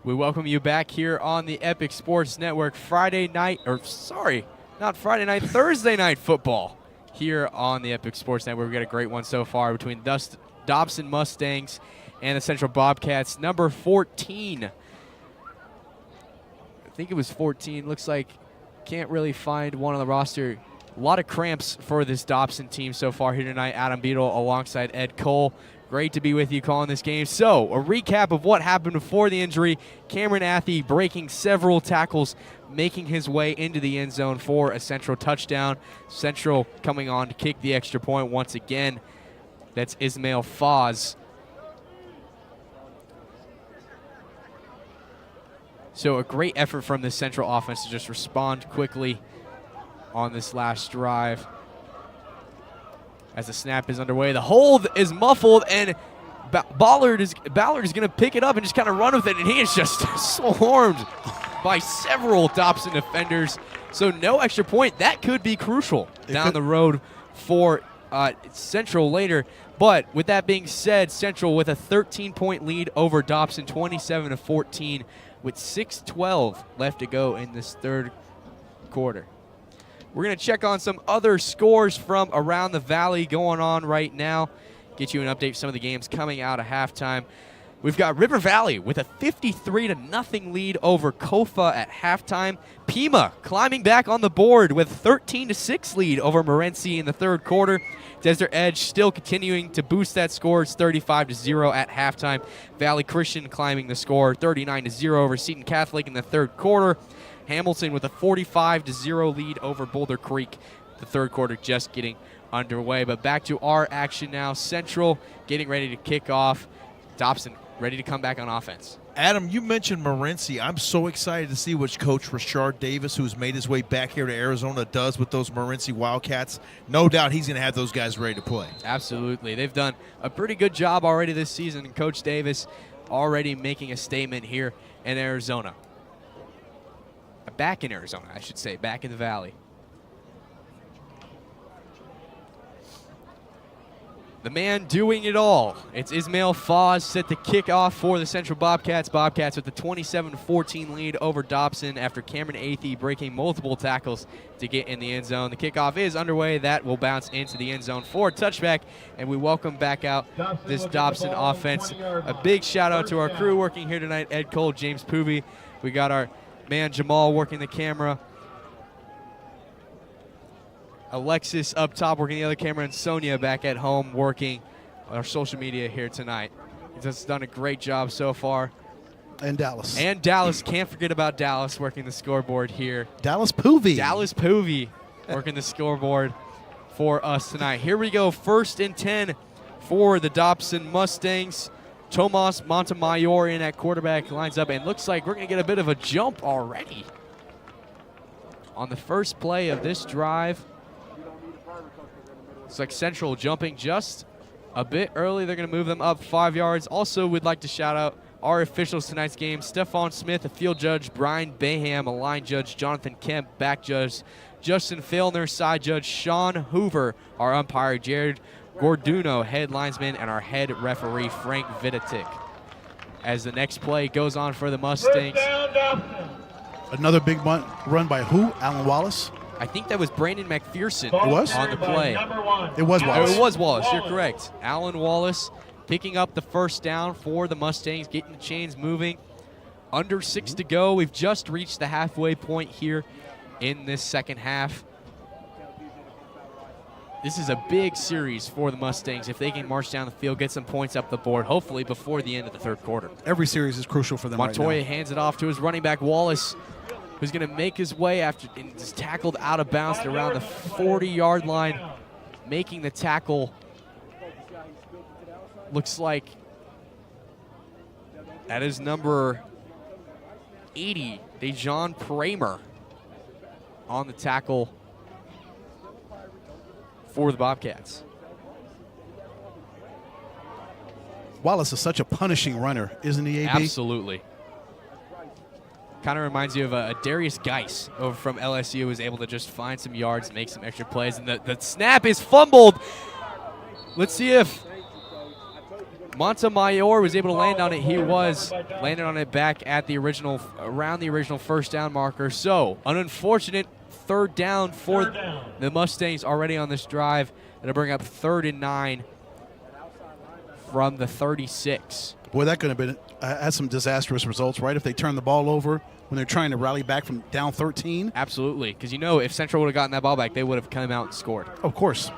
We welcome you back here on the Epic Sports Network. Thursday night football here on the Epic Sports Network. We've got a great one so far between Dobson Mustangs and the Central Bobcats. Number 14. I think it was 14. Looks like can't really find one on the roster. A lot of cramps for this Dobson team so far here tonight. Adam Beadle alongside Ed Cole. Great to be with you calling this game. So, a recap of what happened before the injury. Cameron Athey breaking several tackles, making his way into the end zone for a Central touchdown. Central coming on to kick the extra point once again. That's Ismail Foz. So, a great effort from the Central offense to just respond quickly on this last drive. as the snap is underway. The hold is muffled, and Ballard is going to pick it up and just kind of run with it, and he is just swarmed by several Dobson defenders. So no extra point. That could be crucial down the road for Central later. But with that being said, Central with a 13-point lead over Dobson, 27-14, with 6:12 left to go in this third quarter. We're going to check on some other scores from around the valley going on right now. Get you an update of some of the games coming out of halftime. We've got River Valley with a 53-0 lead over Kofa at halftime. Pima climbing back on the board with 13-6 lead over Morenci in the third quarter. Desert Edge still continuing to boost that score. It's 35-0 at halftime. Valley Christian climbing the score, 39-0 over Seton Catholic in the third quarter. Hamilton with a 45-0 lead over Boulder Creek. The third quarter just getting underway. But back to our action now. Central getting ready to kick off. Dobson ready to come back on offense. Adam, you mentioned Morenci. I'm so excited to see what Coach Rashard Davis, who's made his way back here to Arizona, does with those Morenci Wildcats. No doubt he's going to have those guys ready to play. Absolutely. They've done a pretty good job already this season, and Coach Davis already making a statement here in Arizona. Back in Arizona, I should say, back in the Valley. The man doing it all. It's Ismail Foz set to kick off for the Central Bobcats. Bobcats with the 27-14 lead over Dobson after Cameron Athey breaking multiple tackles to get in the end zone. The kickoff is underway. That will bounce into the end zone for a touchback, and we welcome back out this Dobson offense. A big shout out to our crew working here tonight, Ed Cole, James Poovey. We got our man Jamal working the camera. Alexis up top working the other camera, and Sonia back at home working our social media here tonight. He's just done a great job so far. And Dallas. And Dallas. Can't forget about Dallas working the scoreboard here. Dallas Poovey. Dallas Poovey working the scoreboard for us tonight. Here we go. 1st and 10 for the Dobson Mustangs. Tomas Montemayor in at quarterback, lines up, and looks like we're going to get a bit of a jump already on the first play of this drive. Looks like Central jumping just a bit early. They're going to move them up 5 yards. Also, we'd like to shout out our officials tonight's game: Stephon Smith, a field judge; Brian Baham, a line judge; Jonathan Kemp, back judge; Justin Fillner, side judge; Sean Hoover, our umpire; Jared Gorduno, head linesman; and our head referee, Frank Vidatic. As the next play goes on for the Mustangs. Another big run by who? Alan Wallace? I think that was Brandon McPherson on the play. It was Wallace. It was Wallace. You're correct. Alan Wallace picking up the first down for the Mustangs, getting the chains moving. Under 6 to go. We've just reached the halfway point here in this second half. This is a big series for the Mustangs. If they can march down the field, get some points up the board, hopefully before the end of the third quarter. Every series is crucial for them Montoya right now. hands it off to his running back, Wallace, who's going to make his way after and is tackled out of bounds at around the 40-yard line, making the tackle. Looks like that is number 80, Dejon Pramer, on the tackle for the Bobcats. Wallace is such a punishing runner, isn't he, AB? Absolutely. Kind of reminds you of a Darius Geis over from LSU, who was able to just find some yards, make some extra plays, and the snap is fumbled. Let's see if Montemayor was able to land on it. He was. Landed on it back at the original, around the original first down marker. So, an unfortunate third down for the Mustangs already on this drive. That'll bring up 3rd and 9 from the 36. Boy, that could have been had some disastrous results, right? If they turn the ball over when they're trying to rally back from down 13. Absolutely, because you know if Central would have gotten that ball back, they would have come out and scored. Of course.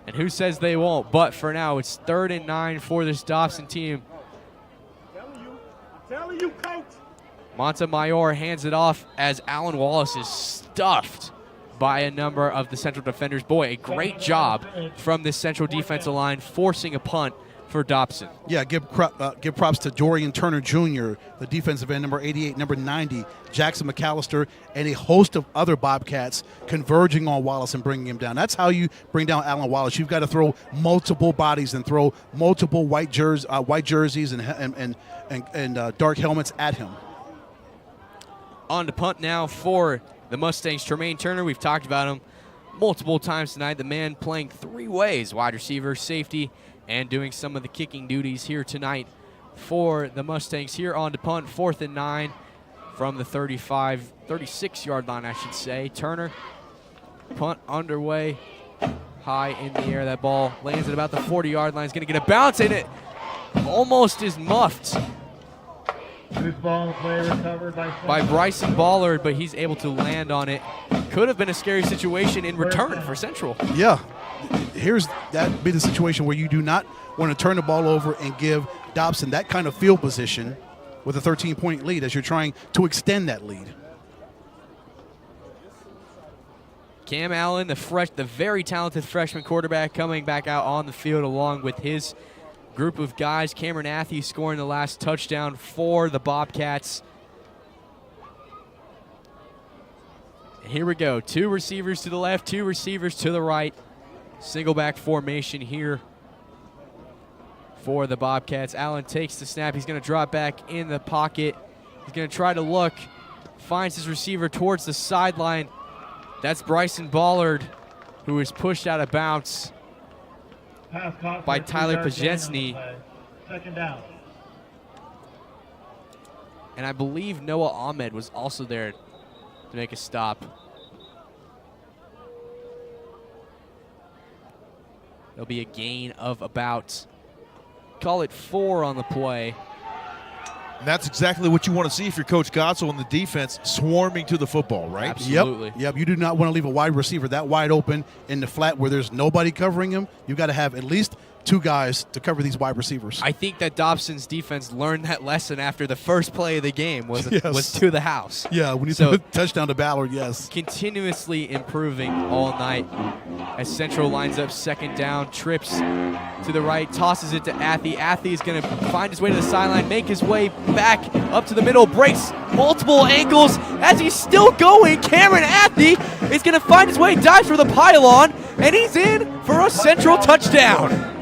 And who says they won't? But for now, it's 3rd and 9 for this Dobson team. I'm telling you, coach. Montemayor hands it off as Alan Wallace is stuffed by a number of the Central defenders. Boy, a great job from this Central defensive line, forcing a punt for Dobson. Yeah, give props to Dorian Turner Jr., the defensive end, number 88, number 90, Jackson McAllister, and a host of other Bobcats converging on Wallace and bringing him down. That's how you bring down Alan Wallace. You've got to throw multiple bodies and throw multiple white jerseys and dark helmets at him. On to punt now for the Mustangs. Tremaine Turner, we've talked about him multiple times tonight. The man playing three ways, wide receiver, safety, and doing some of the kicking duties here tonight for the Mustangs. Here on to punt, 4th and 9 from the 36-yard line, I should say. Turner, punt underway, high in the air. That ball lands at about the 40-yard line. Is going to get a bounce, and it almost is muffed Loose ball play recovered by Bryson Ballard, but he's able to land on it. Could have been a scary situation in return for Central. Yeah. That'd be the situation where you do not want to turn the ball over and give Dobson that kind of field position with a 13-point lead as you're trying to extend that lead. Cam Allen, the very talented freshman quarterback, coming back out on the field along with his group of guys. Cameron Athey scoring the last touchdown for the Bobcats. And here we go. 2 receivers to the left, 2 receivers to the right. Single back formation here for the Bobcats. Allen takes the snap. He's going to drop back in the pocket. He's going to try to look. Finds his receiver towards the sideline. That's Bryson Ballard, who is pushed out of bounds by Tyler Pajensny. Second down. And I believe Noah Ahmed was also there to make a stop. There'll be a gain of about, call it 4 on the play. And that's exactly what you want to see if you're Coach Gotzel and the defense swarming to the football, right? Absolutely. Yep. You do not want to leave a wide receiver that wide open in the flat where there's nobody covering him. You've got to have at least 2 guys to cover these wide receivers. I think that Dobson's defense learned that lesson after the first play of the game was to the house. Yeah, when you threw a touchdown to Ballard, yes. Continuously improving all night as Central lines up second down, trips to the right, tosses it to Athey. Athey is going to find his way to the sideline, make his way back up to the middle, breaks multiple ankles as he's still going. Cameron Athey is going to find his way, dives for the pylon, and he's in for a Central touchdown.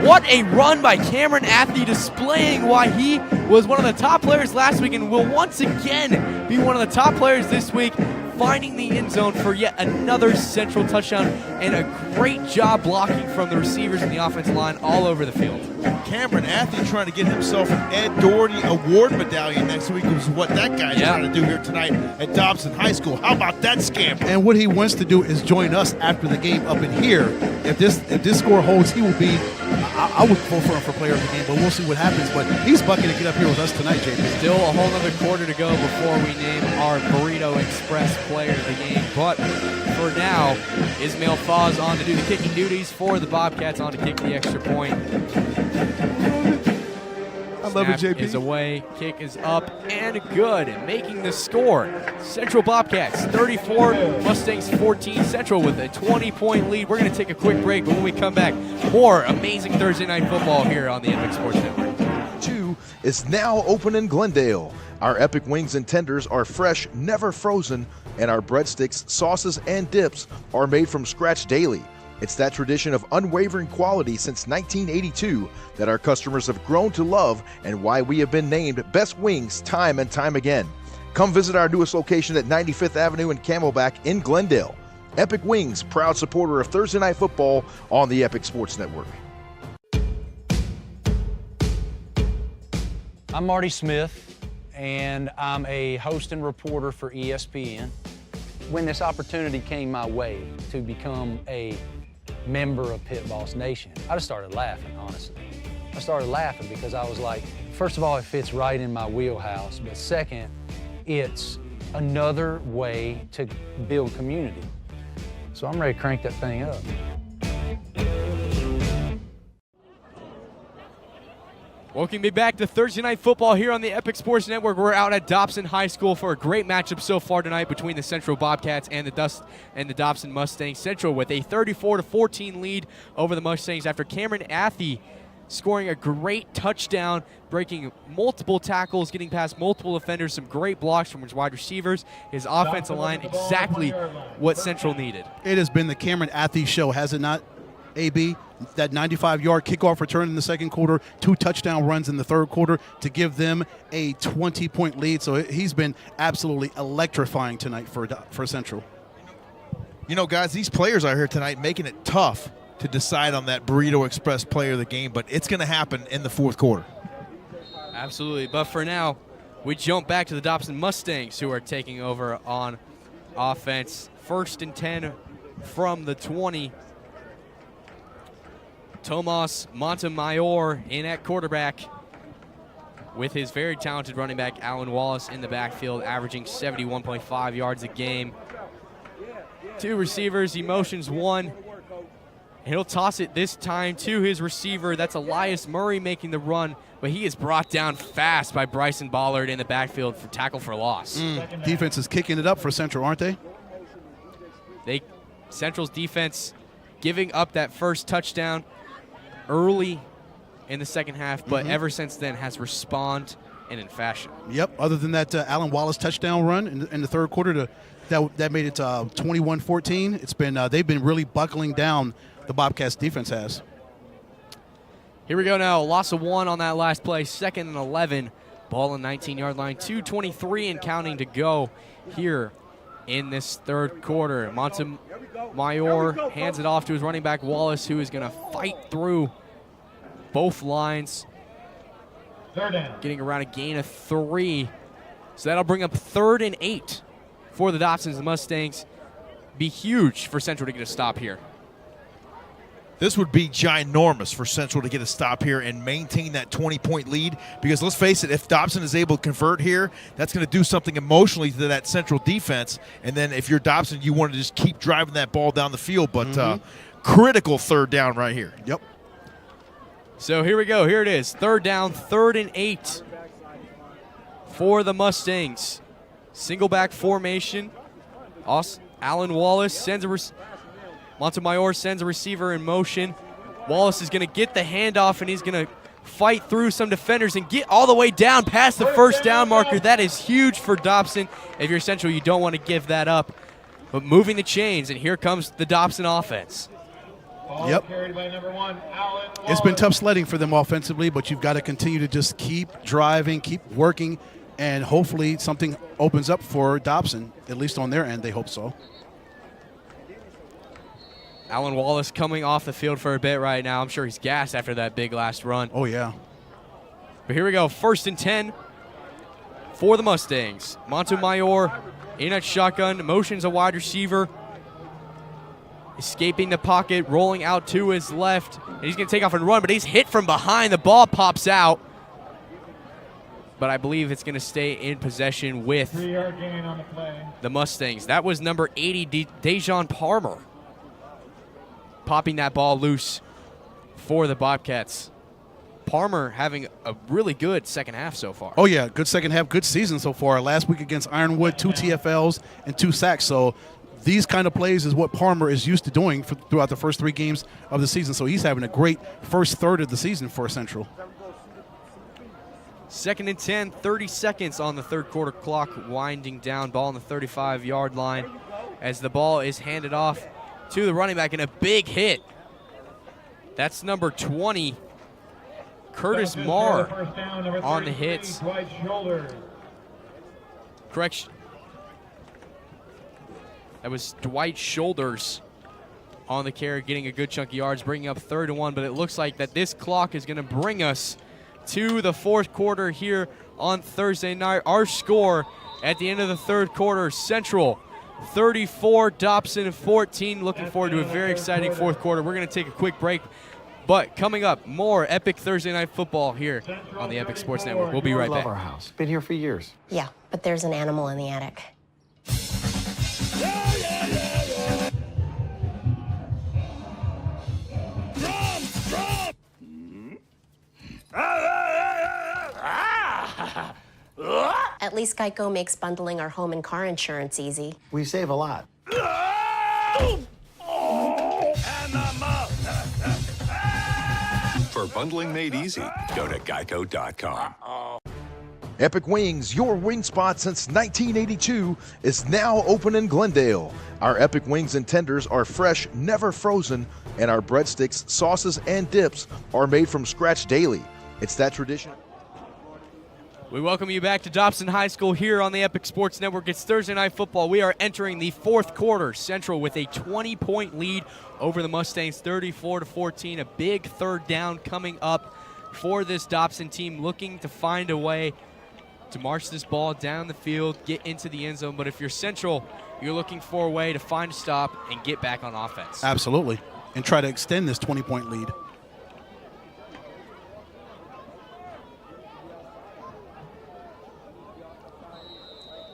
What a run by Cameron Athey, displaying why he was one of the top players last week and will once again be one of the top players this week, finding the end zone for yet another Central touchdown, and a great job blocking from the receivers and the offensive line all over the field. Cameron Athey trying to get himself an Ed Doherty Award medallion next week is what that guy's trying to do here tonight at Dobson High School. How about that scamper? And what he wants to do is join us after the game up in here. If this score holds, he will be, I would vote for him for player of the game, but we'll see what happens. But he's bucking to get up here with us tonight, JP. Still a whole other quarter to go before we name our Burrito Express player of the game. But for now, Ismail Foz on to do the kicking duties for the Bobcats, on to kick the extra point. I love it, JP. Snap is away, kick is up and good, making the score. Central Bobcats 34, Mustangs 14. Central with a 20-point lead. We're going to take a quick break, but when we come back, more amazing Thursday night football here on the Epic Sports Network. 2 is now open in Glendale. Our Epic wings and tenders are fresh, never frozen, and our breadsticks, sauces, and dips are made from scratch daily. It's that tradition of unwavering quality since 1982 that our customers have grown to love, and why we have been named Best Wings time and time again. Come visit our newest location at 95th Avenue and Camelback in Glendale. Epic Wings, proud supporter of Thursday Night Football on the Epic Sports Network. I'm Marty Smith, and I'm a host and reporter for ESPN. When this opportunity came my way to become a member of Pit Boss Nation, I just started laughing, honestly. I started laughing because I was like, first of all, it fits right in my wheelhouse, but second, it's another way to build community. So I'm ready to crank that thing up. Welcome me back to Thursday Night Football here on the Epic Sports Network. We're out at Dobson High School for a great matchup so far tonight between the Central Bobcats and the Dobson Mustangs. Central with a 34-14 lead over the Mustangs after Cameron Athey scoring a great touchdown, breaking multiple tackles, getting past multiple defenders, some great blocks from his wide receivers. His offensive line, exactly what Central needed. It has been the Cameron Athey show, has it not, AB? That 95-yard kickoff return in the second quarter, 2 touchdown runs in the third quarter to give them a 20-point lead. So he's been absolutely electrifying tonight for Central. You know, guys, these players out here tonight making it tough to decide on that Burrito Express player of the game, but it's going to happen in the fourth quarter. Absolutely. But for now, we jump back to the Dobson Mustangs, who are taking over on offense. 1st and 10 from the 20. Tomas Montemayor in at quarterback with his very talented running back, Alan Wallace, in the backfield, averaging 71.5 yards a game. 2 receivers, he motions 1. And he'll toss it this time to his receiver. That's Elias Murray making the run, but he is brought down fast by Bryson Ballard in the backfield for tackle for loss. Defense is kicking it up for Central, aren't they? Central's defense giving up that first touchdown early in the second half, but ever since then has responded and in fashion. Yep. Other than that Alan Wallace touchdown run in the third quarter, that made it 21-14. It's been they've been really buckling down. The Bobcats defense has. Here we go now. Loss of 1 on that last play. 2nd and 11. Ball on 19-yard line. 2:23 and counting to go here in this third quarter. Montemayor hands it off to his running back, Wallace, who is going to fight through both lines. Getting around a gain of 3. So that'll bring up 3rd and 8 for the Dobson Mustangs. Be huge for Central to get a stop here. This would be ginormous for Central to get a stop here and maintain that 20-point lead, because let's face it, if Dobson is able to convert here, that's going to do something emotionally to that Central defense. And then if you're Dobson, you want to just keep driving that ball down the field. But critical 3rd down right here. Yep. So here we go. Here it is. 3rd down, 3rd and 8 for the Mustangs. Single back formation. Alan Wallace sends Montemayor sends a receiver in motion. Wallace is going to get the handoff, and he's going to fight through some defenders and get all the way down past the first down marker. That is huge for Dobson. If you're Central, you don't want to give that up. But moving the chains, and here comes the Dobson offense. Yep. It's been tough sledding for them offensively, but you've got to continue to just keep driving, keep working, and hopefully something opens up for Dobson, at least on their end. They hope so. Alan Wallace coming off the field for a bit right now. I'm sure he's gassed after that big last run. Oh, yeah. But here we go. 1st and 10 for the Mustangs. Montemayor in at shotgun, motions a wide receiver. Escaping the pocket, rolling out to his left. And he's going to take off and run, but he's hit from behind. The ball pops out. But I believe it's going to stay in possession with 3-yard gain on the play. The Mustangs. That was number 80, Dejon Palmer, popping that ball loose for the Bobcats. Palmer having a really good second half so far. Oh, yeah, good second half, good season so far. Last week against Ironwood, 2 TFLs and 2 sacks. So these kind of plays is what Palmer is used to doing throughout the first 3 games of the season. So he's having a great first third of the season for Central. 2nd and 10, 30 seconds on the third quarter clock, winding down. Ball on the 35-yard line as the ball is handed off to the running back, and a big hit. That's number 20, Curtis Marr, on the hits. Correction. That was Dwight Shoulders on the carry, getting a good chunk of yards, bringing up 3rd and 1. But it looks like that this clock is going to bring us to the fourth quarter here on Thursday night. Our score at the end of the third quarter, Central 34, Dobson 14. Looking forward to a very exciting fourth quarter. We're going to take a quick break, but coming up, more epic Thursday night football here on the Epic Sports Network. We'll be right back. Love our house. Been here for years. Yeah, but there's an animal in the attic. At least Geico makes bundling our home and car insurance easy. We save a lot. For bundling made easy. Go to geico.com. Epic Wings, your wing spot since 1982, is now open in Glendale. Our Epic Wings and tenders are fresh, never frozen, and our breadsticks, sauces, and dips are made from scratch daily. It's that tradition. We welcome you back to Dobson High School here on the Epic Sports Network. It's Thursday Night Football. We are entering the fourth quarter. Central with a 20-point lead over the Mustangs, 34-14. A big third down coming up for this Dobson team, looking to find a way to march this ball down the field, get into the end zone. But if you're Central, you're looking for a way to find a stop and get back on offense. Absolutely. And try to extend this 20-point lead.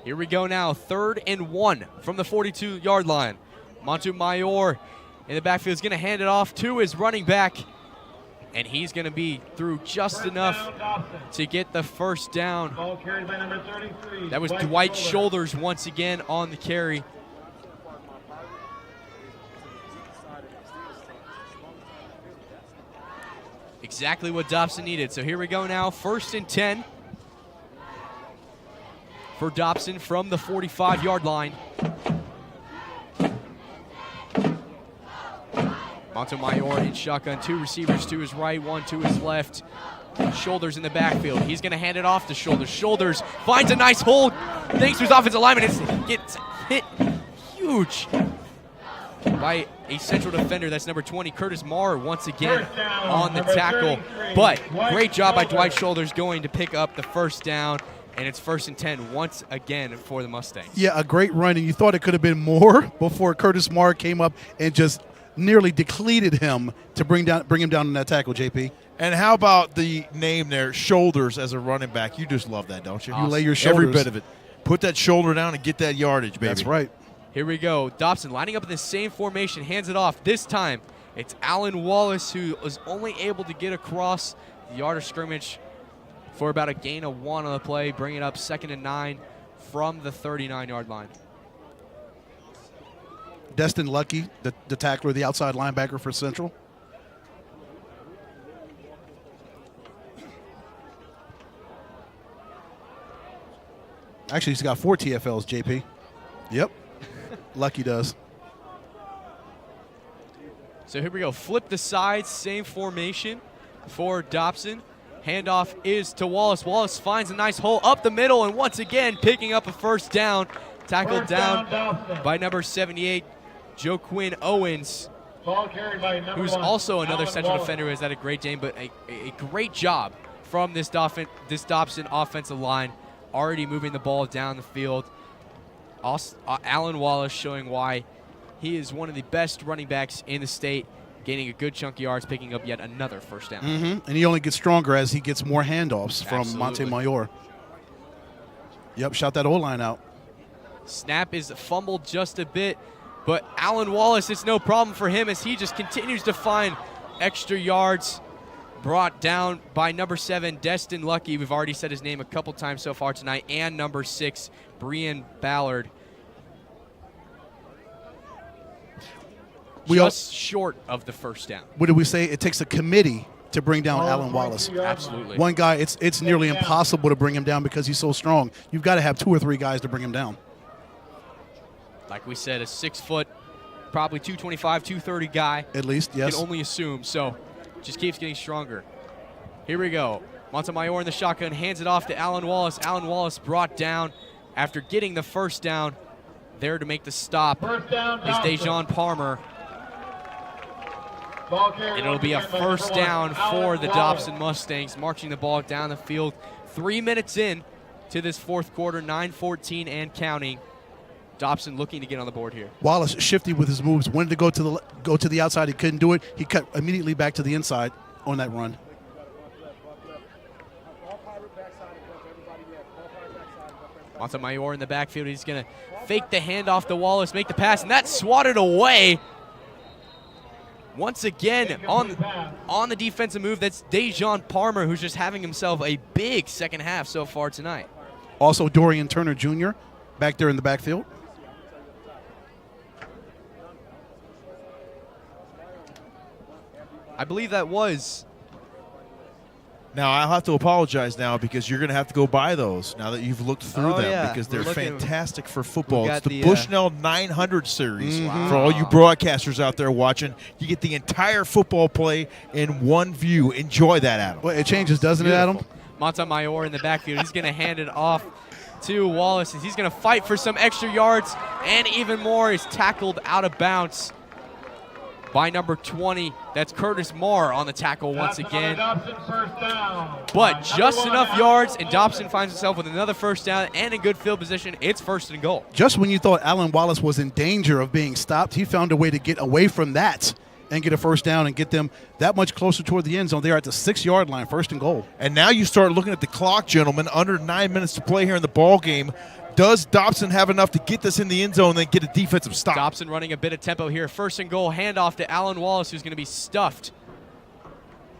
Here we go now, 3rd and 1 from the 42-yard line. Montemayor in the backfield is going to hand it off to his running back, and he's going to be through just enough to get the first down. Ball carried by number 33. That was Dwight Shoulders once again on the carry. Exactly what Dobson needed. So here we go now, 1st and 10 for Dobson from the 45-yard line. Montemayor in shotgun, 2 receivers to his right, 1 to his left. Shoulders in the backfield. He's going to hand it off to Shoulders. Shoulders finds a nice hold. Thanks to his offensive lineman. It gets hit huge by a Central defender. That's number 20, Curtis Marr, once again on the tackle. But great job by Dwight Shoulders going to pick up the first down. And it's 1st and 10 once again for the Mustangs. Yeah, a great run, and you thought it could have been more before Curtis Marr came up and just nearly depleted him to bring him down in that tackle, JP. And how about the name there, Shoulders, as a running back? You just love that, don't you? You lay your shoulders. Every bit of it. Put that shoulder down and get that yardage, baby. That's right. Here we go. Dobson lining up in the same formation, hands it off. This time, it's Alan Wallace who was only able to get across the yard of scrimmage for about a gain of 1 on the play, bringing up 2nd and 9 from the 39-yard line. Destin Lucky, the tackler, the outside linebacker for Central. Actually, he's got 4 TFLs, JP. Yep. Lucky does. So here we go. Flip the sides, same formation for Dobson. Handoff is to Wallace. Wallace finds a nice hole up the middle, and once again picking up a first down. Tackled down by number 78, Joe Quinn Owens, Ball carried by number who's 1, also another Alan Central Wallace. defender who has had a great game, but a great job from this Dobson offensive line, already moving the ball down the field. Also, Alan Wallace showing why he is one of the best running backs in the state, gaining a good chunk of yards, picking up yet another first down. And he only gets stronger as he gets more handoffs from Absolutely. Montemayor. Yep, shout that O-line out. Snap is fumbled just a bit, but Alan Wallace, it's no problem for him as he just continues to find extra yards, brought down by number 7, Destin Lucky. We've already said his name a couple times so far tonight, and number 6, Brian Ballard. Just short of the first down. What did we say? It takes a committee to bring down Alan Wallace. Absolutely. One guy, it's nearly impossible to bring him down because he's so strong. You've got to have 2 or 3 guys to bring him down. Like we said, a 6 foot, probably 225, 230 guy. At least, yes. Can only assume. So just keeps getting stronger. Here we go. Montemayor in the shotgun hands it off to Alan Wallace. Alan Wallace brought down after getting the first down. There to make the stop is Dejon Palmer. And it'll be a first down for the Dobson Mustangs, marching the ball down the field. 3 minutes in to this fourth quarter, 9:14 and counting. Dobson looking to get on the board here. Wallace shifty with his moves. Wanted to go to the outside. He couldn't do it. He cut immediately back to the inside on that run. Montemayor in the backfield. He's going to fake the handoff to Wallace, make the pass, and that's swatted away. Once again, on the defensive move, that's Dejon Palmer, who's just having himself a big second half so far tonight. Also, Dorian Turner Jr. back there in the backfield. I believe that was Now, I'll have to apologize now because you're going to have to go buy those now that you've looked through them yeah. because they're We're looking- fantastic for football. we It's got the the, Bushnell 900 series. Wow. For all you broadcasters out there watching, you get the entire football play in one view. Enjoy that, Adam. Well, it changes, doesn't it, Adam? Montemayor in the backfield. He's going to hand it off to Wallace. He's going to fight for some extra yards and even more. He's tackled out of bounds by number 20. That's Curtis Moore on the tackle once again. But just enough yards, and Dobson finds himself with another first down and in good field position. It's 1st and goal. Just when you thought Alan Wallace was in danger of being stopped, he found a way to get away from that and get a first down and get them that much closer toward the end zone. They're at the 6-yard line, 1st and goal. And now you start looking at the clock, gentlemen. Under 9 minutes to play here in the ball game. Does Dobson have enough to get this in the end zone and then get a defensive stop? Dobson running a bit of tempo here. 1st and goal, handoff to Alan Wallace, who's going to be stuffed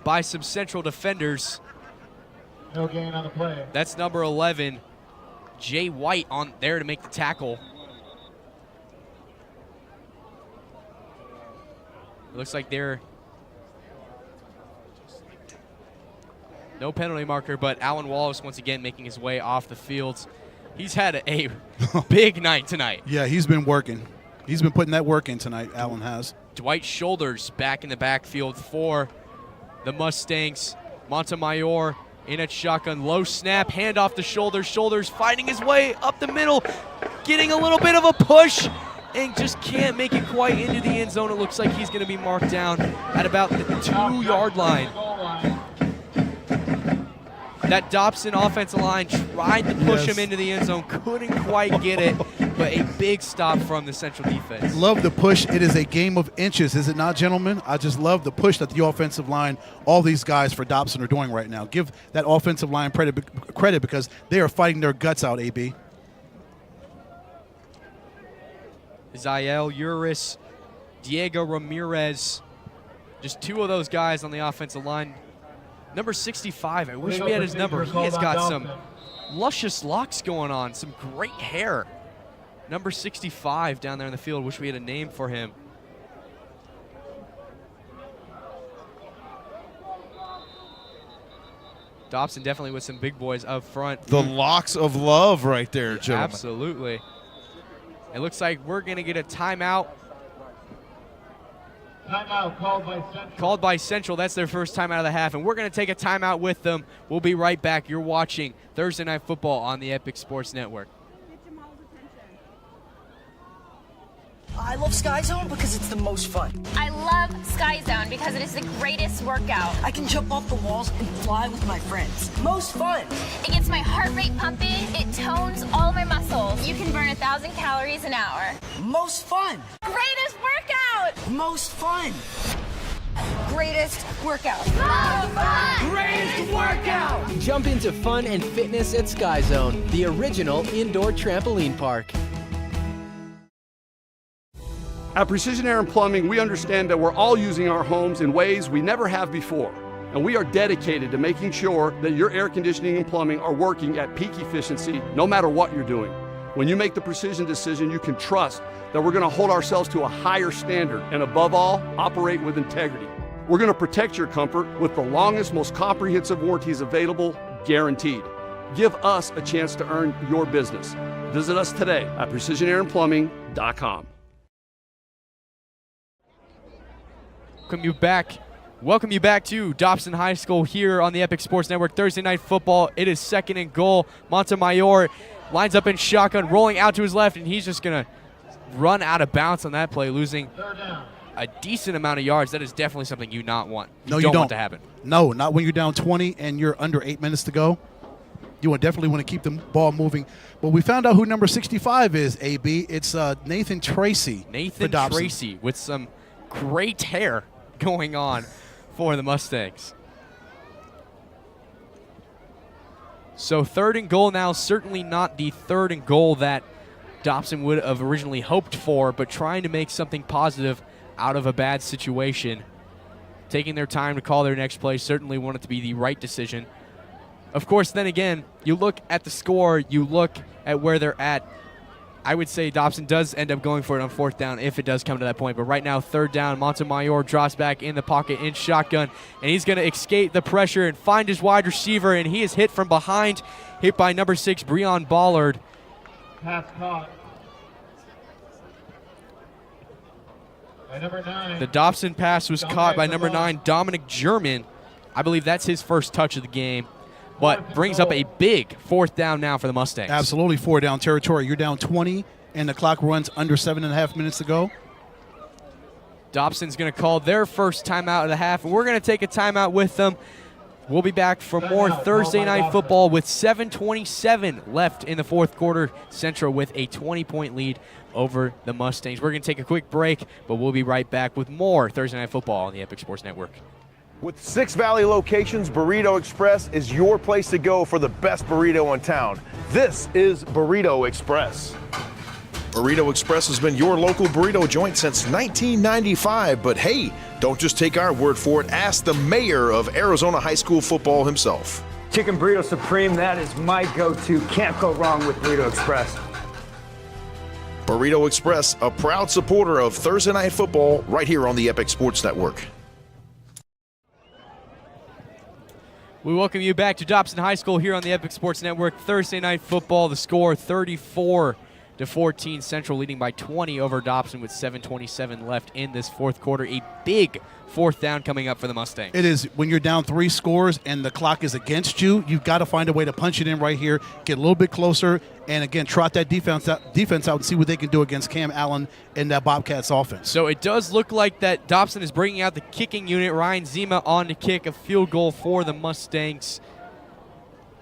by some Central defenders. No gain on the play. That's number 11, Jay White, on there to make the tackle. It looks like they're no penalty marker, but Alan Wallace once again making his way off the field. He's had a big night tonight. Yeah, he's been working. He's been putting that work in tonight, Alan has. Dwight Shoulders back in the backfield for the Mustangs. Montemayor in at shotgun, low snap, handoff to Shoulders. Shoulders finding his way up the middle, getting a little bit of a push, and just can't make it quite into the end zone. It looks like he's going to be marked down at about the 2-yard line. That Dobson offensive line tried to push him into the end zone, couldn't quite get it, but a big stop from the Central defense. Love the push. It is a game of inches, is it not, gentlemen? I just love the push that the offensive line, all these guys for Dobson are doing right now. Give that offensive line credit because they are fighting their guts out, AB. Zael Uris, Diego Ramirez, just 2 of those guys on the offensive line. Number 65, I wish we had his number. He has got some luscious locks going on, some great hair. Number 65 down there in the field. Wish we had a name for him. Dobson definitely with some big boys up front. The locks of love right there, gentlemen. Absolutely. It looks like we're going to get a timeout. Timeout called by Central. Called by Central. That's their first timeout of the half, and we're going to take a timeout with them. We'll be right back. You're watching Thursday Night Football on the Epic Sports Network. I love Sky Zone because it's the most fun. I love Sky Zone because it is the greatest workout. I can jump off the walls and fly with my friends. Most fun. It gets my heart rate pumping. It tones all my muscles. You can burn 1,000 calories an hour. Most fun. Greatest workout. Most fun. Greatest workout. Most fun. Greatest workout! Jump into fun and fitness at Sky Zone, the original indoor trampoline park. At Precision Air and Plumbing, we understand that we're all using our homes in ways we never have before. And we are dedicated to making sure that your air conditioning and plumbing are working at peak efficiency no matter what you're doing. When you make the precision decision, you can trust that we're going to hold ourselves to a higher standard and above all, operate with integrity. We're going to protect your comfort with the longest, most comprehensive warranties available, guaranteed. Give us a chance to earn your business. Visit us today at precisionairandplumbing.com. Welcome you back to Dobson High School here on the Epic Sports Network. Thursday Night Football. It is 2nd and goal. Montemayor lines up in shotgun, rolling out to his left, and he's just going to run out of bounds on that play, losing a decent amount of yards. That is definitely something you don't want to happen. No, not when you're down 20 and you're under 8 minutes to go. You definitely want to keep the ball moving. But we found out who number 65 is, AB. It's Nathan Tracy. Nathan Tracy with some great hair going on for the Mustangs. So 3rd and goal now, certainly not the 3rd and goal that Dobson would have originally hoped for, but trying to make something positive out of a bad situation. Taking their time to call their next play, certainly want it to be the right decision. Of course, then again, you look at the score, you look at where they're at. I would say Dobson does end up going for it on 4th down if it does come to that point. But right now, 3rd down, Montemayor drops back in the pocket in shotgun, and he's going to escape the pressure and find his wide receiver, and he is hit from behind, hit by number 6, Breon Ballard. Pass caught. By number 9. The Dobson pass was caught by number 9, Dominic German. I believe that's his first touch of the game, but brings up a big 4th down now for the Mustangs. Absolutely 4 down territory. You're down 20, and the clock runs under 7.5 minutes to go. Dobson's going to call their first timeout of the half, and we're going to take a timeout with them. We'll be back for more Thursday Night Football with 7:27 left in the 4th quarter. Central with a 20-point lead over the Mustangs. We're going to take a quick break, but we'll be right back with more Thursday Night Football on the Epic Sports Network. With 6 Valley locations, Burrito Express is your place to go for the best burrito in town. This is Burrito Express. Burrito Express has been your local burrito joint since 1995, but hey, don't just take our word for it. Ask the mayor of Arizona High School football himself. Chicken Burrito Supreme, that is my go-to. Can't go wrong with Burrito Express. Burrito Express, a proud supporter of Thursday Night Football right here on the Epic Sports Network. We welcome you back to Dobson High School here on the Epic Sports Network. Thursday Night Football, the score 34-14. Central leading by 20 over Dobson with 7:27 left in this 4th quarter. A big 4th down coming up for the Mustangs. It is. When you're down 3 scores and the clock is against you, you've got to find a way to punch it in right here, get a little bit closer, and again, trot that defense out and see what they can do against Cam Allen and that Bobcats offense. So it does look like that Dobson is bringing out the kicking unit. Ryan Zima on to kick a field goal for the Mustangs.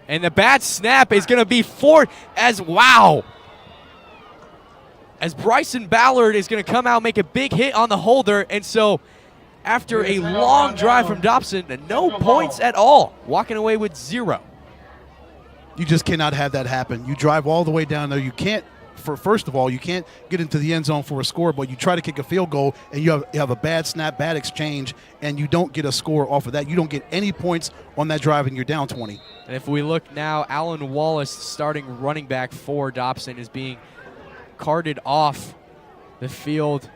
And the bad snap is going to be as Bryson Ballard is going to come out, make a big hit on the holder, and so after a long drive from Dobson, no points at all, walking away with 0. You just cannot have that happen. You drive all the way down there. You can't, first of all, you can't get into the end zone for a score, but you try to kick a field goal, and you have a bad snap, bad exchange, and you don't get a score off of that. You don't get any points on that drive, and you're down 20. And if we look now, Alan Wallace, starting running back for Dobson, is being carted off the field.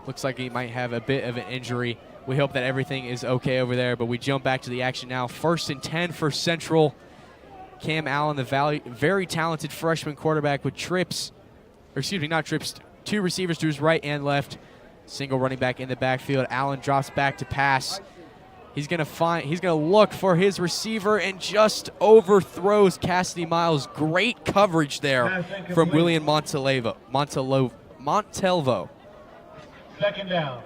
Looks like he might have a bit of an injury. We hope that everything is okay over there, but we jump back to the action now. 1st and 10 for Central. Cam Allen, the very talented freshman quarterback with not trips, 2 receivers to his right and left. Single running back in the backfield. Allen drops back to pass. He's gonna look for his receiver and just overthrows Cassidy Miles. Great coverage there from William Montalvo. 2nd down.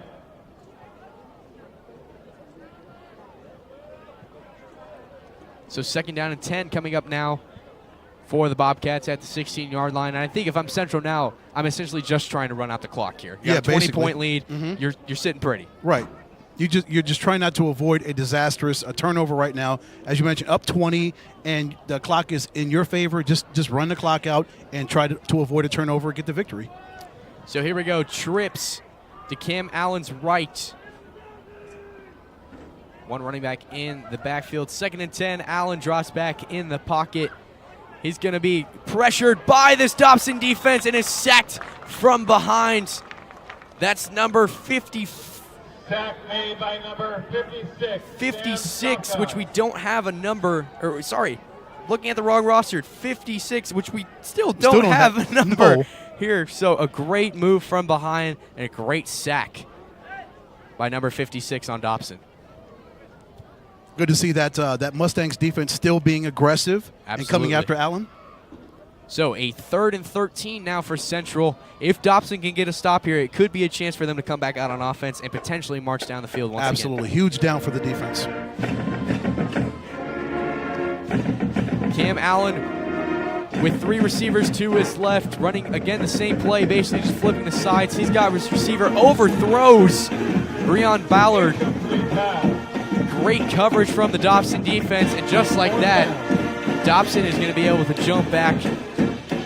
So 2nd down and 10 coming up now for the Bobcats at the 16-yard line. And I think if I'm Central now, I'm essentially just trying to run out the clock here. You got a 20-point lead. You're sitting pretty. Right. You're just trying not to avoid a turnover right now. As you mentioned, up 20, and the clock is in your favor. Just run the clock out and try to avoid a turnover and get the victory. So here we go. Trips to Cam Allen's right. 1 running back in the backfield. 2nd and 10. Allen drops back in the pocket. He's going to be pressured by this Dobson defense and is sacked from behind. That's number 54. Sack made by number 56. 56, which we don't have a number, looking at the wrong roster. 56, which we still don't have a number here. So a great move from behind and a great sack by number 56 on Dobson. Good to see that Mustangs defense still being aggressive and coming after Allen. So a 3rd and 13 now for Central. If Dobson can get a stop here, it could be a chance for them to come back out on offense and potentially march down the field once again. Absolutely. Huge down for the defense. Cam Allen with 3 receivers to his left, running again the same play, basically just flipping the sides. He's got his receiver, overthrows Breon Ballard. Great coverage from the Dobson defense, and just like that, Dobson is going to be able to jump back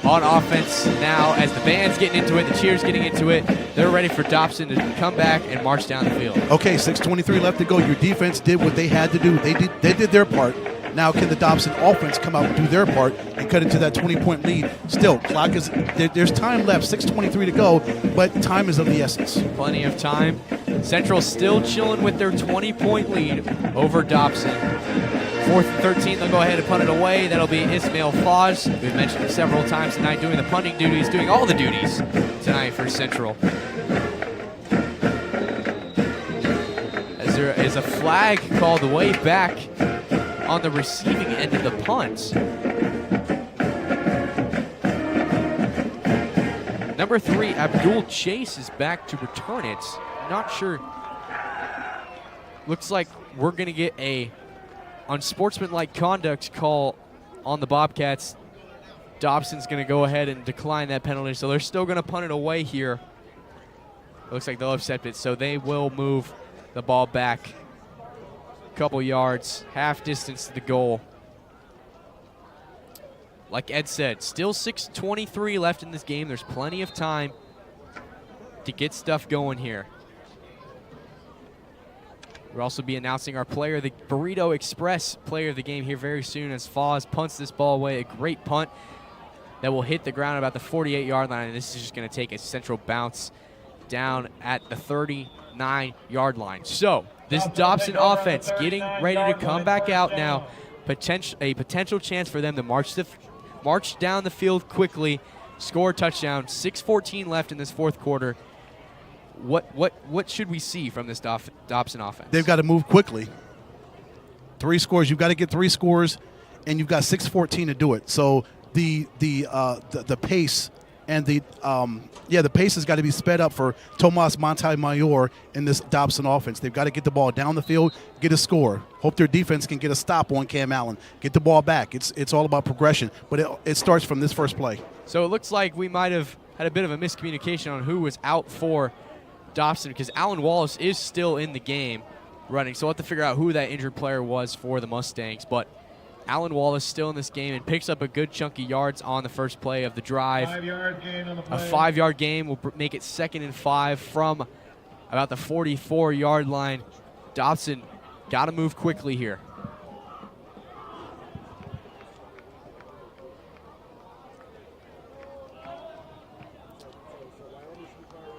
on offense now as the band's getting into it, the cheers getting into it. They're ready for Dobson to come back and march down the field. Okay, 6:23 left to go. Your defense did what they had to do. They did their part. Now can the Dobson offense come out and do their part and cut into that 20-point lead? Still, clock is there's time left, 6:23 to go, but time is of the essence. Plenty of time. Central still chilling with their 20-point lead over Dobson. 4th and 13, they'll go ahead and punt it away. That'll be Ismail Foz. We've mentioned him several times tonight, doing the punting duties, doing all the duties tonight for Central. As there is a flag called way back on the receiving end of the punt. Number 3, Abdul Chase is back to return it. Not sure. Looks like we're going to get a unsportsmanlike conduct call on the Bobcats. Dobson's going to go ahead and decline that penalty, so they're still going to punt it away here. Looks like they'll accept it, so they will move the ball back a couple yards, half distance to the goal. Like Ed said, still 6:23 left in this game. There's plenty of time to get stuff going here. We'll also be announcing our player, the Burrito Express player of the game here very soon as Foz punts this ball away. A great punt that will hit the ground about the 48-yard line, and this is just going to take a Central bounce down at the 39-yard line. So this Dobson offense getting ready to come back out now. A potential chance for them to march down the field quickly, score a touchdown. 6:14 left in this fourth quarter. What should we see from this Dobson offense? They've got to move quickly. 3 scores. You've got to get 3 scores, and you've got 6:14 to do it. So the pace and the pace has got to be sped up for Tomas Montemayor in this Dobson offense. They've got to get the ball down the field, get a score. Hope their defense can get a stop on Cam Allen. Get the ball back. It's all about progression, but it starts from this first play. So it looks like we might have had a bit of a miscommunication on who was out for Dobson, because Alan Wallace is still in the game running. So we'll have to figure out who that injured player was for the Mustangs. But Alan Wallace still in this game and picks up a good chunk of yards on the first play of the drive. 5-yard gain on the play. A 5-yard gain will make it 2nd and 5 from about the 44-yard line. Dobson got to move quickly here.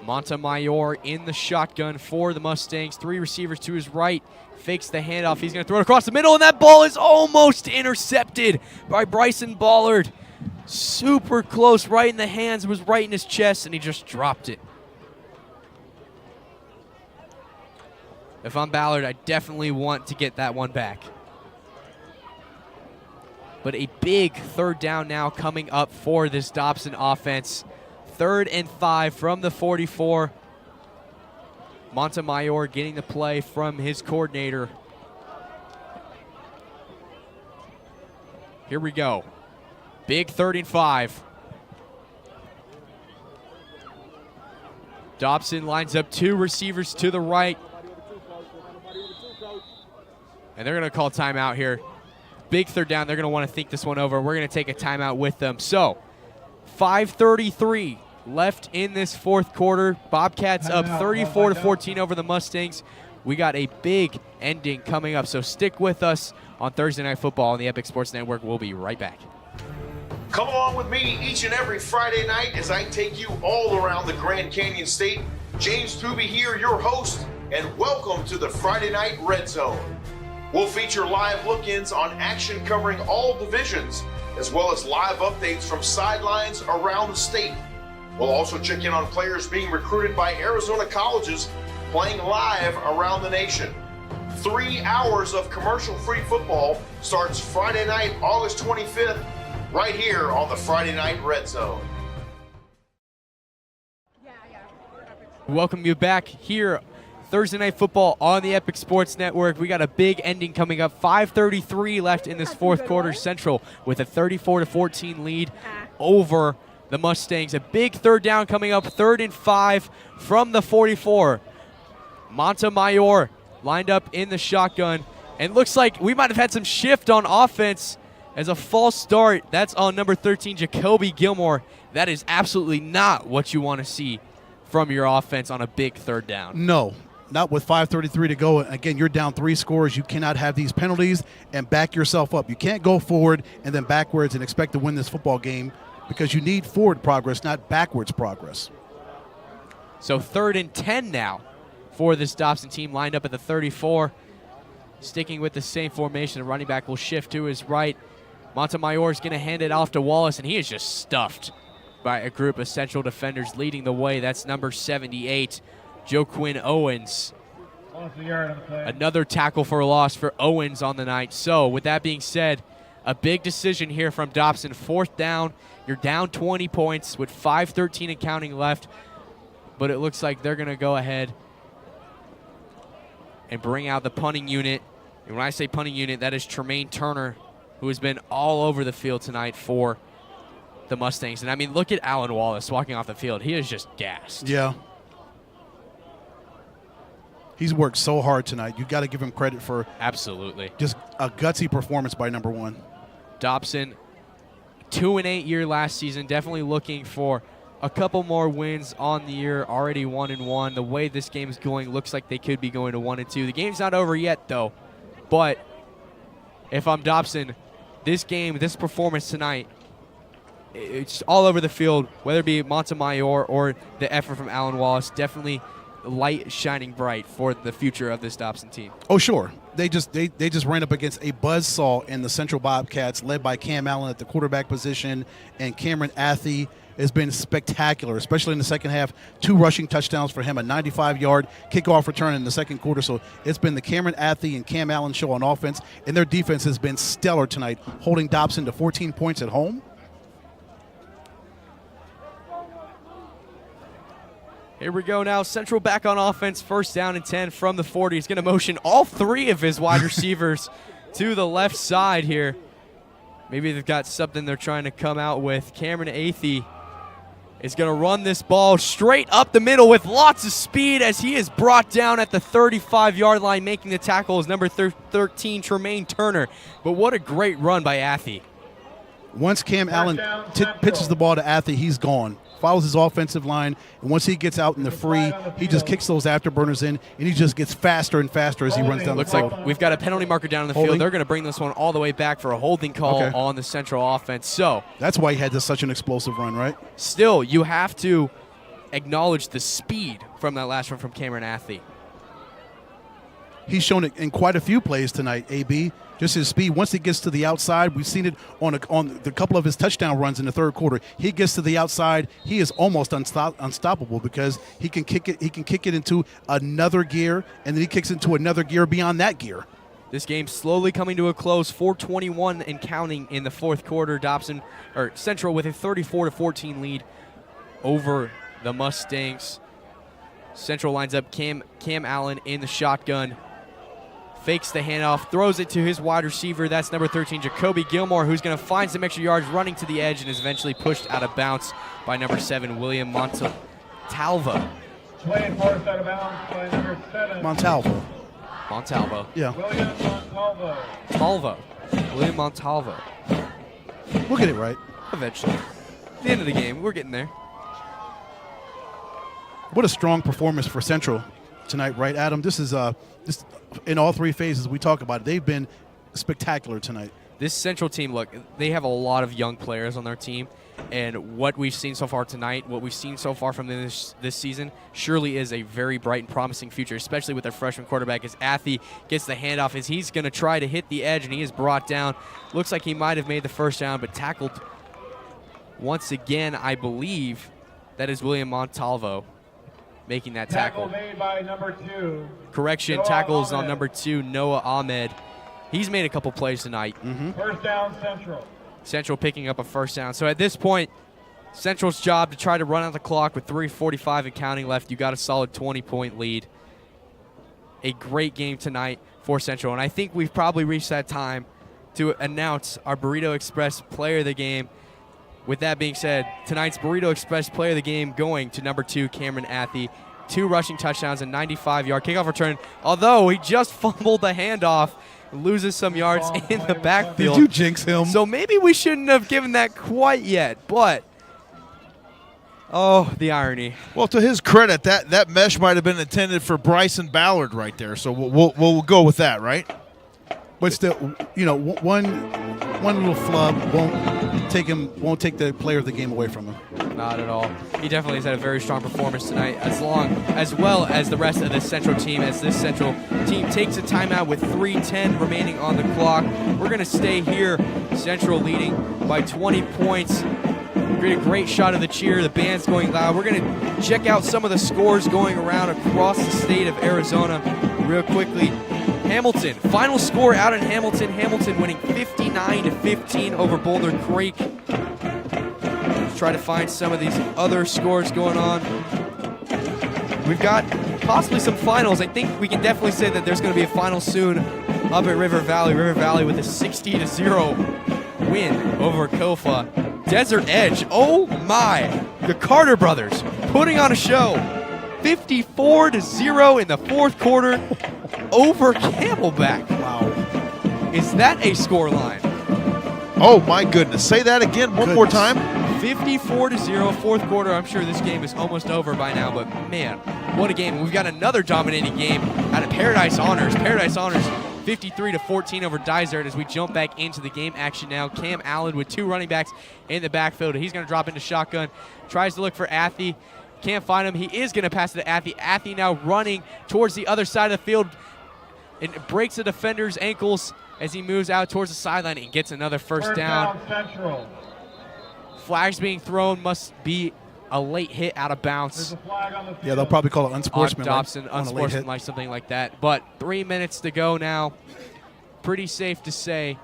Montemayor in the shotgun for the Mustangs. 3 receivers to his right. Fakes the handoff. He's going to throw it across the middle, and that ball is almost intercepted by Bryson Ballard. Super close, right in the hands. It was right in his chest, and he just dropped it. If I'm Ballard, I definitely want to get that one back. But a big 3rd down now coming up for this Dobson offense. 3rd and 5 from the 44. Montemayor getting the play from his coordinator. Here we go. Big 3rd and 5. Dobson lines up 2 receivers to the right. And they're going to call timeout here. Big 3rd down. They're going to want to think this one over. We're going to take a timeout with them. So 5:33 left in this fourth quarter. Bobcats up 34-14 over the Mustangs. We got a big ending coming up, so stick with us on Thursday Night Football on the Epic Sports Network. We'll be right back. Come along with me each and every Friday night as I take you all around the Grand Canyon State. James Tooby here, your host, and welcome to the Friday Night Red Zone. We'll feature live look-ins on action covering all divisions, as well as live updates from sidelines around the state. We'll also check in on players being recruited by Arizona colleges playing live around the nation. 3 hours of commercial-free football starts Friday night, August 25th, right here on the Friday Night Red Zone. Welcome you back here, Thursday Night Football on the Epic Sports Network. We got a big ending coming up. 5:33 left in this fourth quarter. Central with a 34-14 lead over the Mustangs. A big 3rd down coming up. 3rd and 5 from the 44. Montemayor lined up in the shotgun. And looks like we might have had some shift on offense as a false start. That's on number 13, Jacoby Gilmore. That is absolutely not what you want to see from your offense on a big 3rd down. No. not with 5:33 to go. Again, you're down 3 scores. You cannot have these penalties and back yourself up. You can't go forward and then backwards and expect to win this football game because you need forward progress, not backwards progress. So 3rd and 10 now for this Dobson team, lined up at the 34. Sticking with the same formation, the running back will shift to his right. Montemayor is going to hand it off to Wallace, and he is just stuffed by a group of Central defenders leading the way. That's number 78, Joaquin Owens. Another tackle for a loss for Owens on the night. So with that being said, a big decision here from Dobson. 4th down. You're down 20 points with 5:13 and counting left. But it looks like they're going to go ahead and bring out the punting unit. And when I say punting unit, that is Tremaine Turner, who has been all over the field tonight for the Mustangs. And, I mean, look at Alan Wallace walking off the field. He is just gassed. Yeah. He's worked so hard tonight. You got to give him credit for absolutely just a gutsy performance by number 1. Dobson, 2-8 year last season, definitely looking for a couple more wins on the year, already 1-1. The way this game is going, looks like they could be going to 1-2. The game's not over yet, though. But if I'm Dobson, this game, this performance tonight, it's all over the field, whether it be Montemayor or the effort from Alan Wallace, definitely light shining bright for the future of this Dobson team. Oh, sure. They just ran up against a buzzsaw in the Central Bobcats, led by Cam Allen at the quarterback position, and Cameron Athey has been spectacular, especially in the second half. 2 rushing touchdowns for him, a 95-yard kickoff return in the second quarter. So it's been the Cameron Athey and Cam Allen show on offense, and their defense has been stellar tonight, holding Dobson to 14 points at home. Here we go now. Central back on offense. 1st down and 10 from the 40. He's going to motion all 3 of his wide receivers to the left side here. Maybe they've got something they're trying to come out with. Cameron Athey is going to run this ball straight up the middle with lots of speed as he is brought down at the 35-yard line. Making the tackle is number 13, Tremaine Turner. But what a great run by Athey. Once Cam Allen pitches the ball to Athey, he's gone. Follows his offensive line, and once he gets out in the free, he just kicks those afterburners in, and he just gets faster and faster as he runs down the field. Looks like we've got a penalty marker down in the field. They're going to bring this one all the way back for a holding call on the Central offense. So that's why he had such an explosive run, right? Still, you have to acknowledge the speed from that last one from Cameron Athey. He's shown it in quite a few plays tonight, AB. Just his speed. Once he gets to the outside, we've seen it on the couple of his touchdown runs in the third quarter. He gets to the outside, he is almost unstoppable because he can kick it. He can kick it into another gear, and then he kicks into another gear beyond that gear. This game slowly coming to a close. 4:21 and counting in the 4th quarter. Central with a 34-14 lead over the Mustangs. Central lines up Cam Allen in the shotgun. Fakes the handoff, throws it to his wide receiver. That's number 13, Jacoby Gilmore, who's going to find some extra yards running to the edge and is eventually pushed out of bounds by number 7, William Montalvo. Playing forced out of bounds by number 7. Montalvo. Yeah. William Montalvo. We'll get it right. Eventually. At the end of the game, we're getting there. What a strong performance for Central tonight, right, Adam? This is this in all 3 phases we talk about it. They've been spectacular tonight. This Central team, look, they have a lot of young players on their team, and what we've seen so far tonight, what we've seen so far from this season, surely is a very bright and promising future, especially with their freshman quarterback as Athey gets the handoff as he's going to try to hit the edge, and he is brought down. Looks like he might have made the first down, but tackled once again, I believe. That is William Montalvo making that tackle. Made by number 2. Correction, tackles on number 2, Noah Ahmed. He's made a couple plays tonight. First down, Central. Central picking up a first down. So at this point, Central's job to try to run out the clock with 3:45 and counting left. You got a solid 20-point lead. A great game tonight for Central. And I think we've probably reached that time to announce our Burrito Express player of the game. With that being said, tonight's Burrito Express player of the game going to number 2, Cameron Athey. 2 rushing touchdowns and 95-yard kickoff return. Although he just fumbled the handoff, loses some yards in the backfield. Did you jinx him? So maybe we shouldn't have given that quite yet. But Oh, the irony. Well, to his credit, that mesh might have been intended for Bryson Ballard right there. So we'll go with that, right? But still, one little flub won't take the player of the game away from him. Not at all. He definitely has had a very strong performance tonight, as well as the rest of the Central team, as this Central team takes a timeout with 3:10 remaining on the clock. We're going to stay here, Central leading by 20 points. We get a great shot of the cheer. The band's going loud. We're going to check out some of the scores going around across the state of Arizona real quickly. Hamilton, final score out in Hamilton. Hamilton winning 59-15 over Boulder Creek. Let's try to find some of these other scores going on. We've got possibly some finals. I think we can definitely say that there's going to be a final soon up at River Valley. River Valley with a 60-0 win over Kofa. Desert Edge, oh my! The Carter brothers putting on a show. 54-0 in the fourth quarter over Camelback. Wow. Is that a score line? Oh my goodness. Say that again one more time. 54-0, fourth quarter. I'm sure this game is almost over by now, but man, what a game. We've got another dominating game out of Paradise Honors. Paradise Honors 53-14 over Desert as we jump back into the game action now. Cam Allen with two running backs in the backfield. He's going to drop into shotgun. Tries to look for Athy. Can't find him. He is going to pass it to Athy. Athy now running towards the other side of the field. It breaks the defender's ankles as he moves out towards the sideline and gets another first down. Central. Flags being thrown, must be a late hit out of bounds. There's a flag on the field. Yeah, they'll probably call it unsportsmanlike. Dobson, unsportsmanlike, something like that. But 3 minutes to go now. Pretty safe to say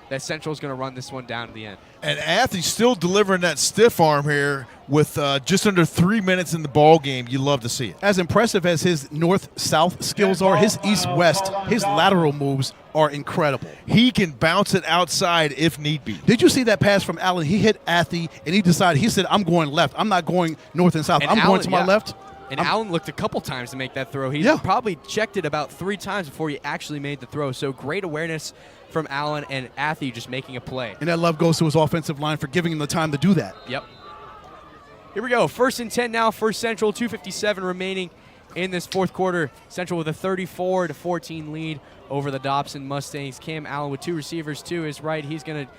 that Central's going to run this one down to the end. And Athy's still delivering that stiff arm here with just under 3 minutes in the ball game. You love to see it. As impressive as his north-south skills are, his east-west, his lateral moves are incredible. He can bounce it outside if need be. Did you see that pass from Allen? He hit Athy, and he decided, he said, I'm going left. I'm not going north and south. And I'm Allen, going to my left. And Allen looked a couple times to make that throw. He probably checked it about 3 times before he actually made the throw. So great awareness from Allen, and Athy just making a play. And that love goes to his offensive line for giving him the time to do that. Yep. Here we go. 1st and 10 now for Central. 2:57 remaining in this fourth quarter. Central with a 34-14 lead over the Dobson Mustangs. Cam Allen with two receivers to his right. He's going to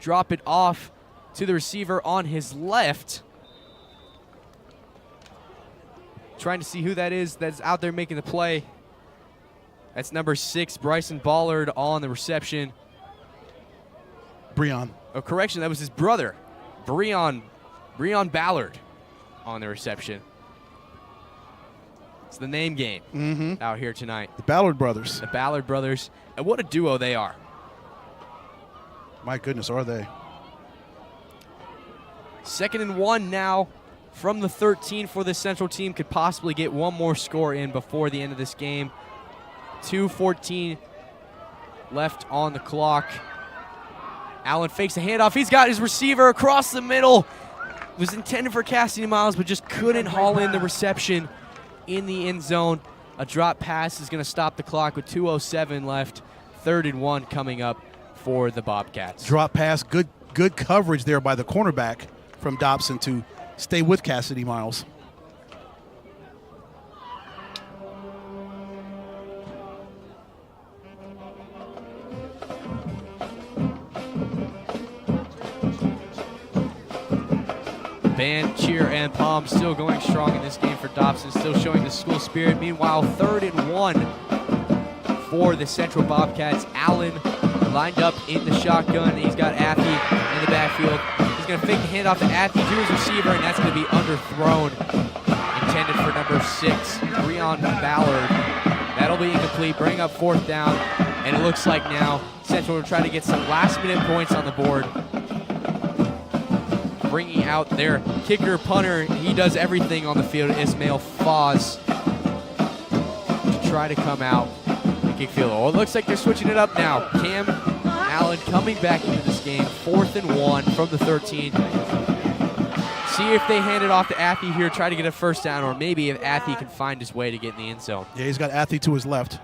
drop it off to the receiver on his left. Trying to see who that is that's out there making the play. That's number 6, Bryson Ballard on the reception. Breon. Oh, correction, that was his brother, Breon Ballard on the reception. It's the name game out here tonight. The Ballard brothers. The Ballard brothers. And what a duo they are. My goodness, are they? 2nd and 1 now from the 13 for this Central team. Could possibly get one more score in before the end of this game. 2:14 left on the clock. Allen fakes a handoff. He's got his receiver across the middle. It was intended for Cassidy Miles, but just couldn't haul in the reception in the end zone. A drop pass is going to stop the clock with 2:07 left. 3rd and 1 coming up for the Bobcats. Drop pass, good coverage there by the cornerback from Dobson to stay with Cassidy Miles. Band, cheer, and palm still going strong in this game for Dobson, still showing the school spirit. Meanwhile, 3rd and 1 for the Central Bobcats. Allen lined up in the shotgun. He's got Athy in the backfield. He's going to fake the handoff to Athy to his receiver, and that's going to be underthrown. Intended for number 6, Breon Ballard. That'll be incomplete. Bring up 4th down, and it looks like now Central will try to get some last-minute points on the board. Bringing out their kicker, punter. He does everything on the field. Ismail Foz to try to come out and kick field goal. Oh, it looks like they're switching it up now. Cam Allen coming back into this game. 4th and 1 from the 13. See if they hand it off to Athy here, try to get a first down, or maybe if Athy can find his way to get in the end zone. Yeah, he's got Athy to his left.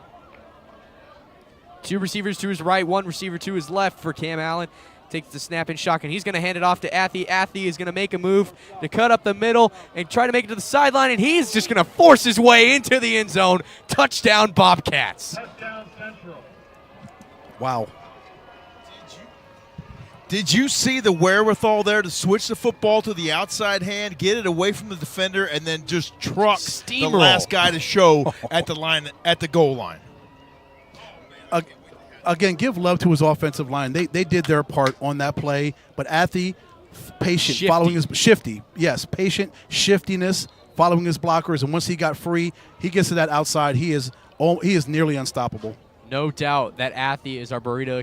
2 receivers to his right, 1 receiver to his left for Cam Allen. takes the snap and shotgun. He's going to hand it off to Athy. Athy is going to make a move to cut up the middle and try to make it to the sideline, and he's just going to force his way into the end zone. Touchdown, Bobcats. Touchdown Central. Wow. Did you see the wherewithal there to switch the football to the outside hand, get it away from the defender, and then just truck the last guy to show at the goal line? Again, give love to his offensive line. They did their part on that play, but Athy, patient, following his shifty. Yes, patient, shiftiness, following his blockers, and once he got free, he gets to that outside. He is nearly unstoppable. No doubt that Athy is our Burrito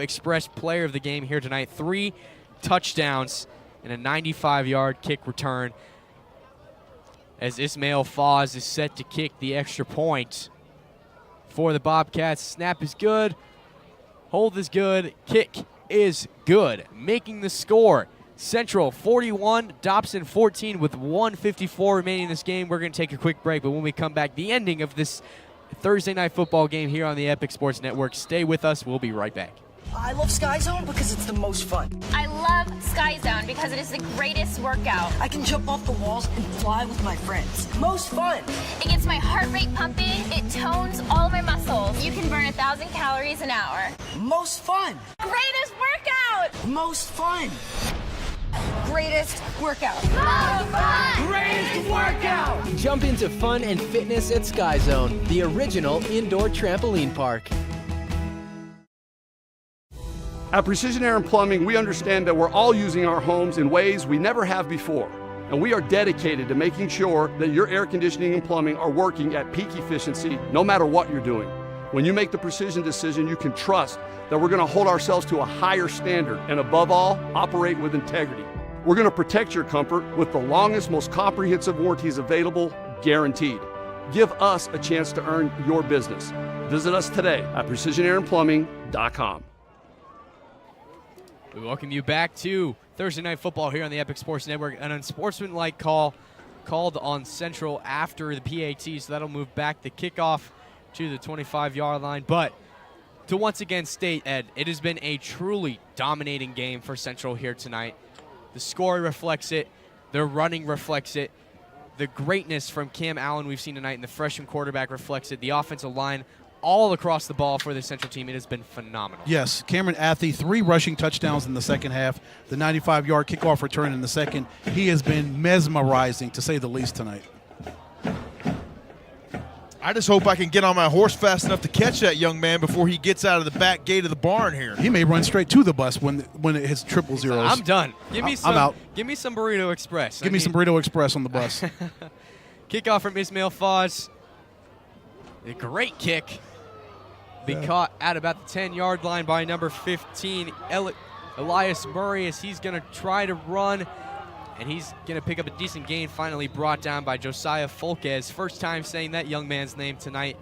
Express player of the game here tonight. 3 touchdowns and a 95-yard kick return as Ismail Foz is set to kick the extra point for the Bobcats. Snap is good. Hold is good. Kick is good. Making the score, Central 41, Dobson 14 with 1:54 remaining in this game. We're going to take a quick break, but when we come back, the ending of this Thursday night football game here on the Epic Sports Network. Stay with us. We'll be right back. I love Sky Zone because it's the most fun. I love Sky Zone because it is the greatest workout. I can jump off the walls and fly with my friends. Most fun. It gets my heart rate pumping. It tones all my muscles. You can burn 1,000 calories an hour. Most fun. Greatest workout. Most fun. Greatest workout. Most fun. Greatest workout! Jump into fun and fitness at Sky Zone, the original indoor trampoline park. At Precision Air and Plumbing, we understand that we're all using our homes in ways we never have before. And we are dedicated to making sure that your air conditioning and plumbing are working at peak efficiency no matter what you're doing. When you make the precision decision, you can trust that we're going to hold ourselves to a higher standard and above all, operate with integrity. We're going to protect your comfort with the longest, most comprehensive warranties available, guaranteed. Give us a chance to earn your business. Visit us today at precisionairandplumbing.com. We welcome you back to Thursday Night Football here on the Epic Sports Network. An unsportsmanlike call called on Central after the PAT, so that'll move back the kickoff to the 25-yard line. But to once again state, Ed, it has been a truly dominating game for Central here tonight. The score reflects it. The running reflects it. The greatness from Cam Allen we've seen tonight and the freshman quarterback reflects it. The offensive line all across the ball for the Central team. It has been phenomenal. Yes, Cameron Athy, 3 rushing touchdowns in the second half, the 95-yard kickoff return in the second. He has been mesmerizing, to say the least, tonight. I just hope I can get on my horse fast enough to catch that young man before he gets out of the back gate of the barn here. He may run straight to the bus when it hits triple zeros. I'm done. Give me some. I'm out. Give me some Burrito Express. Give me some Burrito Express on the bus. Kickoff from Ismail Foz. A great kick. Be caught at about the 10-yard line by number 15, Elias Murray, as he's going to try to run, and he's going to pick up a decent gain, finally brought down by Josiah Folquez. First time saying that young man's name tonight,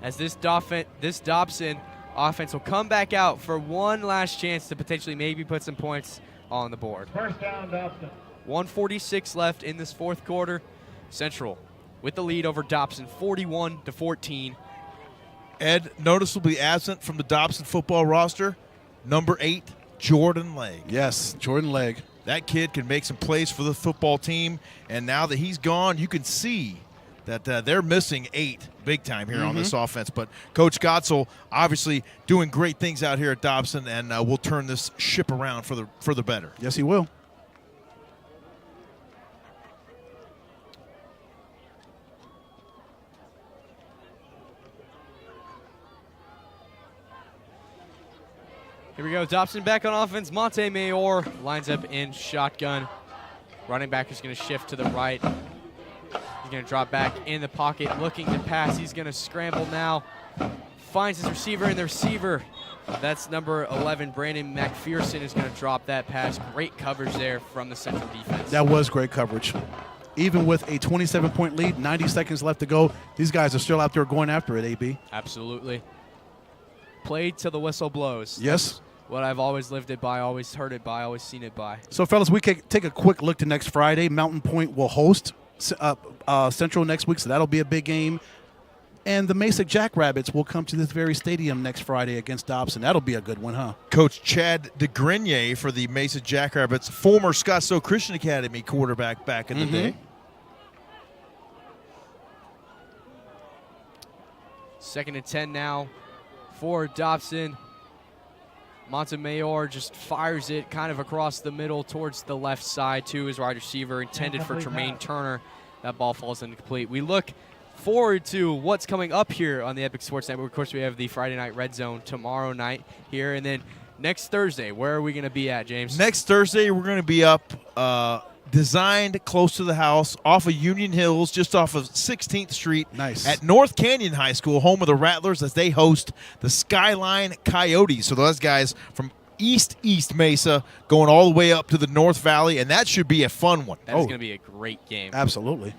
as this Dobson offense will come back out for one last chance to potentially maybe put some points on the board. First down, Dobson. 1:46 left in this fourth quarter. Central with the lead over Dobson, 41-14. Ed, noticeably absent from the Dobson football roster, number 8, Jordan Legg. Yes, Jordan Legg. That kid can make some plays for the football team, and now that he's gone, you can see that they're missing 8 big time here on this offense. But Coach Gotzel obviously doing great things out here at Dobson, and will turn this ship around for the better. Yes, he will. Here we go. Dobson back on offense. Monte Mayor lines up in shotgun. Running back is going to shift to the right. He's going to drop back in the pocket, looking to pass. He's going to scramble now. Finds his receiver, and the receiver, that's number 11, Brandon McPherson, is going to drop that pass. Great coverage there from the Central defense. That was great coverage. Even with a 27-point lead, 90 seconds left to go, these guys are still out there going after it, AB. Absolutely. Played till the whistle blows. Yes. That's what I've always lived it by, always heard it by, always seen it by. So, fellas, we can take a quick look to next Friday. Mountain Point will host Central next week, so that'll be a big game. And the Mesa Jackrabbits will come to this very stadium next Friday against Dobson. That'll be a good one, huh? Coach Chad DeGrenier for the Mesa Jackrabbits, former Scottsdale Christian Academy quarterback back in the day. 2nd and 10 now for Dobson. Montemayor just fires it kind of across the middle towards the left side to his wide receiver, intended for Tremaine Turner. That ball falls incomplete. We look forward to what's coming up here on the Epic Sports Network. Of course, we have the Friday Night Red Zone tomorrow night here. And then next Thursday, where are we going to be at, James? Next Thursday, we're going to be up designed close to the house off of Union Hills, just off of 16th Street. Nice. At North Canyon High School, home of the Rattlers, as they host the Skyline Coyotes. So those guys from East Mesa going all the way up to the North Valley, and that should be a fun one. That is going to be a great game. Absolutely.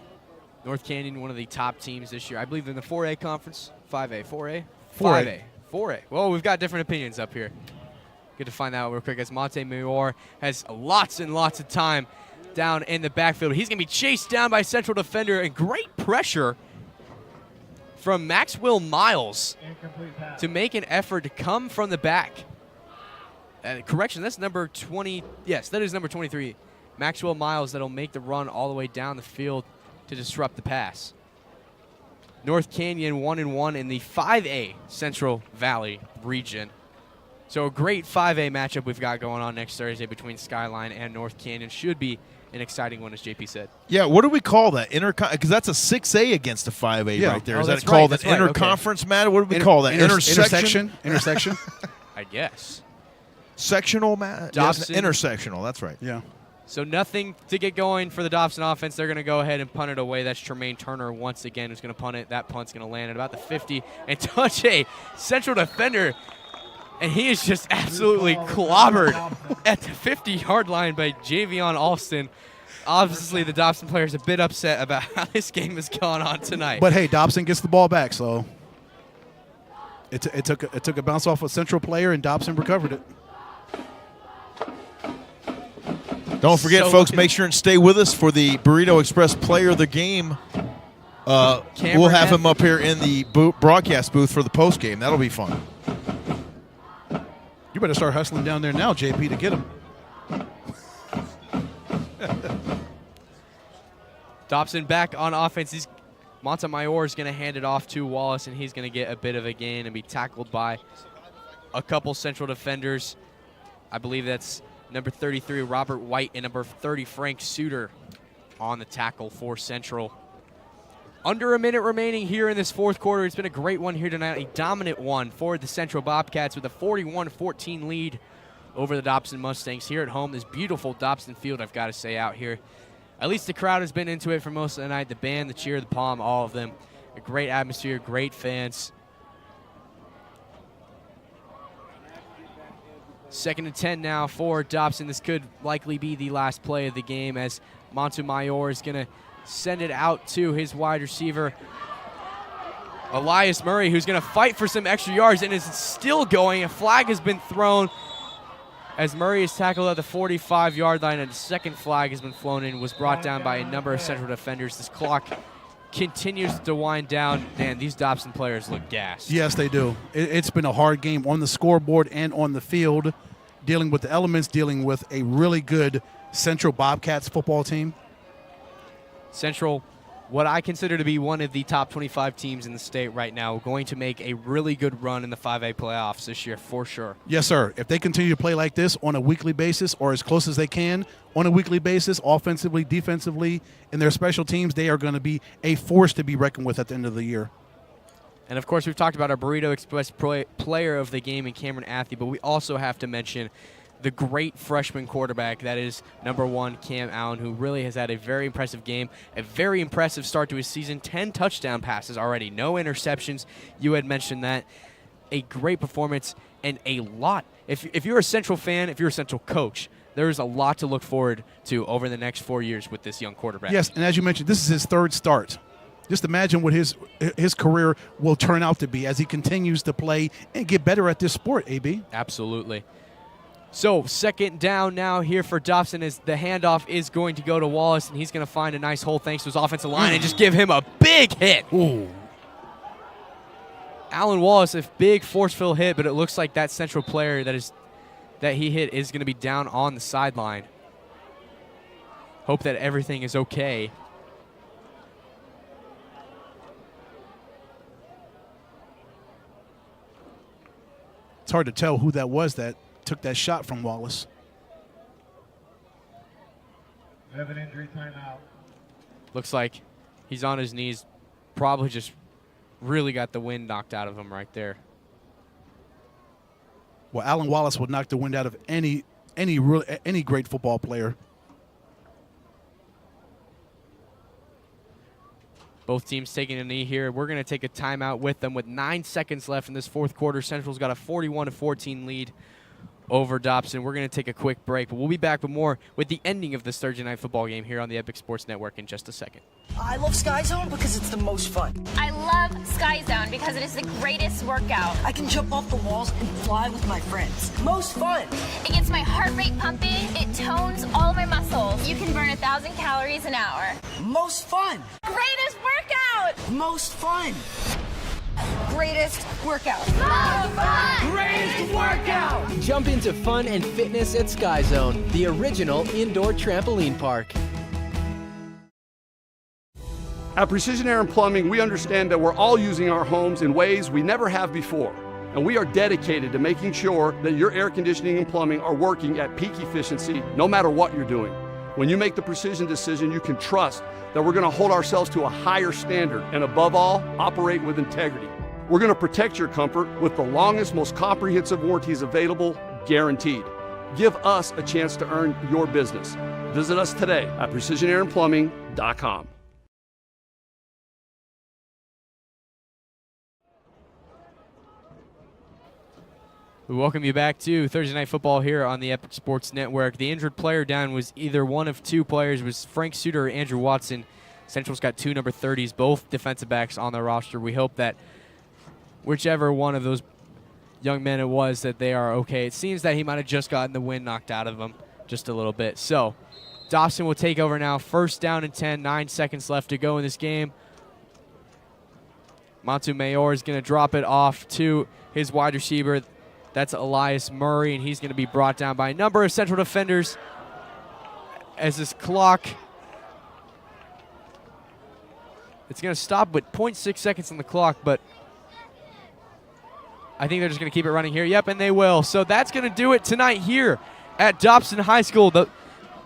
North Canyon, one of the top teams this year. I believe they're in the 4A conference. 5A, 4A? 4A. 4A. Well, we've got different opinions up here. Good to find out real quick as Montemayor has lots and lots of time down in the backfield. He's going to be chased down by central defender, and great pressure from Maxwell Miles to make an effort to come from the back. Correction, that's number 20. Yes, that is number 23. Maxwell Miles that'll make the run all the way down the field to disrupt the pass. North Canyon 1-1 in the 5A Central Valley region. So a great 5A matchup we've got going on next Thursday between Skyline and North Canyon. Should be an exciting one, as JP said. Yeah, what do we call that? Because that's a 6A against a 5A right there. Is that called an interconference matter? What do we call that? Intersection? I guess. Sectional matter? Yes, intersectional, that's right. Yeah. So nothing to get going for the Dobson offense. They're going to go ahead and punt it away. That's Tremaine Turner once again who's going to punt it. That punt's going to land at about the 50 and touch a central defender. And he is just absolutely clobbered at the 50-yard line by Javion Alston. Obviously, the Dobson players a bit upset about how this game has gone on tonight. But hey, Dobson gets the ball back, so it took a bounce off a central player, and Dobson recovered it. Don't forget, folks, make sure and stay with us for the Burrito Express Player of the Game. We'll have him up here in the broadcast booth for the post game. That'll be fun. You better start hustling down there now, JP, to get him. Dobson back on offense. Montemayor is going to hand it off to Wallace, and he's going to get a bit of a gain and be tackled by a couple central defenders. I believe that's number 33, Robert White, and number 30, Frank Suter on the tackle for Central. Under a minute remaining here in this fourth quarter. It's been a great one here tonight, a dominant one for the Central Bobcats with a 41-14 lead over the Dobson Mustangs here at home. This beautiful Dobson field, I've got to say, out here. At least the crowd has been into it for most of the night. The band, the cheer, the palm, all of them. A great atmosphere, great fans. 2nd and 10 now for Dobson. This could likely be the last play of the game as Montemayor is going to send it out to his wide receiver, Elias Murray, who's going to fight for some extra yards and is still going. A flag has been thrown as Murray is tackled at the 45-yard line, and a second flag has been flown in, was brought down by a number of central defenders. This clock continues to wind down. Man, these Dobson players look gassed. Yes, they do. It's been a hard game on the scoreboard and on the field, dealing with the elements, dealing with a really good Central Bobcats football team. Central, what I consider to be one of the top 25 teams in the state right now, going to make a really good run in the 5A playoffs this year for sure. Yes, sir. If they continue to play like this on a weekly basis, or as close as they can on a weekly basis, offensively, defensively, in their special teams, they are going to be a force to be reckoned with at the end of the year. And, of course, we've talked about our Burrito Express player of the game in Cameron Athey, but we also have to mention the great freshman quarterback that is number 1, Cam Allen, who really has had a very impressive game, a very impressive start to his season, 10 touchdown passes already, no interceptions. You had mentioned that. A great performance and a lot. If you're a Central fan, if you're a Central coach, there's a lot to look forward to over the next 4 years with this young quarterback. Yes, and as you mentioned, this is his third start. Just imagine what his career will turn out to be as he continues to play and get better at this sport, AB. Absolutely. So, second down now here for Dobson as the handoff is going to go to Wallace, and he's going to find a nice hole thanks to his offensive line and just give him a big hit. Ooh. Alan Wallace, a big force-filled hit, but it looks like that Central player that he hit is going to be down on the sideline. Hope that everything is okay. It's hard to tell who that was that took that shot from Wallace. We have an injury timeout. Looks like he's on his knees. Probably just really got the wind knocked out of him right there. Well, Alan Wallace would knock the wind out of any great football player. Both teams taking a knee here. We're going to take a timeout with them with 9 seconds left in this fourth quarter. Central's got a 41-14 lead over Dobson. We're going to take a quick break, but we'll be back with more with the ending of this Thursday night football game here on the Epic Sports Network in just a second. I love Sky Zone because it's the most fun. I love Sky Zone because it is the greatest workout. I can jump off the walls and fly with my friends. Most fun. It gets my heart rate pumping. It tones all my muscles. You can burn 1,000 calories an hour. Most fun. Greatest workout. Most fun. Greatest workout. Most fun. Greatest workout! Jump into fun and fitness at Sky Zone, the original indoor trampoline park. At Precision Air and Plumbing, we understand that we're all using our homes in ways we never have before. And we are dedicated to making sure that your air conditioning and plumbing are working at peak efficiency no matter what you're doing. When you make the precision decision, you can trust that we're going to hold ourselves to a higher standard and above all, operate with integrity. We're going to protect your comfort with the longest, most comprehensive warranties available, guaranteed. Give us a chance to earn your business. Visit us today at precisionairandplumbing.com. We welcome you back to Thursday Night Football here on the Epic Sports Network. The injured player down was either one of two players. It was Frank Suter or Andrew Watson. Central's got two number 30s, both defensive backs on their roster. We hope that whichever one of those young men it was, that they are okay. It seems that he might have just gotten the wind knocked out of him just a little bit. So Dobson will take over now. First down and 10, 9 seconds left to go in this game. Montemayor is going to drop it off to his wide receiver. That's Elias Murray, and he's going to be brought down by a number of Central defenders as this clock, it's going to stop with 0.6 seconds on the clock, but I think they're just going to keep it running here. Yep, and they will. So that's going to do it tonight here at Dobson High School. The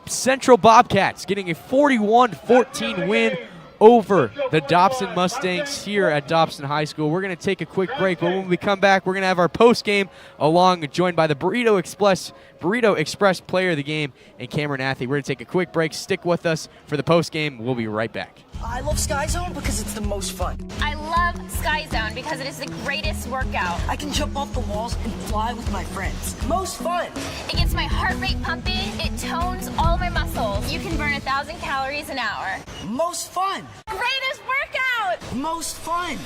Central Bobcats getting a 41-14 win over the Dobson Mustangs here at Dobson High School. We're going to take a quick break, but when we come back, we're going to have our post-game joined by the Burrito Express player of the game and Cameron Athley. We're going to take a quick break. Stick with us for the post-game. We'll be right back. I love Sky Zone because it's the most fun. I love Sky Zone because it is the greatest workout. I can jump off the walls and fly with my friends. Most fun. It gets my heart rate pumping. It tones all my muscles. You can burn 1,000 calories an hour. Most fun. Greatest workout. Most fun.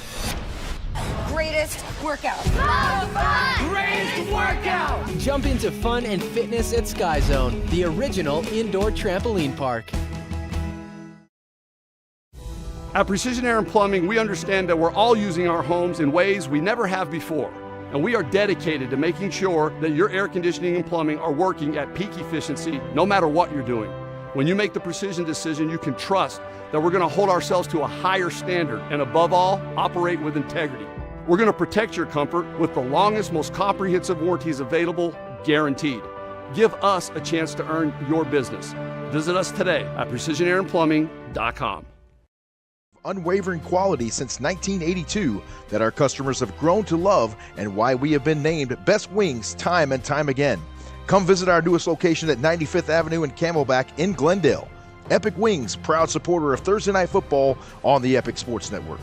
Greatest workout. Most fun. Greatest workout! Jump into fun and fitness at Sky Zone, the original indoor trampoline park. At Precision Air and Plumbing, we understand that we're all using our homes in ways we never have before. And we are dedicated to making sure that your air conditioning and plumbing are working at peak efficiency no matter what you're doing. When you make the precision decision, you can trust that we're going to hold ourselves to a higher standard and above all, operate with integrity. We're going to protect your comfort with the longest, most comprehensive warranties available, guaranteed. Give us a chance to earn your business. Visit us today at precisionairandplumbing.com. Unwavering quality since 1982 that our customers have grown to love and why we have been named Best Wings time and time again. Come visit our newest location at 95th Avenue and Camelback in Glendale. Epic Wings, proud supporter of Thursday Night Football on the Epic Sports Network.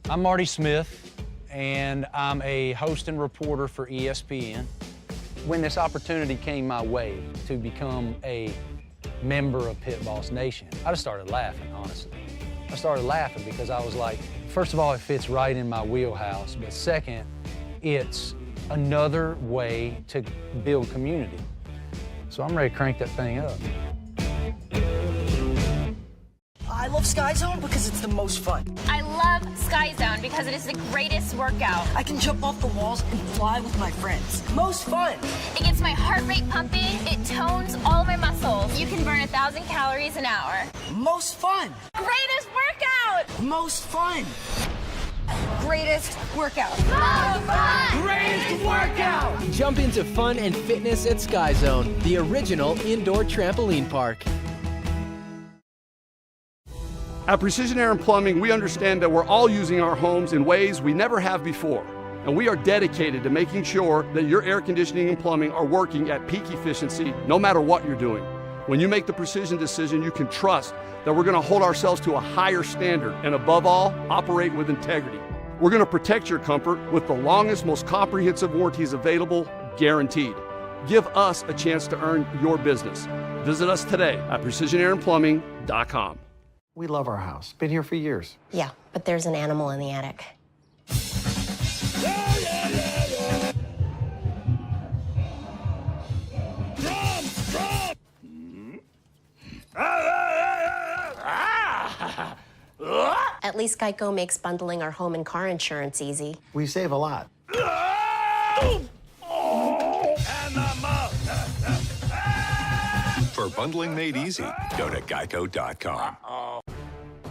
I'm Marty Smith, and I'm a host and reporter for ESPN. When this opportunity came my way to become a member of Pit Boss Nation, I just started laughing, honestly. I started laughing because I was like, first of all, it fits right in my wheelhouse, but second, it's another way to build community. So I'm ready to crank that thing up. I love Sky Zone because it's the most fun. I love Sky Zone because it is the greatest workout. I can jump off the walls and fly with my friends. Most fun. It gets my heart rate pumping. It tones all my muscles. You can burn 1,000 calories an hour. Most fun. Greatest workout. Most fun. Greatest workout. Most fun. Greatest workout! Jump into fun and fitness at Sky Zone, the original indoor trampoline park. At Precision Air and Plumbing, we understand that we're all using our homes in ways we never have before. And we are dedicated to making sure that your air conditioning and plumbing are working at peak efficiency no matter what you're doing. When you make the precision decision, you can trust that we're going to hold ourselves to a higher standard and above all, operate with integrity. We're going to protect your comfort with the longest, most comprehensive warranties available, guaranteed. Give us a chance to earn your business. Visit us today at precisionairandplumbing.com. We love our house. Been here for years. Yeah, but there's an animal in the attic. At least Geico makes bundling our home and car insurance easy. We save a lot. For bundling made easy, go to geico.com.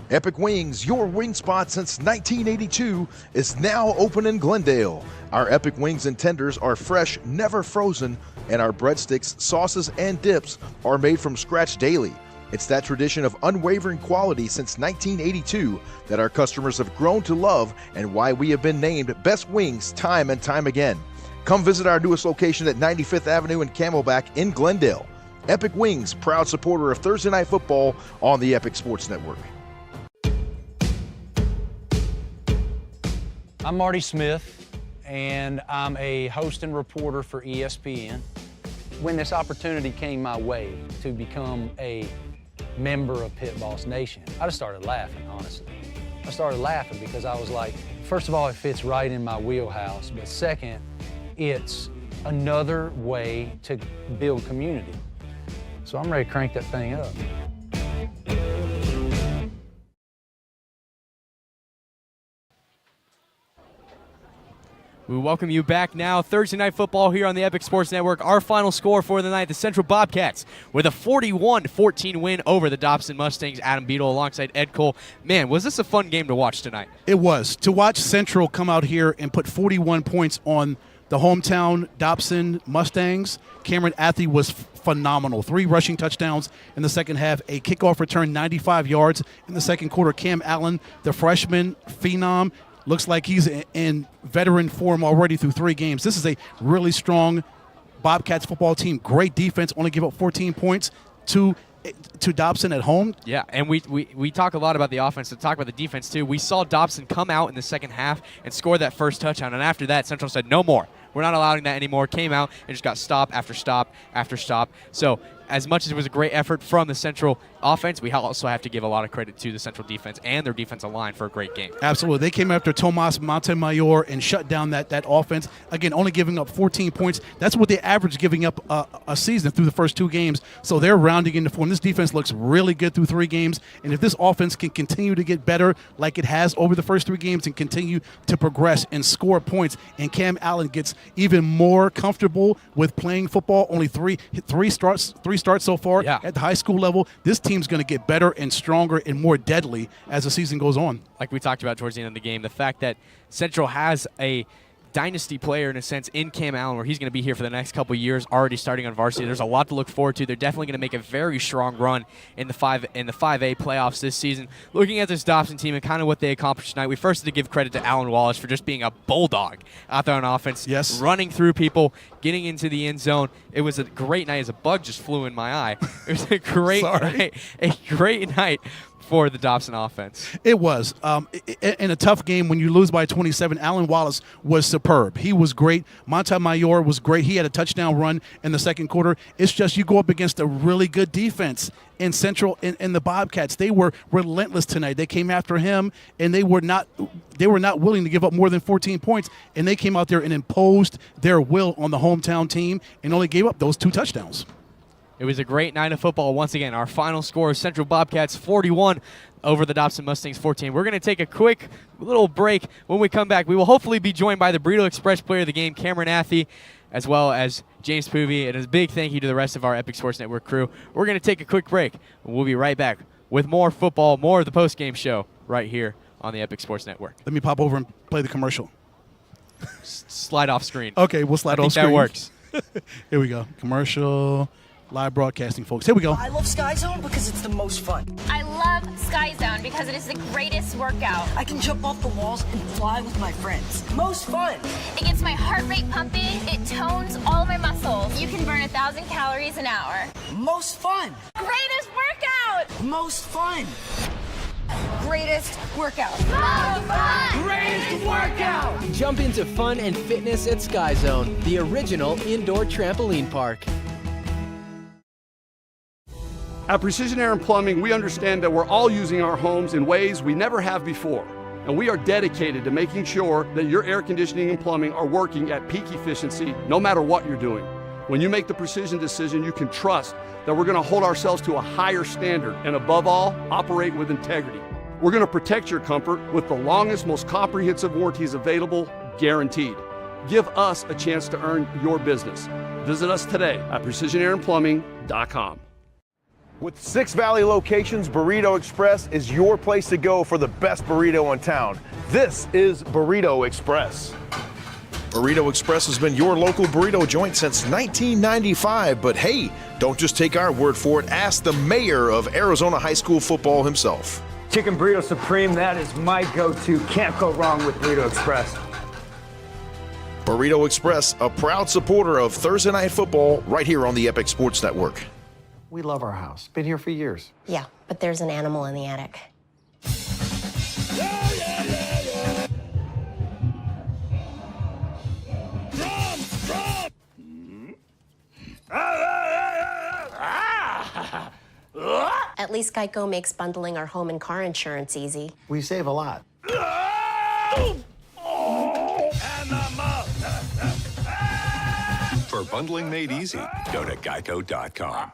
Epic Wings, your wing spot since 1982, is now open in Glendale. Our Epic Wings and tenders are fresh, never frozen, and our breadsticks, sauces, and dips are made from scratch daily. It's that tradition of unwavering quality since 1982 that our customers have grown to love and why we have been named Best Wings time and time again. Come visit our newest location at 95th Avenue and Camelback in Glendale. Epic Wings, proud supporter of Thursday Night Football on the Epic Sports Network. I'm Marty Smith, and I'm a host and reporter for ESPN. When this opportunity came my way to become a member of Pit Boss Nation, I just started laughing, honestly. I started laughing because I was like, first of all, it fits right in my wheelhouse, but second, it's another way to build community. So I'm ready to crank that thing up. We welcome you back now. Thursday Night Football here on the Epic Sports Network. Our final score for the night, the Central Bobcats with a 41-14 win over the Dobson Mustangs. Adam Beadle alongside Ed Cole. Man, was this a fun game to watch tonight? It was. To watch Central come out here and put 41 points on the hometown Dobson Mustangs, Cameron Athey was phenomenal. 3 rushing touchdowns in the second half, a kickoff return, 95 yards in the second quarter. Cam Allen, the freshman phenom, looks like he's in veteran form already through 3 games. This is a really strong Bobcats football team. Great defense, only give up 14 points to Dobson at home. Yeah, and we talk a lot about the offense, to talk about the defense too. We saw Dobson come out in the second half and score that first touchdown, and after that, Central said, no more. We're not allowing that anymore. Came out and just got stop after stop after stop. So as much as it was a great effort from the Central offense, we also have to give a lot of credit to the Central defense and their defensive line for a great game. Absolutely. They came after Tomas Montemayor and shut down that offense. Again, only giving up 14 points. That's what they average giving up a season through the first 2 games. So they're rounding into form. This defense looks really good through 3 games. And if this offense can continue to get better like it has over the first 3 games and continue to progress and score points, and Cam Allen gets even more comfortable with playing football, only three starts so far at the high school level, this team's going to get better and stronger and more deadly as the season goes on. Like we talked about towards the end of the game, the fact that Central has a dynasty player in a sense in Cam Allen, where he's going to be here for the next couple of years, already starting on varsity. There's a lot to look forward to. They're definitely going to make a very strong run in the 5A playoffs this season. Looking at this Dobson team and kind of what they accomplished tonight, we first had to give credit to Alan Wallace for just being a bulldog out there on offense, running through people, getting into the end zone. It was a great night. As a bug just flew in my eye. It was a great night for the Dobson offense. It was. In a tough game, when you lose by 27, Alan Wallace was superb. He was great. Montemayor was great. He had a touchdown run in the second quarter. It's just you go up against a really good defense in Central, and the Bobcats. They were relentless tonight. They came after him, and they were not willing to give up more than 14 points, and they came out there and imposed their will on the hometown team and only gave up those 2 touchdowns. It was a great night of football. Once again, our final score, Central Bobcats 41 over the Dobson Mustangs 14. We're going to take a quick little break. When we come back, we will hopefully be joined by the Burrito Express player of the game, Cameron Athey, as well as James Poovey. And a big thank you to the rest of our Epic Sports Network crew. We're going to take a quick break. We'll be right back with more football, more of the post-game show right here on the Epic Sports Network. Let me pop over and play the commercial. Slide off screen. Okay, we'll slide off screen. That works. Here we go. Commercial, live broadcasting, folks. Here we go. I love Sky Zone because it's the most fun. I love Sky Zone because it is the greatest workout. I can jump off the walls and fly with my friends. Most fun. It gets my heart rate pumping. It tones all of my muscles. You can burn 1,000 calories an hour. Most fun. Greatest workout. Most fun. Greatest workout. Most fun. Greatest workout! Jump into fun and fitness at Sky Zone, the original indoor trampoline park. At Precision Air and Plumbing, we understand that we're all using our homes in ways we never have before. And we are dedicated to making sure that your air conditioning and plumbing are working at peak efficiency no matter what you're doing. When you make the precision decision, you can trust that we're going to hold ourselves to a higher standard and above all, operate with integrity. We're going to protect your comfort with the longest, most comprehensive warranties available, guaranteed. Give us a chance to earn your business. Visit us today at precisionairandplumbing.com. With 6 Valley locations, Burrito Express is your place to go for the best burrito in town. This is Burrito Express. Burrito Express has been your local burrito joint since 1995, but hey, don't just take our word for it. Ask the mayor of Arizona High School football himself. Chicken Burrito Supreme, that is my go-to. Can't go wrong with Burrito Express. Burrito Express, a proud supporter of Thursday Night Football right here on the Epic Sports Network. We love our house. Been here for years. Yeah, but there's an animal in the attic. At least Geico makes bundling our home and car insurance easy. We save a lot. For bundling made easy, go to geico.com.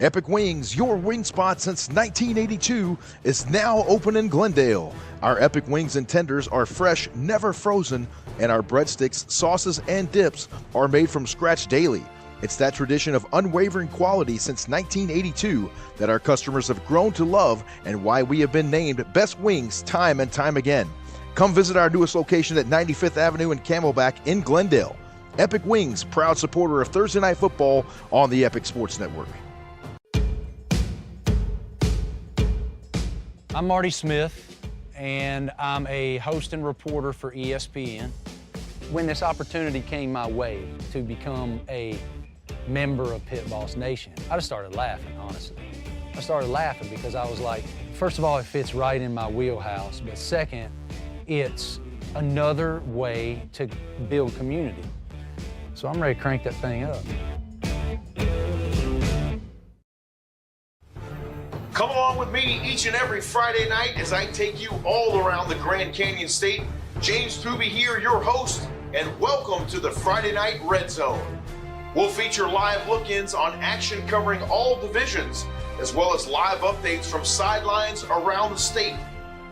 Epic Wings, your wing spot since 1982, is now open in Glendale. Our Epic Wings and tenders are fresh, never frozen, and our breadsticks, sauces, and dips are made from scratch daily. It's that tradition of unwavering quality since 1982 that our customers have grown to love and why we have been named Best Wings time and time again. Come visit our newest location at 95th Avenue and Camelback in Glendale. Epic Wings, proud supporter of Thursday Night Football on the Epic Sports Network. I'm Marty Smith, and I'm a host and reporter for ESPN. When this opportunity came my way to become a member of Pit Boss Nation, I just started laughing, honestly. I started laughing because I was like, first of all, it fits right in my wheelhouse, but second, it's another way to build community. So I'm ready to crank that thing up. Come along with me each and every Friday night as I take you all around the Grand Canyon State. James Poovey here, your host, and welcome to the Friday Night Red Zone. We'll feature live look-ins on action covering all divisions, as well as live updates from sidelines around the state.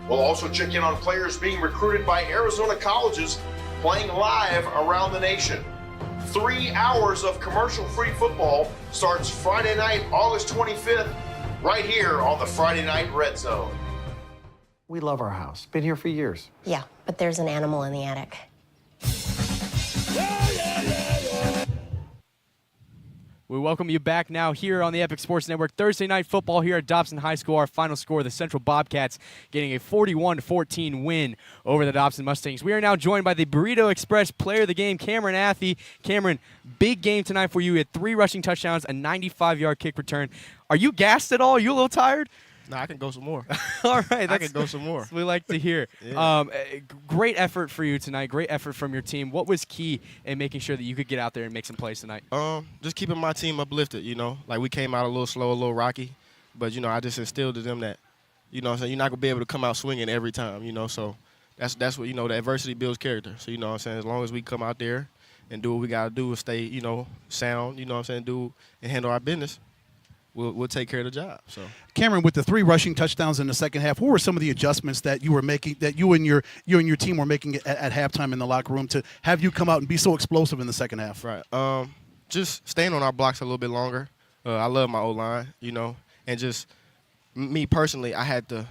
We'll also check in on players being recruited by Arizona colleges playing live around the nation. 3 hours of commercial-free football starts Friday night, August 25th, right here on the Friday Night Red Zone. We love our house. Been here for years. Yeah, but there's an animal in the attic. We welcome you back now here on the Epic Sports Network. Thursday Night Football here at Dobson High School. Our final score, the Central Bobcats getting a 41-14 win over the Dobson Mustangs. We are now joined by the Burrito Express player of the game, Cameron Athey. Cameron, big game tonight for you. You had 3 rushing touchdowns, a 95-yard kick return. Are you gassed at all? Are you a little tired? No, I can go some more. All right. I can go some more. We like to hear. Yeah. Great effort for you tonight. Great effort from your team. What was key in making sure that you could get out there and make some plays tonight? Just keeping my team uplifted, you know. Like, we came out a little slow, a little rocky. But, you know, I just instilled to them that, you know what I'm saying, you're not going to be able to come out swinging every time, you know. So that's what, you know, the adversity builds character. So, you know what I'm saying, as long as we come out there and do what we got to do and stay, you know, sound, you know what I'm saying, do and handle our business, we'll take care of the job. So, Cameron, with the 3 rushing touchdowns in the second half, what were some of the adjustments that you were making, that you and your team were making at halftime in the locker room to have you come out and be so explosive in the second half? Right. Just staying on our blocks a little bit longer. I love my O-line, you know, and just me personally, I had to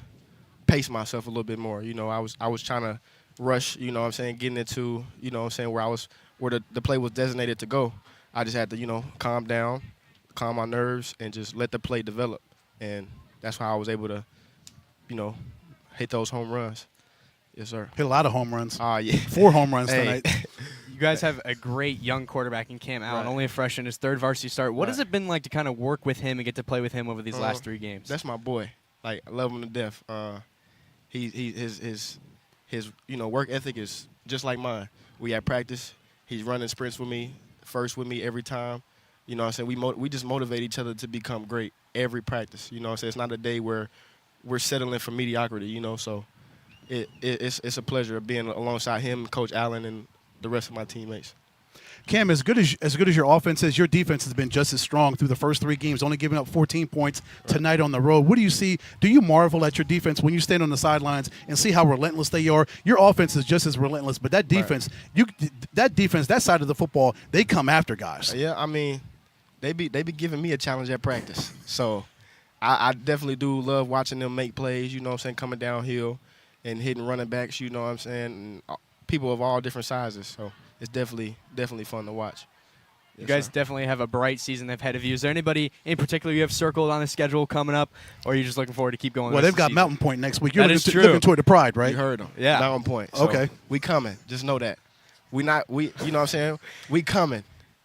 pace myself a little bit more. You know, I was trying to rush, you know what I'm saying, getting into, you know what I'm saying, where the play was designated to go. I just had to, you know, calm down, calm my nerves, and just let the play develop. And that's how I was able to, you know, hit those home runs. Yes, sir. Hit a lot of home runs. Yeah. 4 home runs tonight. You guys have a great young quarterback in Cam Allen, only a freshman, his 3rd varsity start. What has it been like to kind of work with him and get to play with him over these last 3 games? That's my boy. Like, I love him to death. His you know, work ethic is just like mine. We at practice, he's running sprints with me, first with me every time. You know what I'm saying? We just motivate each other to become great every practice. You know what I'm saying? It's not a day where we're settling for mediocrity, you know, so it's a pleasure being alongside him, Coach Allen, and the rest of my teammates. Cam, as good as your offense is, your defense has been just as strong through the first 3 games, only giving up 14 points tonight on the road. What do you see? Do you marvel at your defense when you stand on the sidelines and see how relentless they are? Your offense is just as relentless, but that defense, that side of the football, they come after guys. Yeah, I mean, they be giving me a challenge at practice. So I definitely do love watching them make plays, you know what I'm saying, coming downhill and hitting running backs, you know what I'm saying, and people of all different sizes. So it's definitely fun to watch. You guys definitely have a bright season ahead of you. Is there anybody in particular you have circled on the schedule coming up, or are you just looking forward to keep going? Well, they've got Mountain Point next week. You're looking toward the Pride, right? You heard them. Yeah. Mountain Point. So okay. We coming. Just know that. You know what I'm saying? We coming.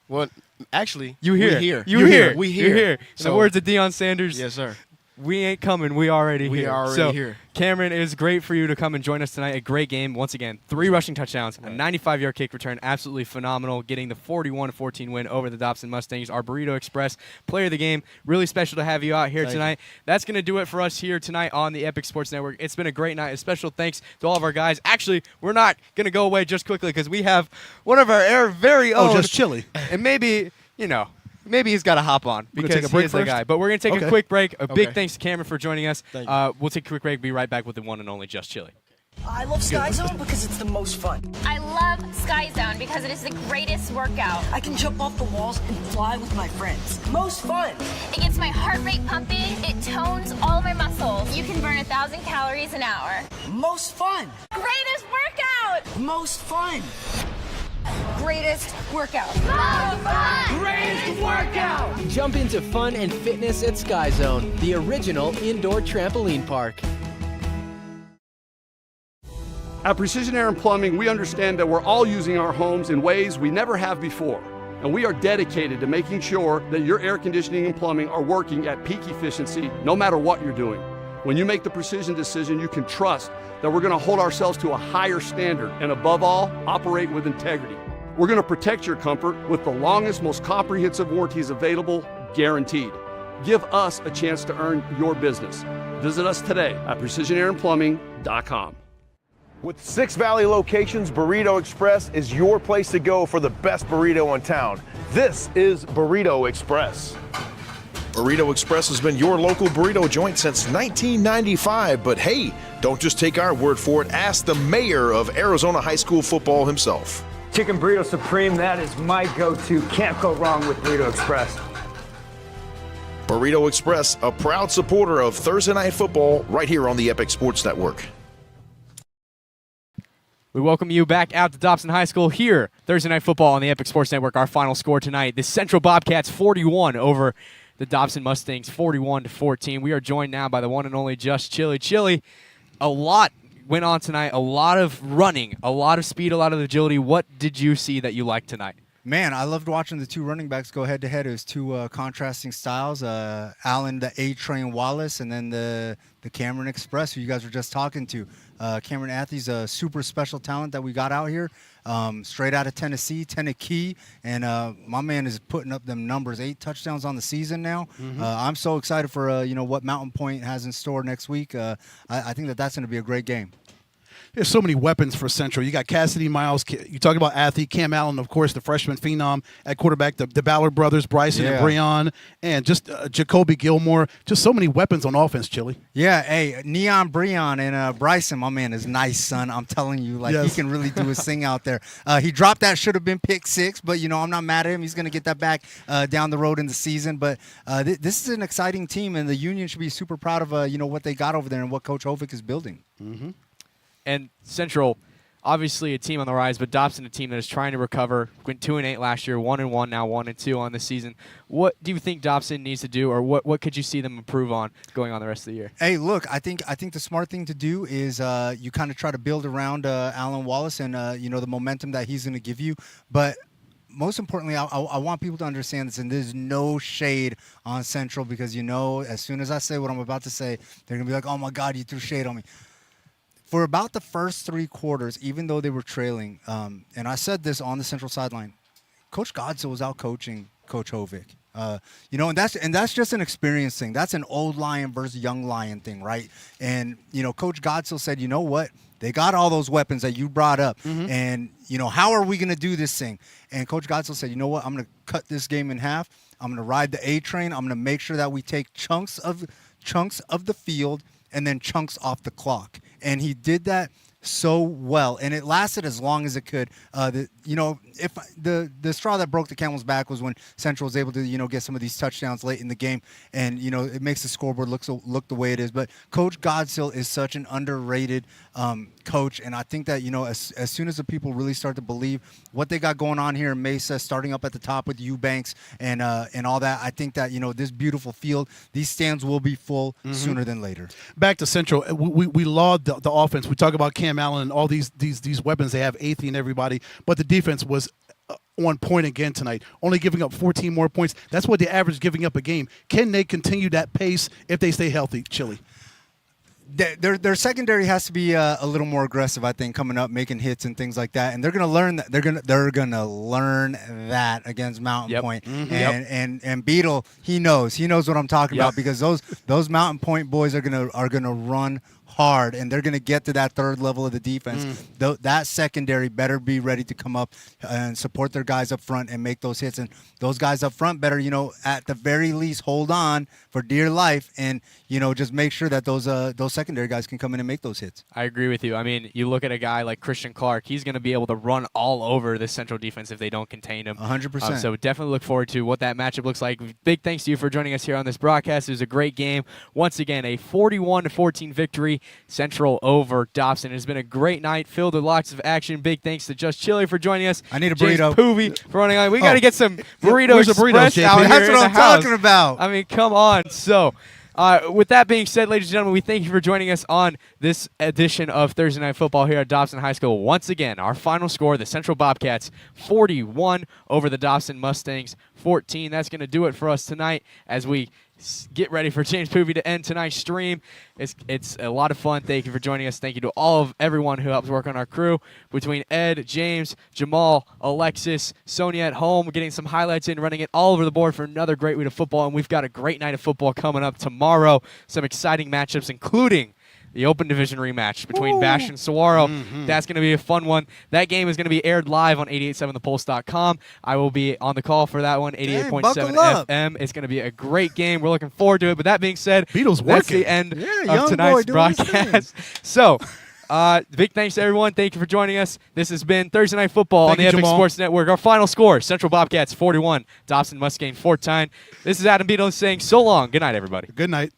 Well, actually, You're here. We here. You're here. In So, the words of Deion Sanders. Yes, sir. We ain't coming. We already here. We already here. Cameron, it is great for you to come and join us tonight. A great game. Once again, 3 rushing touchdowns, a 95-yard kick return. Absolutely phenomenal. Getting the 41-14 win over the Dobson Mustangs. Our Burrito Express player of the game. Really special to have you out here tonight. That's going to do it for us here tonight on the Epic Sports Network. It's been a great night. A special thanks to all of our guys. Actually, we're not going to go away just quickly because we have one of our very own. Oh, just chilly. And maybe, you know, maybe he's got to hop on because take a break he is the first? guy. But we're going to take a quick break. A big thanks to Cameron for joining us. We'll take a quick break. Be right back with the one and only Just Chili. I love Sky Zone because it's the most fun. I love Sky Zone because it is the greatest workout. I can jump off the walls and fly with my friends. Most fun. It gets my heart rate pumping. It tones all of my muscles. You can burn 1,000 calories an hour. Most fun. Greatest workout. Most fun. Greatest workout. Most fun. Greatest workout! Jump into fun and fitness at Sky Zone, the original indoor trampoline park. At Precision Air and Plumbing, we understand that we're all using our homes in ways we never have before. And we are dedicated to making sure that your air conditioning and plumbing are working at peak efficiency no matter what you're doing. When you make the precision decision, you can trust that we're going to hold ourselves to a higher standard and above all, operate with integrity. We're going to protect your comfort with the longest, most comprehensive warranties available, guaranteed. Give us a chance to earn your business. Visit us today at precisionairandplumbing.com. With 6 Valley locations, Burrito Express is your place to go for the best burrito in town. This is Burrito Express. Burrito Express has been your local burrito joint since 1995, but hey, don't just take our word for it. Ask the mayor of Arizona High School football himself. Chicken Burrito Supreme, that is my go-to. Can't go wrong with Burrito Express. Burrito Express, a proud supporter of Thursday Night Football right here on the Epic Sports Network. We welcome you back out to Dobson High School here, Thursday Night Football on the Epic Sports Network. Our final score tonight, the Central Bobcats 41 over the Dobson Mustangs 41-14. We are joined now by the one and only Just Chili. Chili, a lot went on tonight, a lot of running, a lot of speed, a lot of agility. What did you see that you liked tonight? Man, I loved watching the 2 running backs go head-to-head. It was 2 contrasting styles. Allen, the A-Train Wallace, and then the Cameron Express, who you guys were just talking to. Cameron Athey's a super special talent that we got out here, straight out of Tennessee, Tennessee, and my man is putting up them numbers, 8 touchdowns on the season now. I'm so excited for what Mountain Point has in store next week. I think that's going to be a great game. there's so many weapons for Central. You got Cassidy Miles. You talk about athlete Cam Allen, of course, the freshman phenom at quarterback. The Ballard brothers, Bryson and Breon, and just Jacoby Gilmore. Just so many weapons on offense, Chili. Yeah, hey, Neon Breon and Bryson, my man, is nice, son. I'm telling you, like he can really do his thing out there. He dropped that should have been pick 6, but I'm not mad at him. He's going to get that back down the road in the season. But this is an exciting team, and the Union should be super proud of what they got over there and what Coach Hovick is building. Mm-hmm. And Central, obviously a team on the rise, but Dobson, a team that is trying to recover. Went 2-8 last year, 1-1 now, 1-2 on the season. What do you think Dobson needs to do, or what could you see them improve on going on the rest of the year? Hey, look, I think the smart thing to do is you kind of try to build around Alan Wallace and the momentum that he's going to give you, but most importantly, I want people to understand this, and there's no shade on Central because, as soon as I say what I'm about to say, they're going to be like, oh, my God, you threw shade on me. For about the first 3 quarters, even though they were trailing, and I said this on the Central sideline, Coach Godsill was out coaching Coach Hovick. And that's just an experience thing. That's an old lion versus young lion thing, right? And, Coach Godsill said, you know what? They got all those weapons that you brought up. Mm-hmm. And, how are we going to do this thing? And Coach Godsill said, you know what? I'm going to cut this game in half. I'm going to ride the A train. I'm going to make sure that we take chunks of the field and then chunks off the clock. And he did that so well, and it lasted as long as it could. If the straw that broke the camel's back was when Central was able to get some of these touchdowns late in the game, and it makes the scoreboard look the way it is. But Coach Godsill is such an underrated coach, and I think that as soon as the people really start to believe what they got going on here in Mesa, starting up at the top with Eubanks and all that, I think that this beautiful field, these stands will be full sooner than later. Back to Central, we laud the offense. We talk about Cam Allen and all these weapons they have, Athey and everybody, but the defense was on point again tonight, only giving up 14 more points. That's what they average giving up a game. Can they continue that pace if they stay healthy, Chili? Their secondary has to be a little more aggressive, I think, coming up, making hits and things like that. And they're going to learn that. They're going to learn that against Mountain Point. Mm-hmm. And Beetle, he knows what I'm talking about, because those Mountain Point boys are going to run hard, and they're going to get to that third level of the defense. That secondary better be ready to come up and support their guys up front and make those hits. And those guys up front better, at the very least, hold on for dear life and, just make sure that those secondary guys can come in and make those hits. I agree with you. I mean, you look at a guy like Christian Clark, he's going to be able to run all over the Central defense if they don't contain him. 100%. So definitely look forward to what that matchup looks like. Big thanks to you for joining us here on this broadcast. It was a great game. Once again, a 41-14 victory. Central over Dobson. It has been a great night filled with lots of action. Big thanks to Just Chili for joining us. I need a burrito. James Poovey for running on. We got to get some burrito Where's the burritos, express out JP? here That's in what the I'm house. talking about. I mean, come on. So, with that being said, ladies and gentlemen, we thank you for joining us on this edition of Thursday Night Football here at Dobson High School. Once again, our final score, the Central Bobcats 41 over the Dobson Mustangs 14. That's going to do it for us tonight as we get ready for James Poovey to end tonight's stream. It's a lot of fun. Thank you for joining us. Thank you to all of everyone who helps work on our crew, between Ed, James, Jamal, Alexis, Sonia at home, getting some highlights in, running it all over the board for another great week of football. And we've got a great night of football coming up tomorrow. Some exciting matchups, including the Open Division rematch between Bash and Saguaro. That's going to be a fun one. That game is going to be aired live on 88.7thepulse.com. I will be on the call for that one, 88.7 FM. It's going to be a great game. We're looking forward to it. But that being said, Beatles that's working. the end of tonight's broadcast. So, big thanks to everyone. Thank you for joining us. This has been Thursday Night Football on the Epic Sports Network. Our final score, Central Bobcats 41, Dobson Mustangs 14. This is Adam Beadle saying so long. Good night, everybody. Good night.